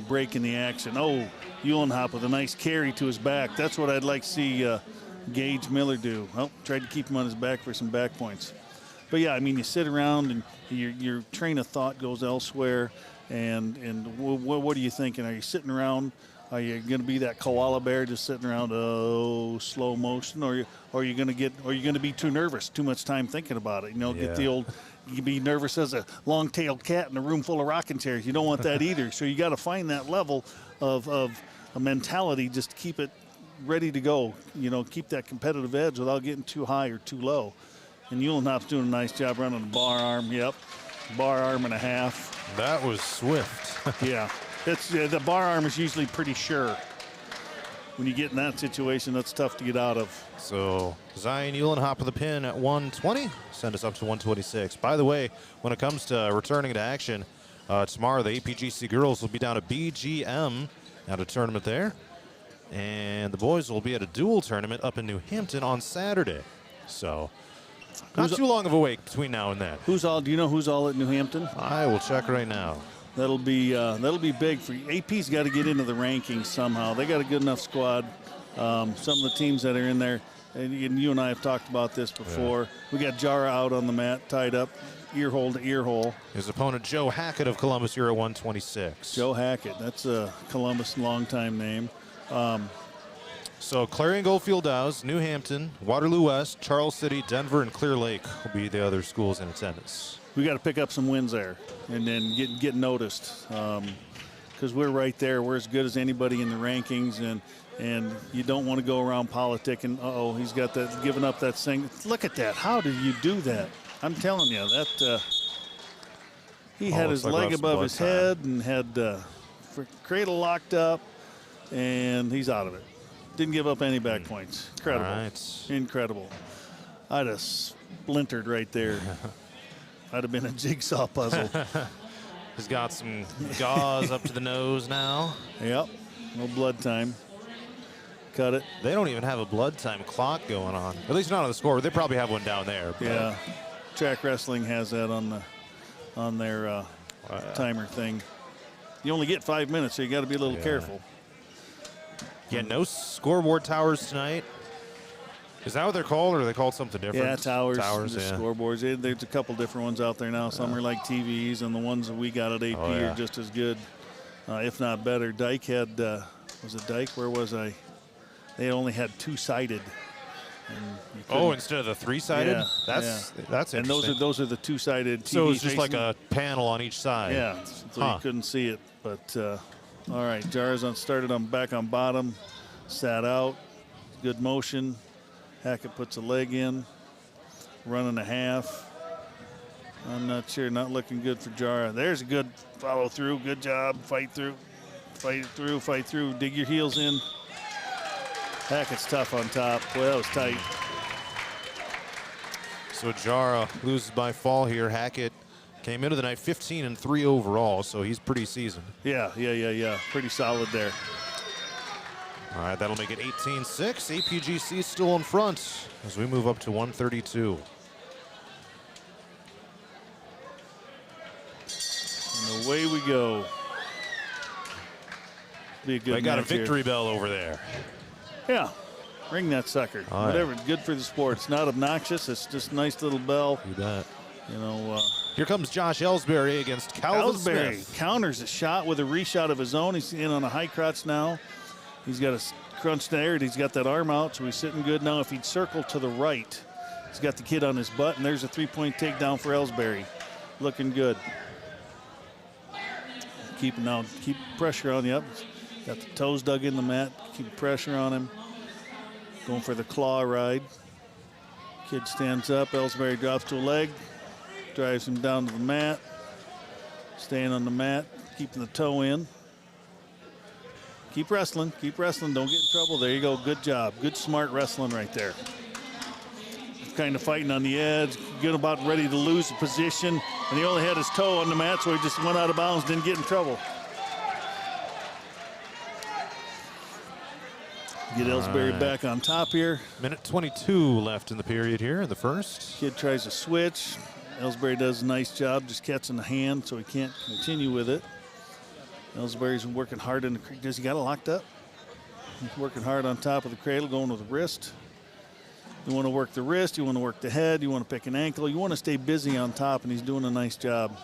S2: break in the action. Oh, Uhlenhop with a nice carry to his back. That's what I'd like to see Gage Miller do. Oh, tried to keep him on his back for some back points. But yeah, I mean, you sit around and your train of thought goes elsewhere. And what are you thinking? Are you sitting around? Are you going to be that koala bear just sitting around, slow motion, or are you going to be too nervous, too much time thinking about it? Get the old. You can be nervous as a long-tailed cat in a room full of rocking chairs. You don't want that either. So you got to find that level of a mentality just to keep it ready to go. Keep that competitive edge without getting too high or too low. And Uhlenhop's doing a nice job running the bar arm. Yep, bar arm and a half.
S1: That was swift.
S2: Yeah. The bar arm is usually pretty sure. When you get in that situation, that's tough to get out of.
S1: So Zion Uhlenhop with the pin at 120. Send us up to 126. By the way, when it comes to returning to action, tomorrow the APGC girls will be down at BGM at a tournament there. And the boys will be at a dual tournament up in New Hampton on Saturday. So not too long of a wait between now and then.
S2: Do you know who's all at New Hampton?
S1: I will check right now.
S2: That'll be big for you. AP's got to get into the rankings somehow. They got a good enough squad. Some of the teams that are in there, and you and I have talked about this before. Yeah. We got Jara out on the mat, tied up, ear hole to ear hole.
S1: His opponent, Joe Hackett of Columbus, here at 126.
S2: Joe Hackett, that's a Columbus long-time name.
S1: So Clarion Goldfield Dows, New Hampton, Waterloo West, Charles City, Denver, and Clear Lake will be the other schools in attendance.
S2: We got to pick up some wins there and then get noticed because we're right there. We're as good as anybody in the rankings, and you don't want to go around politicking. He's got that, giving up that thing. Look at that. How did you do that? I'm telling you, that he had his leg above his head and had cradle locked up, and he's out of it. Didn't give up any back points. Incredible.
S1: All right.
S2: Incredible. I'd have splintered right there. I'd have been a jigsaw puzzle.
S1: He's got some gauze up to the nose now.
S2: Yep. No blood time. Cut it.
S1: They don't even have a blood time clock going on. At least not on the score. They probably have one down there.
S2: Yeah. Track wrestling has that on their timer thing. You only get 5 minutes, so you got to be a little careful.
S1: Yeah, no scoreboard towers tonight. Is that what they're called, or are they called something different?
S2: Yeah, towers.
S1: Towers,
S2: The
S1: yeah.
S2: scoreboards. There's a couple different ones out there now. Some are like TVs, and the ones that we got at AP are just as good, if not better. Dyke had, was it Dyke? Where was I? They only had two-sided.
S1: Instead of the three-sided?
S2: Yeah,
S1: That's interesting.
S2: And those are the two-sided TV.
S1: So it's just
S2: facing.
S1: like a panel on each side.
S2: Yeah, so you couldn't see it. But all right, Jars started on back on bottom, sat out, good motion. Hackett puts a leg in, run and a half. I'm not sure, not looking good for Jara. There's a good follow through, good job, fight through, dig your heels in. Hackett's tough on top. Boy, that was tight.
S1: So Jara loses by fall here. Hackett came into the night 15-3 overall, so he's pretty seasoned.
S2: Yeah. Pretty solid there.
S1: All right, that'll make it 18-6. APGC still in front as we move up to 132.
S2: And away we go. Be a good
S1: They got a
S2: match here.
S1: victory bell over there.
S2: Yeah, ring that sucker.
S1: Oh,
S2: Whatever, good for the sport. It's not obnoxious. It's just a nice little bell.
S1: You bet.
S2: You know.
S1: Here comes Josh Ellsbury against Calvin
S2: Ellsbury
S1: Smith.
S2: counters a shot with a reshot of his own. He's in on a high crotch now. He's got a crunch there. He's got that arm out, so he's sitting good now. If he'd circle to the right, he's got the kid on his butt, and there's a three-point takedown for Ellsbury. Looking good. Keep pressure on you up. Got the toes dug in the mat. Keep pressure on him. Going for the claw ride. Kid stands up. Ellsbury drops to a leg. Drives him down to the mat. Staying on the mat. Keeping the toe in. Keep wrestling. Don't get in trouble. There you go. Good job. Good, smart wrestling right there. Kind of fighting on the edge. Good, about ready to lose the position. And he only had his toe on the mat, so he just went out of bounds, didn't get in trouble. Get Ellsbury back on top here.
S1: Minute 22 left in the period here in the first.
S2: Kid tries to switch. Ellsbury does a nice job just catching the hand, so he can't continue with it. Ellsbury's been working hard in the cradle. Does he got it locked up? He's working hard on top of the cradle, going with the wrist. You want to work the wrist, you want to work the head, you want to pick an ankle, you want to stay busy on top, and he's doing a nice job.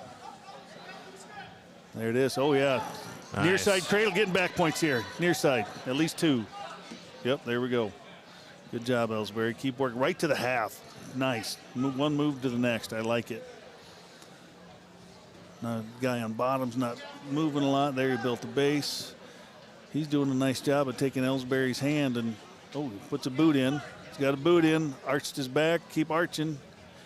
S2: There it is. Oh, yeah.
S1: Nice.
S2: Near side cradle, getting back points here. Near side, at least two. Yep, there we go. Good job, Ellsbury. Keep working right to the half. Nice. One move to the next. I like it. Now, guy on bottom's not moving a lot. There he built the base. He's doing a nice job of taking Ellsbury's hand and, he puts a boot in. He's got a boot in, arched his back, keep arching.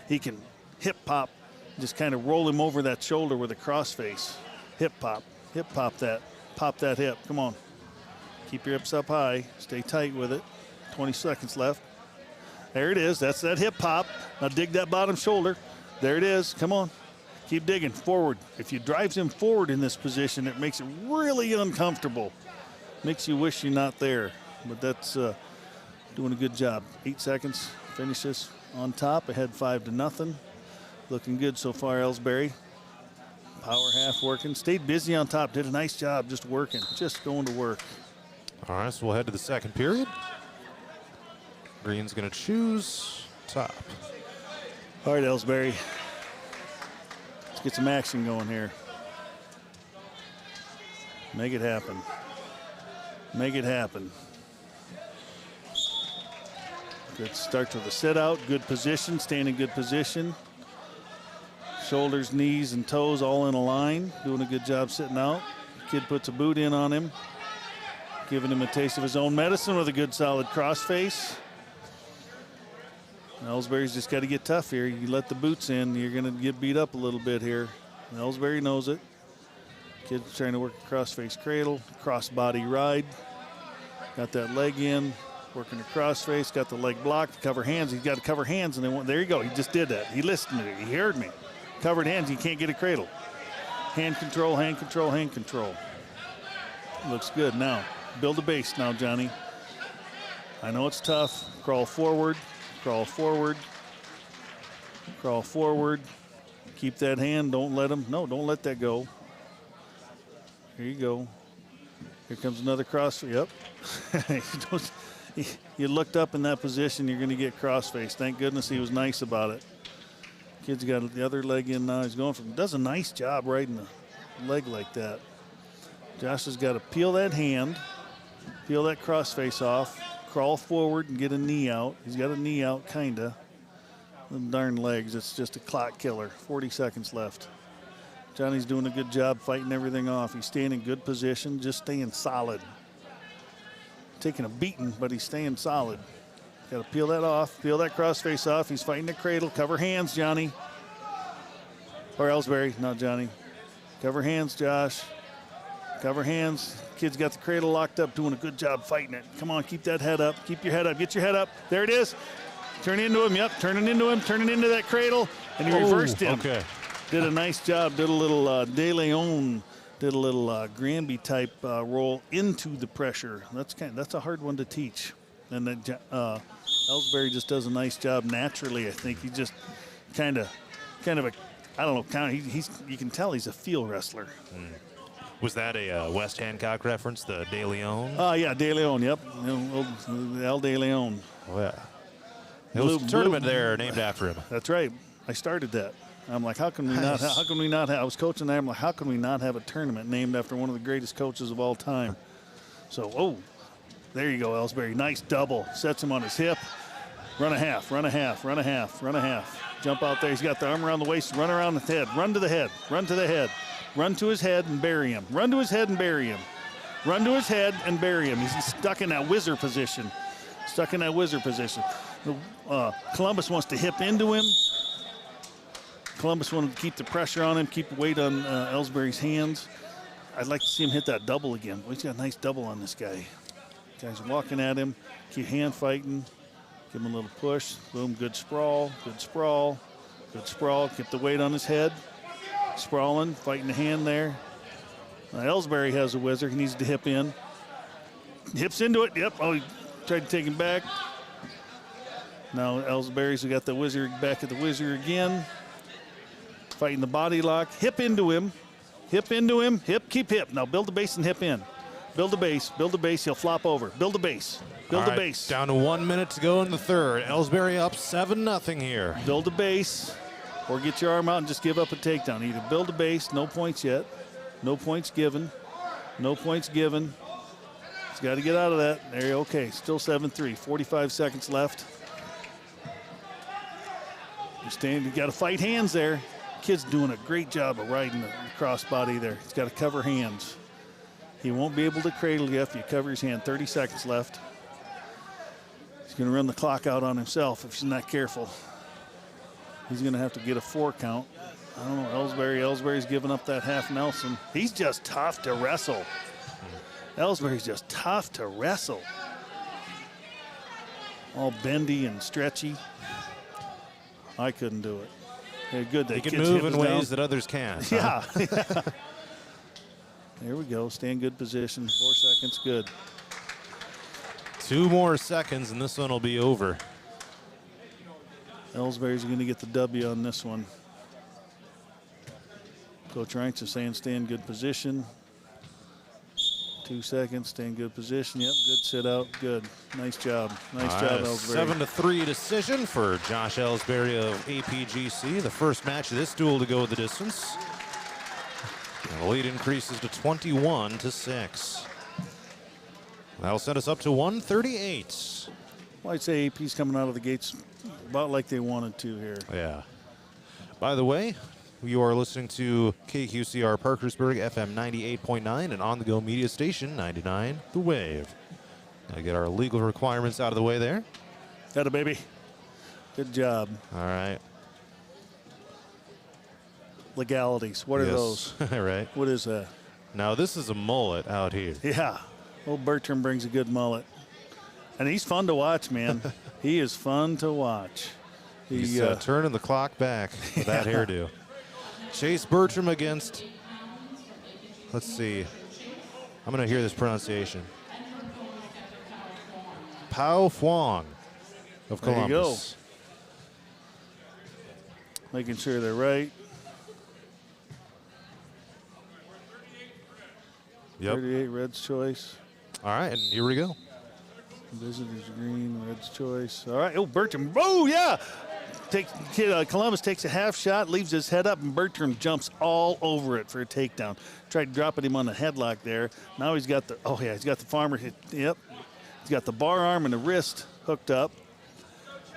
S2: He can hip pop, just kind of roll him over that shoulder with a cross face. Hip pop that. Pop that hip. Come on. Keep your hips up high. Stay tight with it. 20 seconds left. There it is. That's that hip pop. Now dig that bottom shoulder. There it is. Come on. Keep digging forward. If you drives him forward in this position, it makes it really uncomfortable. Makes you wish you're not there. But that's doing a good job. 8 seconds. Finishes on top. Ahead 5-0. Looking good so far, Ellsbury. Power half working. Stayed busy on top. Did a nice job just working. Just going to work.
S1: All right, so we'll head to the second period. Green's going to choose top.
S2: All right, Ellsbury. Let's get some action going here. Make it happen. Make it happen. Good start with a sit out. Good position. Staying in good position. Shoulders, knees, and toes all in a line. Doing a good job sitting out. Kid puts a boot in on him. Giving him a taste of his own medicine with a good solid crossface. Ellsbury's just got to get tough here. You let the boots in, you're going to get beat up a little bit here. Ellsbury knows it. Kid's trying to work a crossface cradle, cross body ride. Got that leg in, working the crossface, got the leg blocked, cover hands. He's got to cover hands, and there you go. He just did that. He listened to me. He heard me. Covered hands, he can't get a cradle. Hand control, hand control, hand control. Looks good now. Build a base now, Johnny. I know it's tough. Crawl forward, crawl forward, crawl forward. Keep that hand. Don't let him. No, don't let that go. Here you go. Here comes another cross. Yep. you looked up in that position, you're going to get cross-faced. Thank goodness he was nice about it. Kid's got the other leg in now. He's going from, does a nice job right in the leg like that. Josh has got to peel that hand, peel that cross-face off, crawl forward and get a knee out. He's got a knee out, kind of. Them darn legs, it's just a clock killer. 40 seconds left. Johnny's doing a good job fighting everything off. He's staying in good position, just staying solid. Taking a beating, but he's staying solid. Got to peel that off, peel that cross-face off. He's fighting the cradle. Cover hands, Johnny. Or Ellsbury, not Johnny. Cover hands, Josh. Cover hands. Kid's got the cradle locked up, doing a good job fighting it. Come on, keep that head up. Keep your head up. Get your head up. There it is. Turn into him. Yep, turning into him. Turning into that cradle. And he reversed him.
S1: Okay.
S2: Did a nice job. Did a little De Leon. Did a little Granby type roll into the pressure. That's a hard one to teach. And then Ellsbury just does a nice job naturally. I think he just kind of a, I don't know, you can tell he's a field wrestler.
S1: Was that a West Hancock reference, the De Leon?
S2: Yeah, De Leon, yep. El De Leon.
S1: Oh, yeah. There was a tournament there named after him.
S2: That's right. I started that. I'm like, how can we not have, I was coaching there. I'm like, how can we not have a tournament named after one of the greatest coaches of all time? So, there you go, Ellsbury. Nice double. Sets him on his hip. Run a half, run a half, run a half, run a half. Jump out there. He's got the arm around the waist. Run around the head. Run to the head. Run to the head. Run to his head and bury him. Run to his head and bury him. Run to his head and bury him. He's stuck in that whizzer position. Stuck in that whizzer position. Columbus wants to hip into him. Columbus wanted to keep the pressure on him, keep the weight on Ellsbury's hands. I'd like to see him hit that double again. Well, he's got a nice double on this guy. Guys walking at him, keep hand fighting, give him a little push. Boom, good sprawl, good sprawl, good sprawl. Keep the weight on his head. Sprawling, fighting the hand there. Now Ellsbury has a whizzer. He needs to hip in. Hips into it. Yep. Oh, he tried to take him back. Now Ellsbury's got the whizzer back at the whizzer again. Fighting the body lock. Hip into him. Hip into him. Hip, keep hip. Now build the base and hip in. Build the base. Build the base. He'll flop over. Build the base. Build the base.
S1: Down to 1 minute to go in the third. Ellsbury up 7-0 here.
S2: Build the base or get your arm out and just give up a takedown. Either build the base, no points yet. No points given. No points given. He's got to get out of that. There, okay, still 7-3. 45 seconds left. You got to fight hands there. Kid's doing a great job of riding the crossbody there. He's got to cover hands. He won't be able to cradle you if you cover his hand. 30 seconds left. He's going to run the clock out on himself if he's not careful. He's going to have to get a 4 count. I don't know, Ellsbury's giving up that half Nelson. He's just tough to wrestle. Ellsbury's just tough to wrestle. All bendy and stretchy. I couldn't do it. Yeah, good.
S1: He can move in ways that others can't.
S2: Yeah. There we go. Stay in good position. 4 seconds. Good.
S1: 2 more seconds, and this one will be over.
S2: Ellsbury's going to get the W on this one. Coach Ranks is saying stay in good position. 2 seconds. Stay in good position. Yep. Good sit out. Good. Nice job. Nice job, Ellsbury.
S1: 7-3 decision for Josh Ellsbury of APGC. The first match of this duel to go the distance. And the lead increases to 21-6. That'll set us up to 138.
S2: Well, I'd say AP's coming out of the gates about like they wanted to here.
S1: Yeah. By the way, you are listening to KQCR Parkersburg, FM 98.9, and on-the-go media station 99, The Wave. Gotta get our legal requirements out of the way there.
S2: Got it, baby. Good job.
S1: All right.
S2: Legalities. What are those?
S1: Right.
S2: What is that?
S1: Now, this is a mullet out here.
S2: Yeah. Old Bertram brings a good mullet. And he's fun to watch, man. He is fun to watch.
S1: He's turning the clock back with that hairdo. Chase Bertram against, let's see. I'm going to hear this pronunciation. Pao Huang of Columbus.
S2: There you go. Making sure they're right.
S1: Yep.
S2: 38 Red's choice.
S1: All right, and here we go.
S2: Visitors green, Red's choice. All right. Oh, Bertram. Oh, yeah. Columbus takes a half shot, leaves his head up, and Bertram jumps all over it for a takedown. Tried dropping him on the headlock there. Now he's got the, he's got the farmer hit. Yep. He's got the bar arm and the wrist hooked up.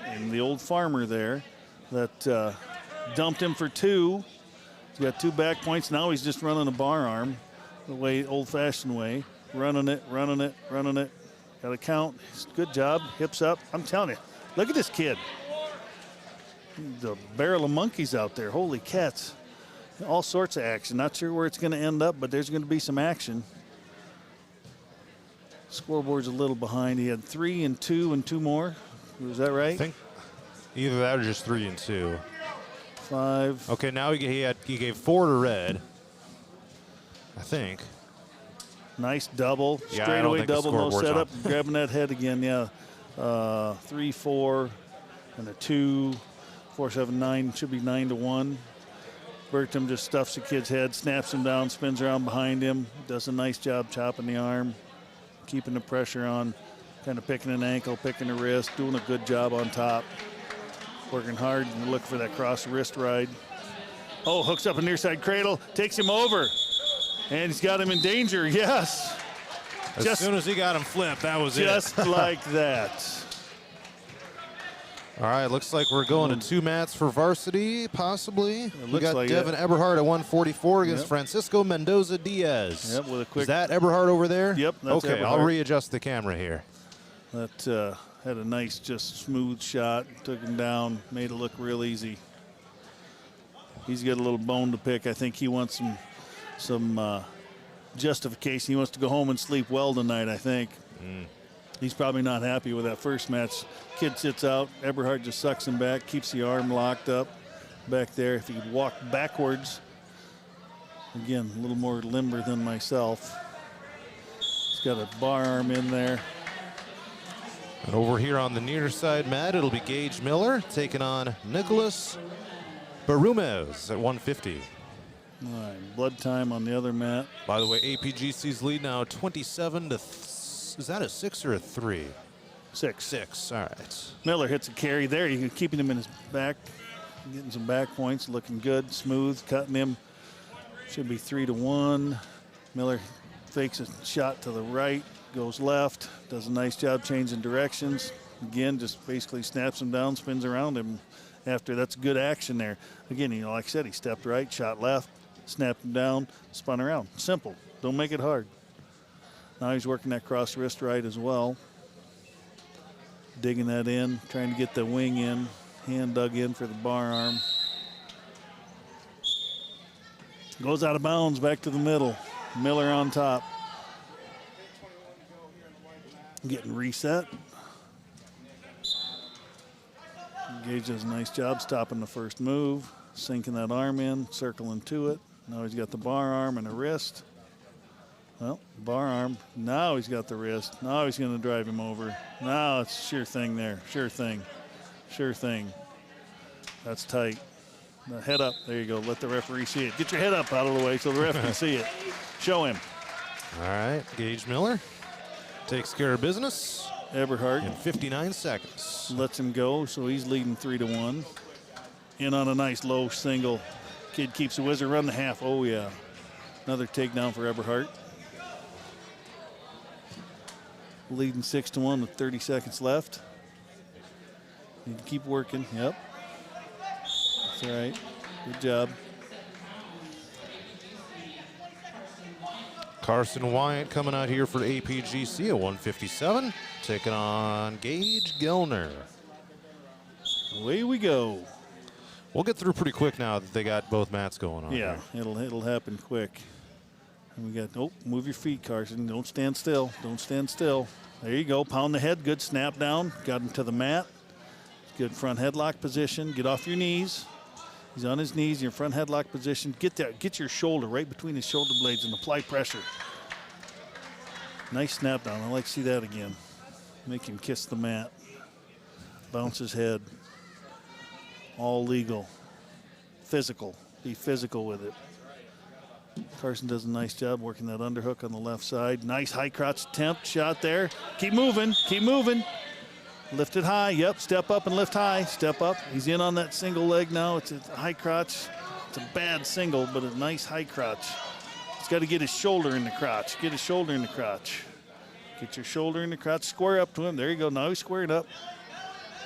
S2: And the old farmer there that dumped him for 2. He's got 2 back points. Now he's just running a bar arm the way, old-fashioned way. Running it. Got to count. Good job. Hips up. I'm telling you, look at this kid. The barrel of monkeys out there. Holy cats. All sorts of action. Not sure where it's going to end up, but there's going to be some action. Scoreboard's a little behind. He had 3 and 2 and 2 more. Was that right?
S1: I think either that or just 3 and 2.
S2: 5.
S1: Okay, now he gave 4 to Red. I think.
S2: Nice double.
S1: Yeah,
S2: Straightaway double, no setup.
S1: on.
S2: Grabbing that head again, yeah. 3, 4, and a 2. 4, 7, 9. Should be 9 to 1. Bertram just stuffs the kid's head, snaps him down, spins around behind him. Does a nice job chopping the arm, keeping the pressure on, kind of picking an ankle, picking the wrist, doing a good job on top. Working hard and looking for that cross wrist ride. Oh, hooks up a near side cradle, takes him over. And he's got him in danger, yes.
S1: As soon as he got him flipped, that was
S2: just like that.
S1: All right, looks like we're going to 2 mats for varsity, possibly. We got
S2: like
S1: Devin Eberhardt at 144 against
S2: Yep.
S1: Francisco Mendoza Diaz.
S2: Yep, with a quick.
S1: Is that Eberhardt over there?
S2: Yep, that's
S1: okay,
S2: Eberhardt.
S1: I'll readjust the camera here.
S2: That had a nice, just smooth shot. Took him down, made it look real easy. He's got a little bone to pick. I think he wants some justification. He wants to go home and sleep well tonight, I think. He's probably not happy with that first match. Kid sits out. Eberhardt just sucks him back, keeps the arm locked up back there. If he walked backwards, again, a little more limber than myself. He's got a bar arm in there.
S1: And over here on the near side mat, it'll be Gage Miller taking on Nicholas Barumez at 150.
S2: All right, blood time on the other mat.
S1: By the way, APGC's lead now 27 to, is that a 6 or a 3?
S2: 6.
S1: 6, all right.
S2: Miller hits a carry there. You're keeping him in his back, getting some back points, looking good, smooth, cutting him. Should be 3 to 1. Miller fakes a shot to the right, goes left, does a nice job changing directions. Again, just basically snaps him down, spins around him. After that's good action there. Again, like I said, he stepped right, shot left, snapped him down, spun around. Simple. Don't make it hard. Now he's working that cross wrist right as well. Digging that in, trying to get the wing in. Hand dug in for the bar arm. Goes out of bounds, back to the middle. Miller on top. Getting reset. Gage does a nice job stopping the first move, sinking that arm in, circling to it. Now he's got the bar arm and the wrist. Well, bar arm. Now he's got the wrist. Now he's going to drive him over. Now it's a sure thing there. Sure thing. Sure thing. That's tight. Now head up. There you go. Let the referee see it. Get your head up out of the way so the ref can see it. Show him.
S1: All right, Gage Miller takes care of business.
S2: Eberhardt
S1: in 59 seconds.
S2: Lets him go, so he's leading 3 to 1. In on a nice low single. Kid keeps the whizzer, run the half. Oh, yeah. Another takedown for Eberhardt. Leading 6 to 1 with 30 seconds left. Need to keep working. Yep. That's all right. Good job.
S1: Carson Wyatt coming out here for APGC at 157, taking on Gage Gellner.
S2: Away we go.
S1: We'll get through pretty quick now that they got both mats going on.
S2: Yeah, it'll happen quick. And we got, move your feet, Carson. Don't stand still. Don't stand still. There you go. Pound the head. Good snap down. Got him to the mat. Good front headlock position. Get off your knees. He's on his knees in your front headlock position. Get there. Get your shoulder right between his shoulder blades and apply pressure. Nice snap down. I like to see that again. Make him kiss the mat. Bounce his head. All legal. Physical. Be physical with it. Carson does a nice job working that underhook on the left side. Nice high crotch attempt, shot there. Keep moving, keep moving. Lift it high, yep, step up and lift high, step up. He's in on that single leg now. It's a high crotch. It's a bad single, but a nice high crotch. He's got to get his shoulder in the crotch. Get his shoulder in the crotch. Get your shoulder in the crotch, square up to him. There you go, now he's squared up.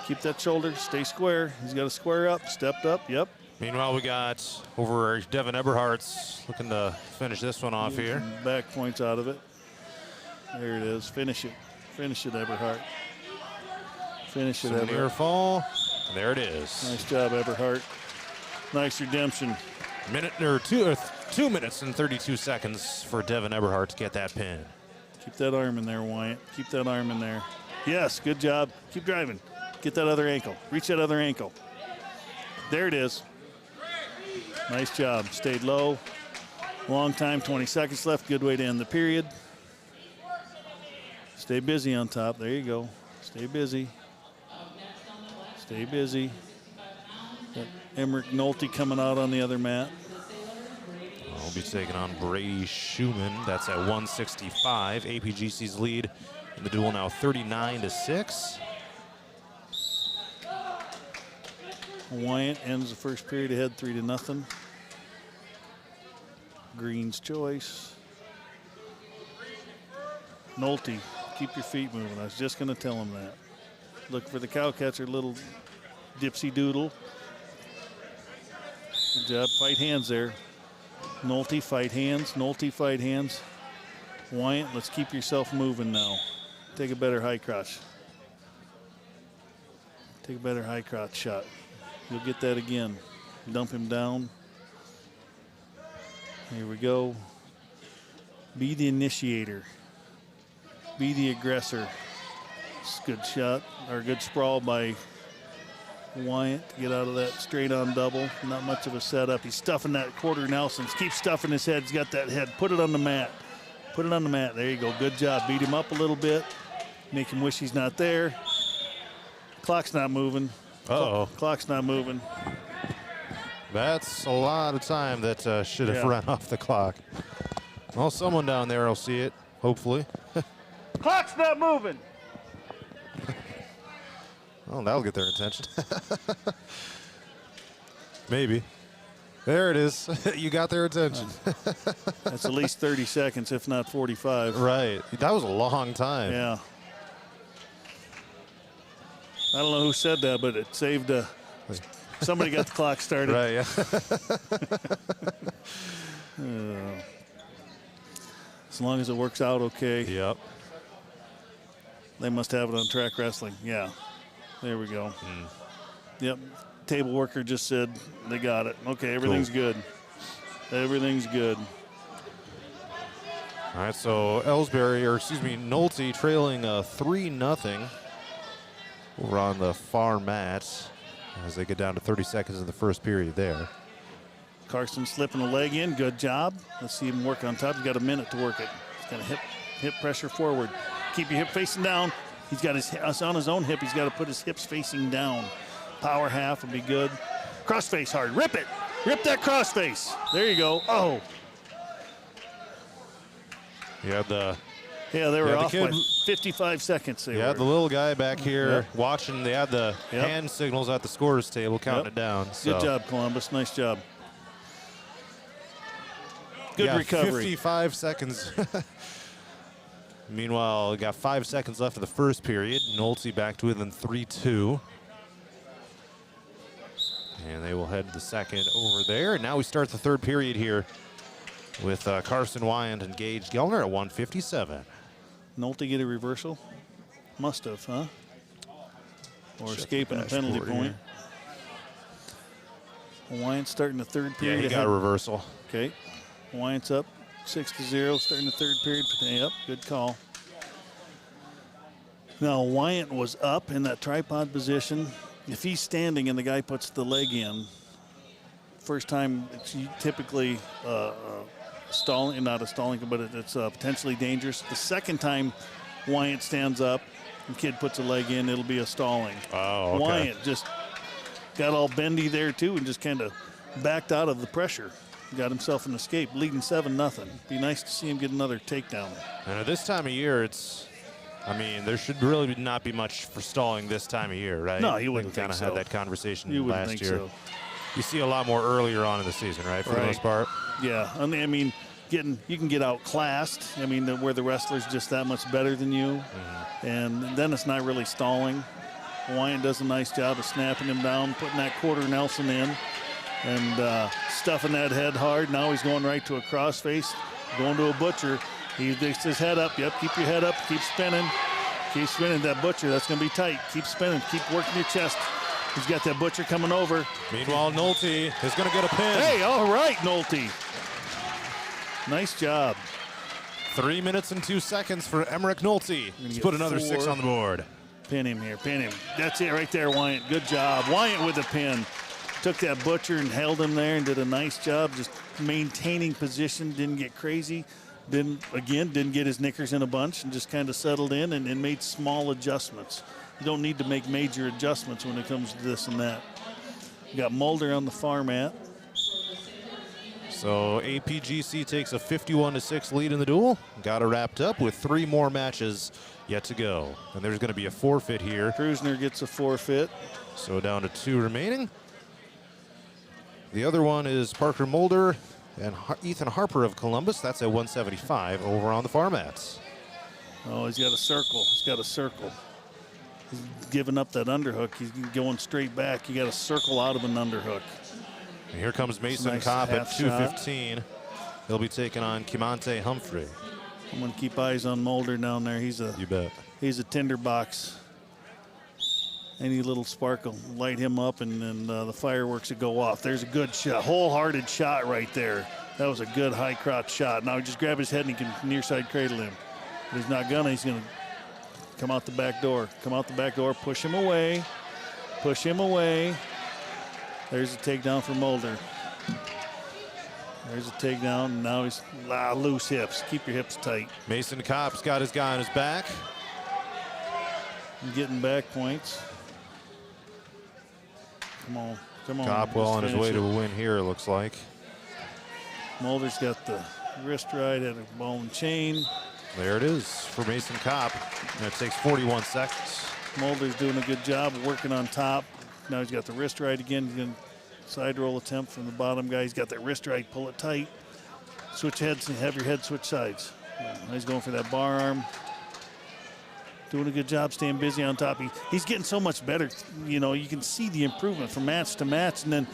S2: Keep that shoulder, stay square. He's got to square up, stepped up, yep.
S1: Meanwhile, we got over Devin Eberhardt's looking to finish this one off here.
S2: Back points out of it. There it is. Finish it. Finish it, Eberhardt. Finish it, Eberhardt.
S1: Near fall. There it is.
S2: Nice job, Eberhardt. Nice redemption.
S1: 2 minutes and 32 seconds for Devin Eberhardt to get that pin.
S2: Keep that arm in there, Wyatt. Keep that arm in there. Yes, good job. Keep driving. Get that other ankle. Reach that other ankle. There it is. Nice job. Stayed low. Long time, 20 seconds left. Good way to end the period. Stay busy on top. There you go. Stay busy. Stay busy. Got Emmerich Nolte coming out on the other mat.
S1: We'll be taking on Brady Schumann. That's at 165. APGC's lead in the duel now 39-6.
S2: Wyatt ends the first period ahead 3-0. Green's choice. Nolte, keep your feet moving. I was just going to tell him that. Look for the cow catcher, little dipsy doodle. Good job. Fight hands there. Nolte, fight hands. Nolte, fight hands. Wyatt, let's keep yourself moving now. Take a better high crotch. Take a better high crotch shot. You'll get that again. Dump him down. Here we go. Be the initiator. Be the aggressor. It's a good shot, or a good sprawl by Wyatt to get out of that straight on double. Not much of a setup. He's stuffing that quarter Nelsons. Keep stuffing his head. He's got that head. Put it on the mat. Put it on the mat. There you go. Good job. Beat him up a little bit. Make him wish he's not there. Clock's not moving.
S1: Uh-oh.
S2: Clock's not moving.
S1: That's a lot of time that should have run off the clock. Well, someone down there will see it, hopefully.
S2: Clock's not moving.
S1: Well, that'll get their attention. Maybe. There it is. You got their attention.
S2: That's at least 30 seconds, if not 45.
S1: Right. That was a long time.
S2: Yeah. I don't know who said that, but it saved somebody got the clock started.
S1: Right, yeah.
S2: As long as it works out okay.
S1: Yep.
S2: They must have it on track wrestling. Yeah. There we go. Yep. Table worker just said they got it. Okay, everything's good. Everything's good.
S1: All right, so Nolte trailing 3-0 over on the far mat as they get down to 30 seconds in the first period there.
S2: Carson slipping a leg in. Good job. Let's see him work on top. He's got a minute to work it. He's got a hip pressure forward. Keep your hip facing down. He's got his on his own hip. He's got to put his hips facing down. Power half will be good. Cross face hard. Rip it. Rip that cross face. There you go. Oh.
S1: Yeah,
S2: they were off by 55 seconds.
S1: The little guy back here watching. They had the hand signals at the scorer's table counting it down. So.
S2: Good job, Columbus. Nice job. Good recovery.
S1: 55 seconds. Meanwhile, we got 5 seconds left of the first period. Nolte back to within 3-2. And they will head to the second over there. And now we start the third period here with Carson Wyand and Gage Gellner at 157.
S2: Nolte get a reversal? Must have, huh? Or escaping a penalty point. Wyand starting the third period.
S1: Yeah, he got a reversal.
S2: Okay. Wyand's up 6-0, starting the third period. Yep, good call. Now, Wyant was up in that tripod position. If he's standing and the guy puts the leg in, first time it's typically stalling, not a stalling, but it's potentially dangerous. The second time Wyant stands up and kid puts a leg in, it'll be a stalling.
S1: Oh, okay.
S2: Wyant just got all bendy there too and just kind of backed out of the pressure. got himself an escape, leading 7-0. Be nice to see him get another takedown.
S1: And at this time of year, there should really not be much for stalling this time of year, right?
S2: No, you wouldn't
S1: kind of
S2: think
S1: had
S2: so.
S1: that conversation
S2: You wouldn't
S1: last
S2: think
S1: year.
S2: so.
S1: You see a lot more earlier on in the season, right, for the most part?
S2: Yeah, you can get outclassed. Where the wrestler's just that much better than you, and then it's not really stalling. Wyatt does a nice job of snapping him down, putting that quarter Nelson in, and stuffing that head hard. Now he's going right to a crossface, going to a butcher. He sticks his head up. Yep, keep your head up. Keep spinning. Keep spinning. That butcher, that's going to be tight. Keep spinning. Keep working your chest. He's got that butcher coming over.
S1: Meanwhile, Nolte is going to get a pin.
S2: Hey, all right, Nolte. Nice job.
S1: 3 minutes and 2 seconds for Emmerich Nolte. Let's put another 6 on the board.
S2: Pin him here, pin him. That's it right there, Wyatt. Good job. Wyatt with the pin. Took that butcher and held him there and did a nice job just maintaining position, didn't get crazy. Didn't get his knickers in a bunch and just kind of settled in and made small adjustments. You don't need to make major adjustments when it comes to this and that. You got Mulder on the far mat.
S1: So APGC takes a 51-6 lead in the duel. Got it wrapped up with 3 more matches yet to go. And there's going to be a forfeit here.
S2: Krusner gets a forfeit.
S1: So down to 2 remaining. The other one is Parker Mulder and Ethan Harper of Columbus. That's at 175 over on the far mats.
S2: Oh, he's got a circle. He's got a circle. He's giving up that underhook. He's going straight back. You got to circle out of an underhook.
S1: And here comes Mason
S2: Nice
S1: Kopp at
S2: half
S1: 215. He'll be taking on Kimante Humphrey.
S2: I'm going to keep eyes on Mulder down there.
S1: You bet.
S2: He's a tinderbox. Any little spark will light him up, and then the fireworks will go off. There's a good shot, wholehearted shot right there. That was a good high crotch shot. Now just grab his head and he can near side cradle him. But he's not gonna. He's gonna come out the back door. Come out the back door. Push him away. Push him away. There's a takedown for Mulder. There's a takedown. And now he's loose hips. Keep your hips tight.
S1: Mason Kopp's got his guy on his back.
S2: Getting back points. Come on, come on.
S1: Kopp well on his way to a win here, it looks like.
S2: Mulder's got the wrist right at a ball and chain.
S1: There it is for Mason Kopp. And it takes 41 seconds.
S2: Mulder's doing a good job of working on top. Now he's got the wrist right again. He's going to side roll attempt from the bottom guy. He's got that wrist right. Pull it tight. Switch heads and have your head switch sides. He's going for that bar arm. Doing a good job staying busy on top. He's getting so much better. You can see the improvement from match to match. And then,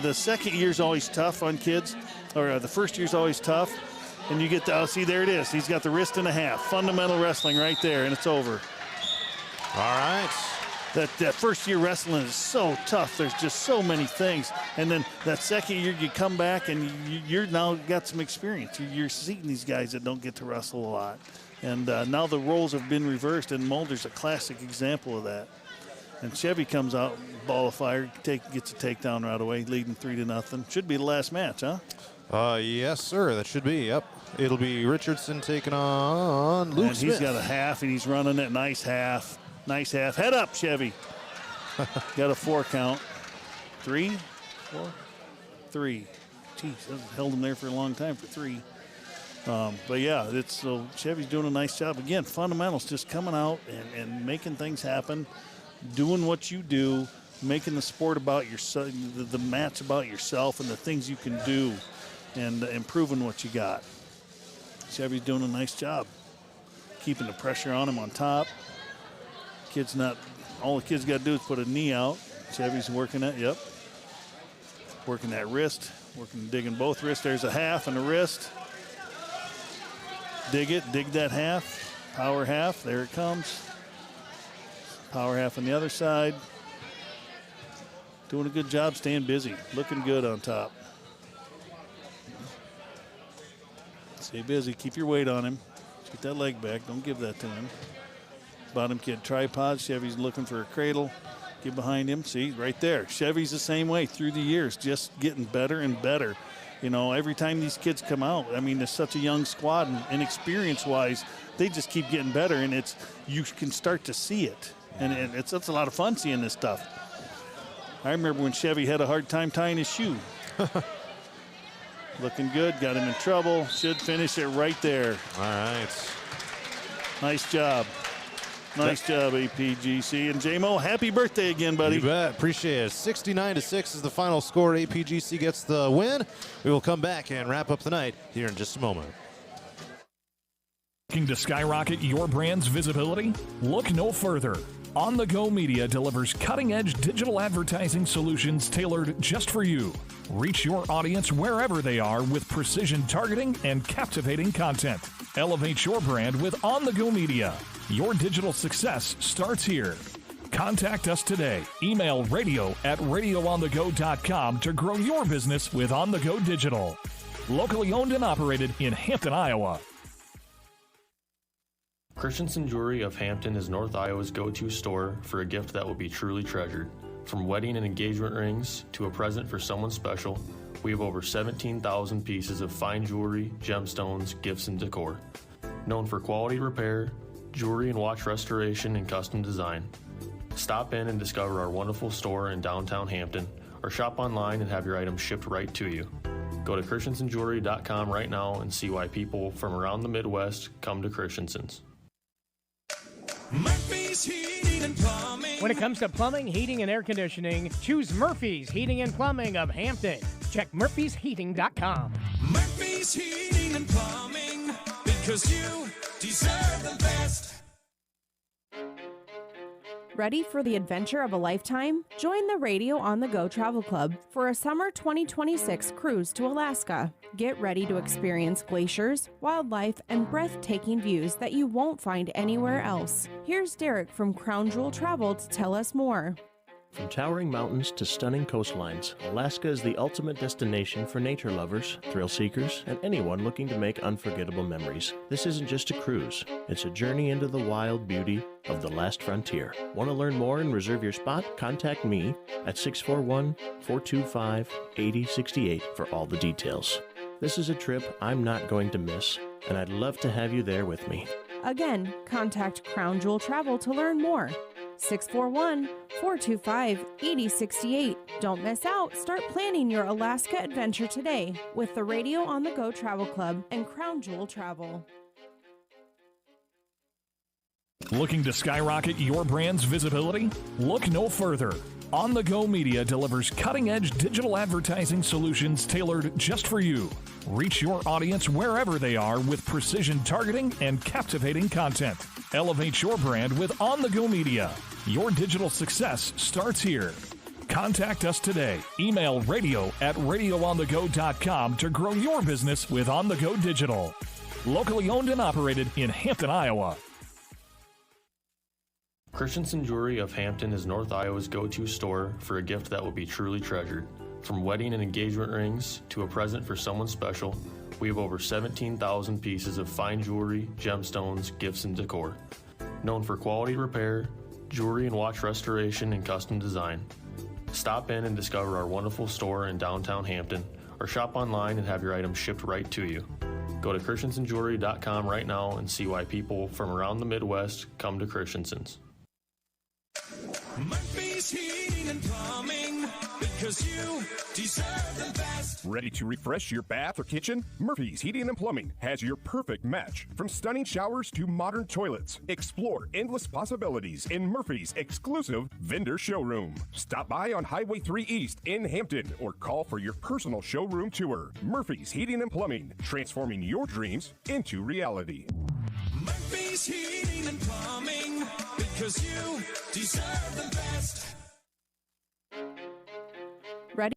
S2: the second year's always tough on kids, or the first year's always tough. And you get to, see, there it is. He's got the wrist and a half. Fundamental wrestling right there, and it's over.
S1: All right.
S2: That first year wrestling is so tough. There's just so many things. And then that second year you come back and you're now got some experience. You're seeing these guys that don't get to wrestle a lot. And now the roles have been reversed, and Mulder's a classic example of that. And Chevy comes out, ball of fire, gets a takedown right away, leading 3-0. Should be the last match, huh?
S1: Yes, sir. That should be. Yep. It'll be Richardson taking on Luke Smith.
S2: He's got a half, and he's running it. Nice half. Nice half. Head up, Chevy. Got a 4 count. 3, 4, 3. Jeez, held him there for a long time for 3. But yeah, Chevy's doing a nice job. Again, fundamentals, just coming out and making things happen, doing what you do, making the sport about yourself, the match about yourself and the things you can do, and improving what you got. Chevy's doing a nice job, keeping the pressure on him on top. All the kid's got to do is put a knee out. Chevy's working it, yep. Working that wrist, digging both wrists. There's a half and a wrist. Dig that half, power half, there it comes. Power half on the other side. Doing a good job staying busy, looking good on top. Stay busy, keep your weight on him. Get that leg back, don't give that to him. Bottom kid tripod, Chevy's looking for a cradle. Get behind him, see, right there. Chevy's the same way through the years, just getting better and better. Every time these kids come out, it's such a young squad, and experience-wise, they just keep getting better, and you can start to see it. And it's a lot of fun seeing this stuff. I remember when Chevy had a hard time tying his shoe. Looking good. Got him in trouble. Should finish it right there.
S1: All right.
S2: Nice job. Nice job, APGC. And J-Mo, happy birthday again, buddy.
S1: You bet. Appreciate it. 69-6 is the final score. APGC gets the win. We will come back and wrap up the night here in just a moment.
S3: Looking to skyrocket your brand's visibility? Look no further. On the Go Media delivers cutting-edge digital advertising solutions tailored just for you. Reach your audience wherever they are with precision targeting and captivating content. Elevate your brand with On the Go Media. Your digital success starts here. Contact us today. Email radio@radioonthego.com to grow your business with On the Go Digital. Locally owned and operated in Hampton, Iowa.
S5: Christensen Jewelry of Hampton is North Iowa's go-to store for a gift that will be truly treasured. From wedding and engagement rings to a present for someone special, we have over 17,000 pieces of fine jewelry, gemstones, gifts, and decor. Known for quality repair, jewelry and watch restoration, and custom design. Stop in and discover our wonderful store in downtown Hampton, or shop online and have your items shipped right to you. Go to christensenjewelry.com right now and see why people from around the Midwest come to Christensen's.
S4: Murphy's Heating and Plumbing.
S9: When it comes to plumbing, heating, and air conditioning, choose Murphy's Heating and Plumbing of Hampton. Check murphysheating.com.
S4: Murphy's Heating and Plumbing, because you deserve the best.
S7: Ready for the adventure of a lifetime? Join the Radio on the Go Travel Club for a summer 2026 cruise to Alaska. Get ready to experience glaciers, wildlife, and breathtaking views that you won't find anywhere else. Here's Derek from Crown Jewel Travel to tell us more.
S8: From towering mountains to stunning coastlines, Alaska is the ultimate destination for nature lovers, thrill seekers, and anyone looking to make unforgettable memories. This isn't just a cruise, it's a journey into the wild beauty of the last frontier. Want to learn more and reserve your spot? Contact me at 641-425-8068 for all the details. This is a trip I'm not going to miss, and I'd love to have you there with me.
S7: Again, contact Crown Jewel Travel to learn more. 641-425-8068. Don't miss out. Start planning your Alaska adventure today with the Radio on the Go Travel Club and Crown Jewel Travel.
S3: Looking to skyrocket your brand's visibility? Look no further. On the Go Media delivers cutting-edge digital advertising solutions tailored just for you. Reach your audience wherever they are with precision targeting and captivating content. Elevate your brand with On the Go Media. Your digital success starts here. Contact us today. Email radio@radioonthego.com to grow your business with On the Go Digital. Locally owned and operated in Hampton, Iowa.
S5: Christensen Jewelry of Hampton is North Iowa's go-to store for a gift that will be truly treasured. From wedding and engagement rings to a present for someone special, we have over 17,000 pieces of fine jewelry, gemstones, gifts, and decor. Known for quality repair, jewelry and watch restoration, and custom design. Stop in and discover our wonderful store in downtown Hampton, or shop online and have your items shipped right to you. Go to christensenjewelry.com right now and see why people from around the Midwest come to Christensen's.
S4: Murphy's Heating and Plumbing, because you deserve the best.
S11: Ready to refresh your bath or kitchen? Murphy's Heating and Plumbing has your perfect match. From stunning showers to modern toilets, explore endless possibilities in Murphy's exclusive vendor showroom. Stop by on Highway 3 East in Hampton or call for your personal showroom tour. Murphy's Heating and Plumbing, transforming your dreams into reality.
S4: Murphy's Heating and Plumbing, because you deserve the best.
S7: Ready?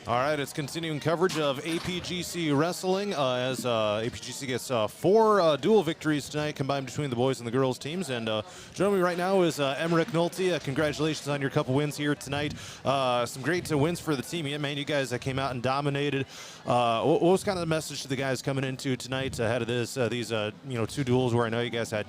S1: All right, it's continuing coverage of APGC Wrestling as APGC gets 4 dual victories tonight combined between the boys and the girls teams. And joining me right now is Emmerich Nolte. Congratulations on your couple wins here tonight. Some great wins for the team. Yeah, man, you guys came out and dominated. What was kind of the message to the guys coming into tonight ahead of these 2 duels where I know you guys had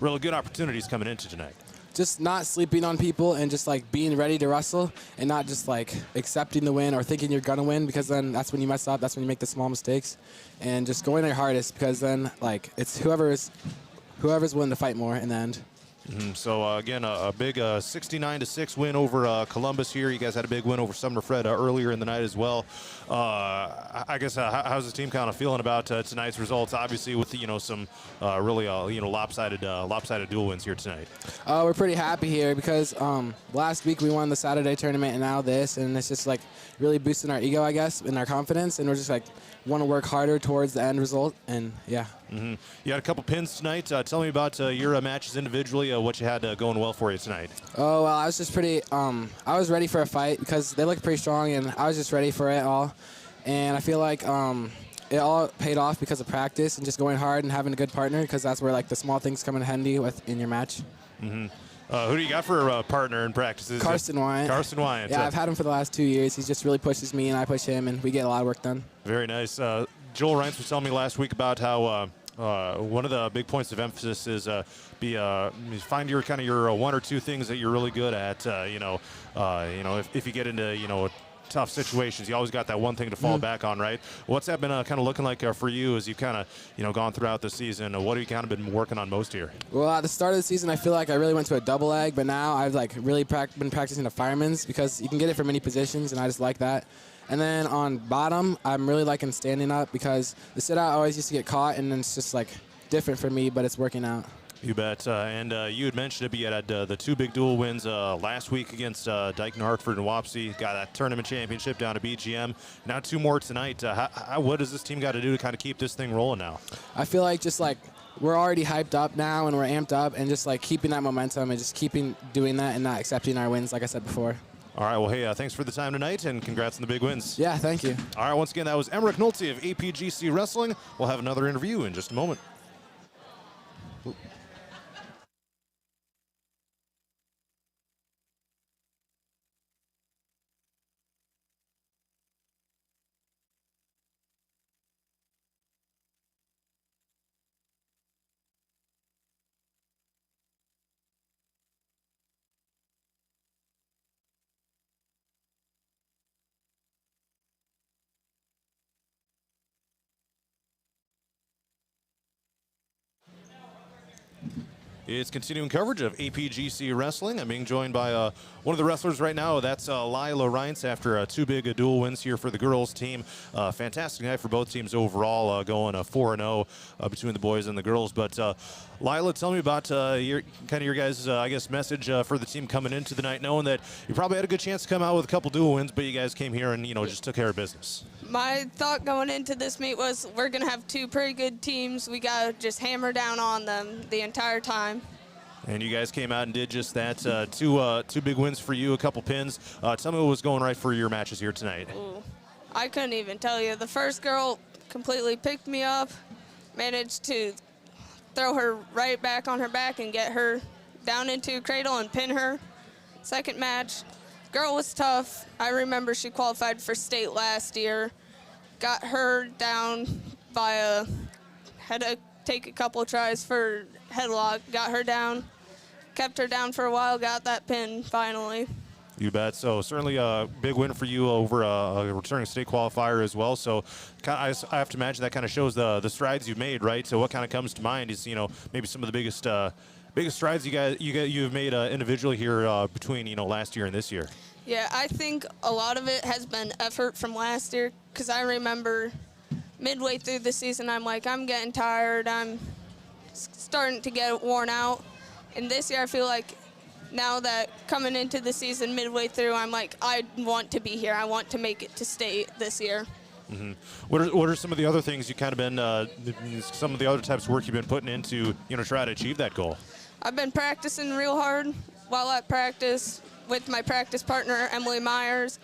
S1: really good opportunities coming into tonight?
S12: Just not sleeping on people and just like being ready to wrestle and not just like accepting the win or thinking you're gonna win, because then that's when you mess up, that's when you make the small mistakes, and just going your hardest, because then like it's whoever is whoever's willing to fight more in the end.
S1: So again, a big 69-6 win over Columbus here. You guys had a big win over Sumner-Fred earlier in the night as well. I guess how's the team kind of feeling about tonight's results? Obviously, with some really lopsided dual wins here tonight.
S12: We're pretty happy here because last week we won the Saturday tournament and now this, and it's just like really boosting our ego, I guess, and our confidence, and we're just like want to work harder towards the end result, and yeah.
S1: You had a couple pins tonight. Tell me about your matches individually, what you had going well for you tonight.
S12: Oh, well, I was just pretty, I was ready for a fight because they looked pretty strong, and I was just ready for it all. And I feel like it all paid off because of practice and just going hard and having a good partner, because that's where like the small things come in handy in your match.
S1: Who do you got for a partner in practices?
S12: Carson Wyatt.
S1: Carson Wyatt.
S12: Yeah, I've had him for the last 2 years. He just really pushes me, and I push him, and we get a lot of work done.
S1: Very nice. Joel Reintz was telling me last week about how one of the big points of emphasis is find your one or two things that you're really good at. If you get into tough situations, you always got that one thing to fall back on, right? What's that been kind of looking like for you as you've kind of gone throughout the season? What have you kind of been working on most here?
S12: Well, at the start of the season, I feel like I really went to a double leg, but now I've like really been practicing the fireman's because you can get it from many positions, and I just like that. And then on bottom, I'm really liking standing up because the sit-out always used to get caught, and then it's just like different for me, but it's working out.
S1: You bet. And you had mentioned it, but you had the two big dual wins last week against Dayton, Hartford, and Wapsie. Got that tournament championship down to BGM. Now 2 more tonight. What does this team got to do to kind of keep this thing rolling now?
S12: I feel like just like we're already hyped up now, and we're amped up, and just like keeping that momentum and just keeping doing that and not accepting our wins, like I said before.
S1: All right, well, hey, thanks for the time tonight, and congrats on the big wins.
S12: Yeah, thank you.
S1: All right, once again, that was Emmerich Nolte of APGC Wrestling. We'll have another interview in just a moment. It's continuing coverage of APGC Wrestling. I'm being joined by one of the wrestlers right now. That's Lila Reintz after 2 big dual wins here for the girls team. Fantastic night for both teams overall, going 4-0 between the boys and the girls. But Lila, tell me about your guys' I guess message for the team coming into the night, knowing that you probably had a good chance to come out with a couple dual wins, but you guys came here and just took care of business.
S13: My thought going into this meet was we're going to have 2 pretty good teams. We got to just hammer down on them the entire time.
S1: And you guys came out and did just that. Two big wins for you, a couple pins. Tell me what was going right for your matches here tonight.
S13: Ooh, I couldn't even tell you. The first girl completely picked me up, managed to throw her right back on her back and get her down into a cradle and pin her. Second match, girl was tough. I remember she qualified for state last year. Got her down by had to take a couple tries for headlock. Got her down, kept her down for a while, got that pin finally.
S1: You bet. So certainly a big win for you over a returning state qualifier as well. So I have to imagine that kind of shows the strides you've made, right? So what kind of comes to mind is maybe some of the biggest strides you've made individually here between last year and this year.
S13: Yeah, I think a lot of it has been effort from last year, because I remember midway through the season I'm like, I'm getting tired, I'm starting to get worn out. And this year I feel like now that coming into the season midway through, I'm like, I want to be here. I want to make it to state this year.
S1: Mm-hmm. What are some of the other things you kind of been, some of the other types of work you've been putting into, try to achieve that goal?
S13: I've been practicing real hard. While at practice with my practice partner, Emily Myers,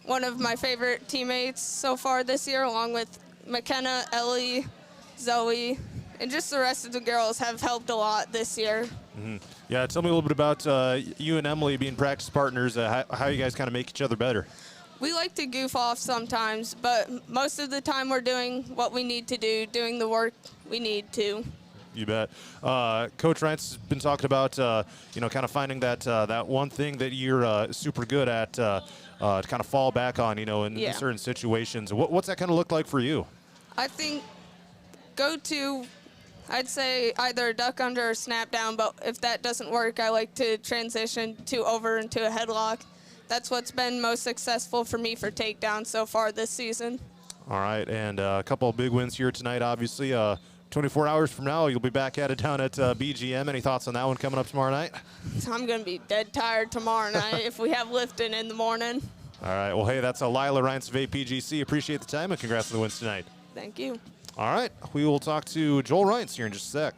S13: one of my favorite teammates so far this year, along with McKenna, Ellie, Zoe, and just the rest of the girls have helped a lot this year.
S1: Mm-hmm. Yeah, tell me a little bit about you and Emily being practice partners, how you guys kind of make each other better.
S13: We like to goof off sometimes, but most of the time we're doing what we need to do, doing the work we need to.
S1: You bet. Coach Reintz has been talking about, kind of finding that one thing that you're super good at to kind of fall back on, in certain situations. What's that kind of look like for you?
S13: I think go to I'd say either a duck under or snap down, but if that doesn't work, I like to transition over into a headlock. That's what's been most successful for me for takedowns so far this season.
S1: All right, and a couple of big wins here tonight, obviously. 24 hours from now, you'll be back at it down at BGM. Any thoughts on that one coming up tomorrow night?
S13: I'm going to be dead tired tomorrow night if we have lifting in the morning.
S1: All right, well, hey, that's Lila Reince of APGC. Appreciate the time, and congrats on the wins tonight.
S13: Thank you.
S1: All right, we will talk to Joel Reince here in just a sec.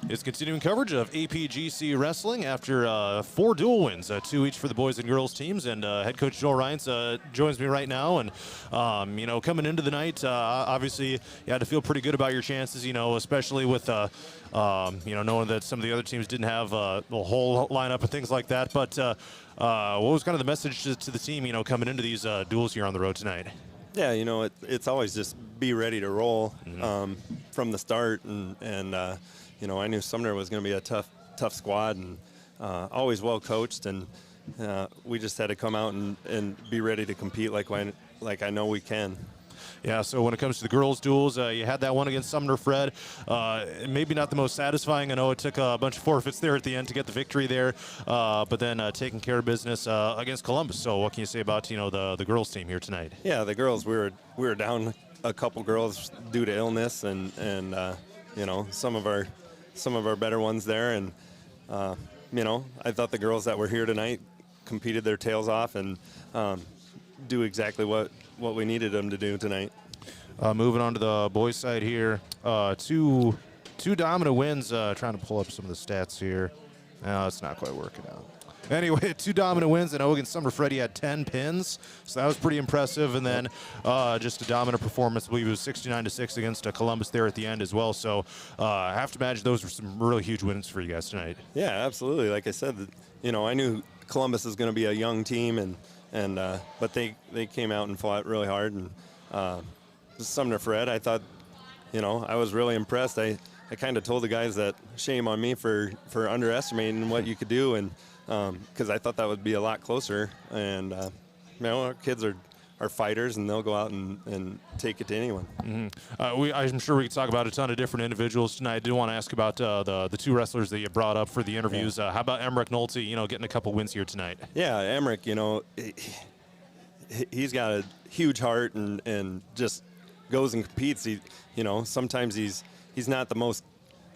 S1: It's continuing coverage of APGC Wrestling after 4 dual wins, 2 each for the boys and girls teams. And head coach Joel Reince joins me right now. And, coming into the night, obviously you had to feel pretty good about your chances, especially with, knowing that some of the other teams didn't have the whole lineup and things like that. But what was kind of the message to the team, coming into these duels here on the road tonight?
S14: Yeah, it's always just be ready to roll from the start. And I knew Sumner was going to be a tough squad and always well coached. And we just had to come out and be ready to compete like I know we can.
S1: Yeah, so when it comes to the girls' duels, you had that one against Sumner-Fred. Maybe not the most satisfying. I know it took a bunch of forfeits there at the end to get the victory there, but then taking care of business against Columbus. So what can you say about the girls' team here tonight?
S14: Yeah, the girls, we were down a couple girls due to illness, and some of our better ones there, and I thought the girls that were here tonight competed their tails off and do exactly what we needed them to do tonight.
S1: Moving on to the boys' side here, two dominant wins. Trying to pull up some of the stats here. No, it's not quite working out. Anyway, 2 dominant wins, and against Sumner-Fred he had 10 pins, so that was pretty impressive. And then just a dominant performance. I believe it was 69-6 against Columbus there at the end as well. So I have to imagine those were some really huge wins for you guys tonight.
S14: Yeah, absolutely. Like I said, I knew Columbus is going to be a young team, but they came out and fought really hard. And Sumner-Fred, I thought, I was really impressed. I kind of told the guys that shame on me for underestimating what you could do, and because I thought that would be a lot closer. And our kids are fighters, and they'll go out and take it to anyone.
S1: Mm-hmm. I'm sure we could talk about a ton of different individuals tonight. I do want to ask about the 2 wrestlers that you brought up for the interviews. How about Emmerich Nolte, getting a couple wins here tonight?
S14: Yeah, Emmerich, he's got a huge heart and just goes and competes. He, sometimes he's not the most,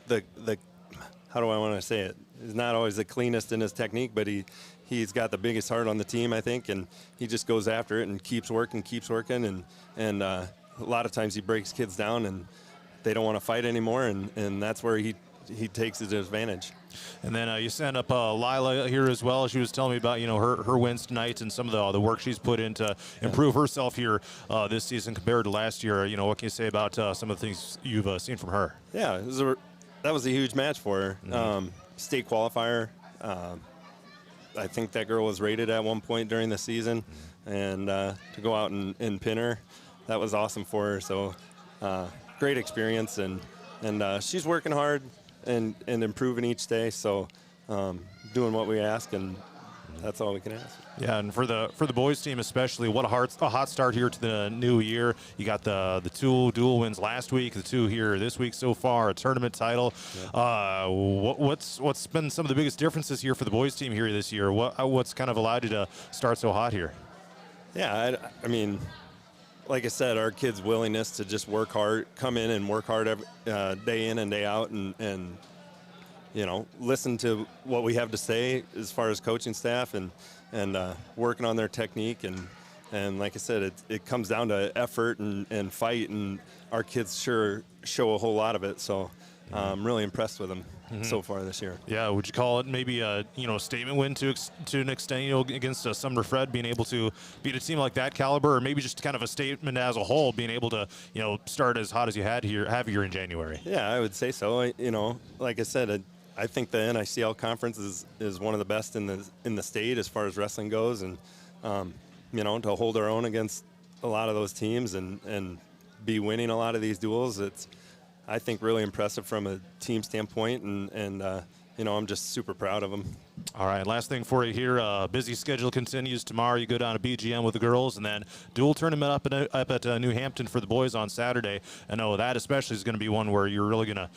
S14: how do I want to say it? He's not always the cleanest in his technique, but he's got the biggest heart on the team, I think, and he just goes after it and keeps working, and a lot of times he breaks kids down and they don't want to fight anymore, and that's where he takes his advantage.
S1: And then you sent up Lila here as well. She was telling me about her wins tonight and some of the work she's put in to improve herself here this season compared to last year. What can you say about some of the things you've seen from her?
S14: Yeah, that was a huge match for her. Mm-hmm. State qualifier. I think that girl was rated at one point during the season, and to go out and pin her, that was awesome for her. So great experience, and she's working hard and improving each day. So doing what we ask, and that's all we can ask.
S1: Yeah, and for the boys team especially, what a hot start here to the new year. You got the 2 dual wins last week, the 2 here this week so far, a tournament title. Yeah. What's been some of the biggest differences here for the boys team here this year? What's kind of allowed you to start so hot here?
S14: Yeah, I mean, like I said, our kids' willingness to just work hard, come in and work hard every, day in and day out, and listen to what we have to say as far as coaching staff and working on their technique. And like I said, it comes down to effort and fight, and our kids sure show a whole lot of it. So I'm really impressed with them so far this year.
S1: Yeah, would you call it maybe a statement win to an extent, against Sumner-Fred, being able to beat a team like that caliber, or maybe just kind of a statement as a whole, being able to start as hot as you have here in January?
S14: Yeah, I would say so. Like I said, I think the NICL conference is one of the best in the state as far as wrestling goes, and to hold our own against a lot of those teams and be winning a lot of these duels, it's, I think, really impressive from a team standpoint, and I'm just super proud of them.
S1: All right, last thing for you here. Busy schedule continues tomorrow. You go down to BGM with the girls, and then dual tournament up at New Hampton for the boys on Saturday. I know that especially is going to be one where you're really going to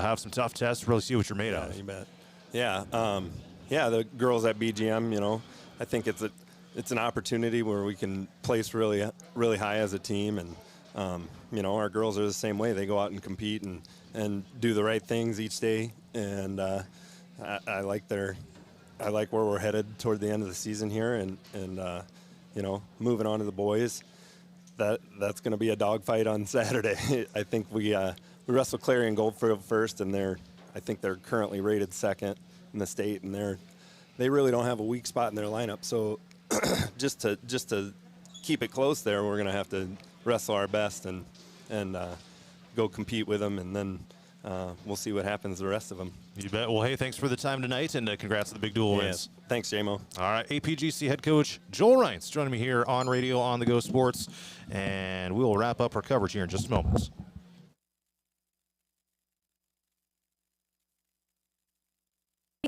S1: have some tough tests, really see what you're made of.
S14: You bet. Yeah, the girls at BGM, I think it's an opportunity where we can place really, really high as a team, and our girls are the same way. They go out and compete and do the right things each day, and I like where we're headed toward the end of the season here, and moving on to the boys. That's going to be a dogfight on Saturday. I think we wrestle Clarion Goldfield first, and I think they're currently rated second in the state, and they really don't have a weak spot in their lineup. So just to keep it close there, we're going to have to wrestle our best and go compete with them, and then we'll see what happens the rest of them.
S1: You bet. Well, hey, thanks for the time tonight, and congrats on the big dual wins.
S14: Thanks, J-Mo.
S1: All right, APGC head coach Joel Reintz joining me here on Radio on the Go Sports, and we will wrap up our coverage here in just a moment.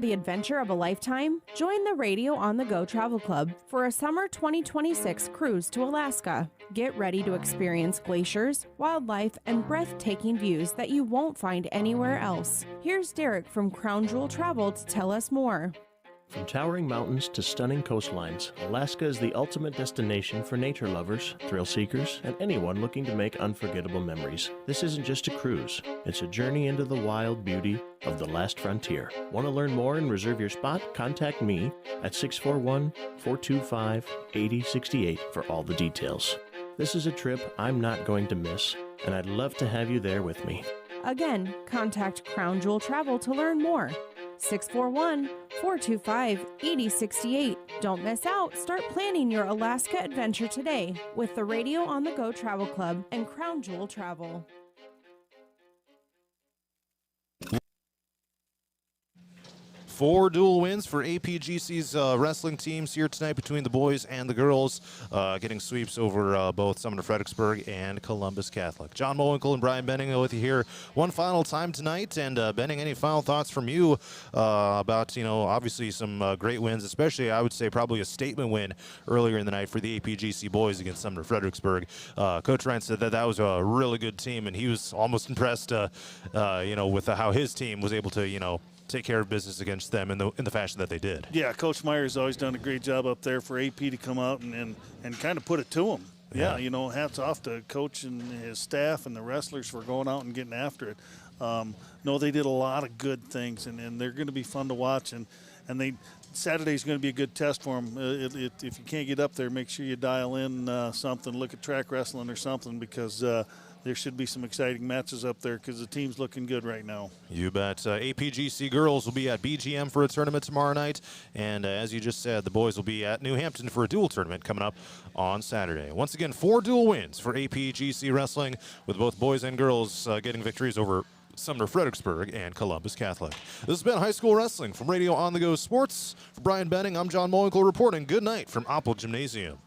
S7: The adventure of a lifetime? Join the Radio on the Go Travel Club for a summer 2026 cruise to Alaska. Get ready to experience glaciers, wildlife, and breathtaking views that you won't find anywhere else. Here's Derek from Crown Jewel Travel to tell us more.
S8: From towering mountains to stunning coastlines, Alaska is the ultimate destination for nature lovers, thrill seekers, and anyone looking to make unforgettable memories. This isn't just a cruise, it's a journey into the wild beauty of the last frontier. Want to learn more and reserve your spot? Contact me at 641-425-8068 for all the details. This is a trip I'm not going to miss, and I'd love to have you there with me.
S7: Again, contact Crown Jewel Travel to learn more. 641-425-8068. Don't miss out. Start planning your Alaska adventure today with the Radio on the Go Travel Club and Crown Jewel Travel.
S1: 4 dual wins for APGC's wrestling teams here tonight between the boys and the girls, getting sweeps over both Sumner-Fredericksburg and Columbus Catholic. John Mowinkle and Brian Benning with you here one final time tonight. And Benning, any final thoughts from you about, obviously some great wins, especially I would say probably a statement win earlier in the night for the APGC boys against Sumner-Fredericksburg. Coach Ryan said that was a really good team, and he was almost impressed, with how his team was able to, take care of business against them in the fashion that they did.
S2: Yeah, Coach Meyer's always done a great job up there for AP to come out and kind of put it to him. Yeah, hats off to Coach and his staff and the wrestlers for going out and getting after it. No, they did a lot of good things, and they're going to be fun to watch. And Saturday's going to be a good test for them. If you can't get up there, make sure you dial in something, look at track wrestling or something, because there should be some exciting matches up there because the team's looking good right now.
S1: You bet. APGC girls will be at BGM for a tournament tomorrow night. And as you just said, the boys will be at New Hampton for a dual tournament coming up on Saturday. Once again, 4 dual wins for APGC wrestling, with both boys and girls getting victories over Sumner-Fredericksburg and Columbus Catholic. This has been High School Wrestling from Radio on the Go Sports. For Brian Benning, I'm John Mowinkle reporting. Good night from Oppel Gymnasium.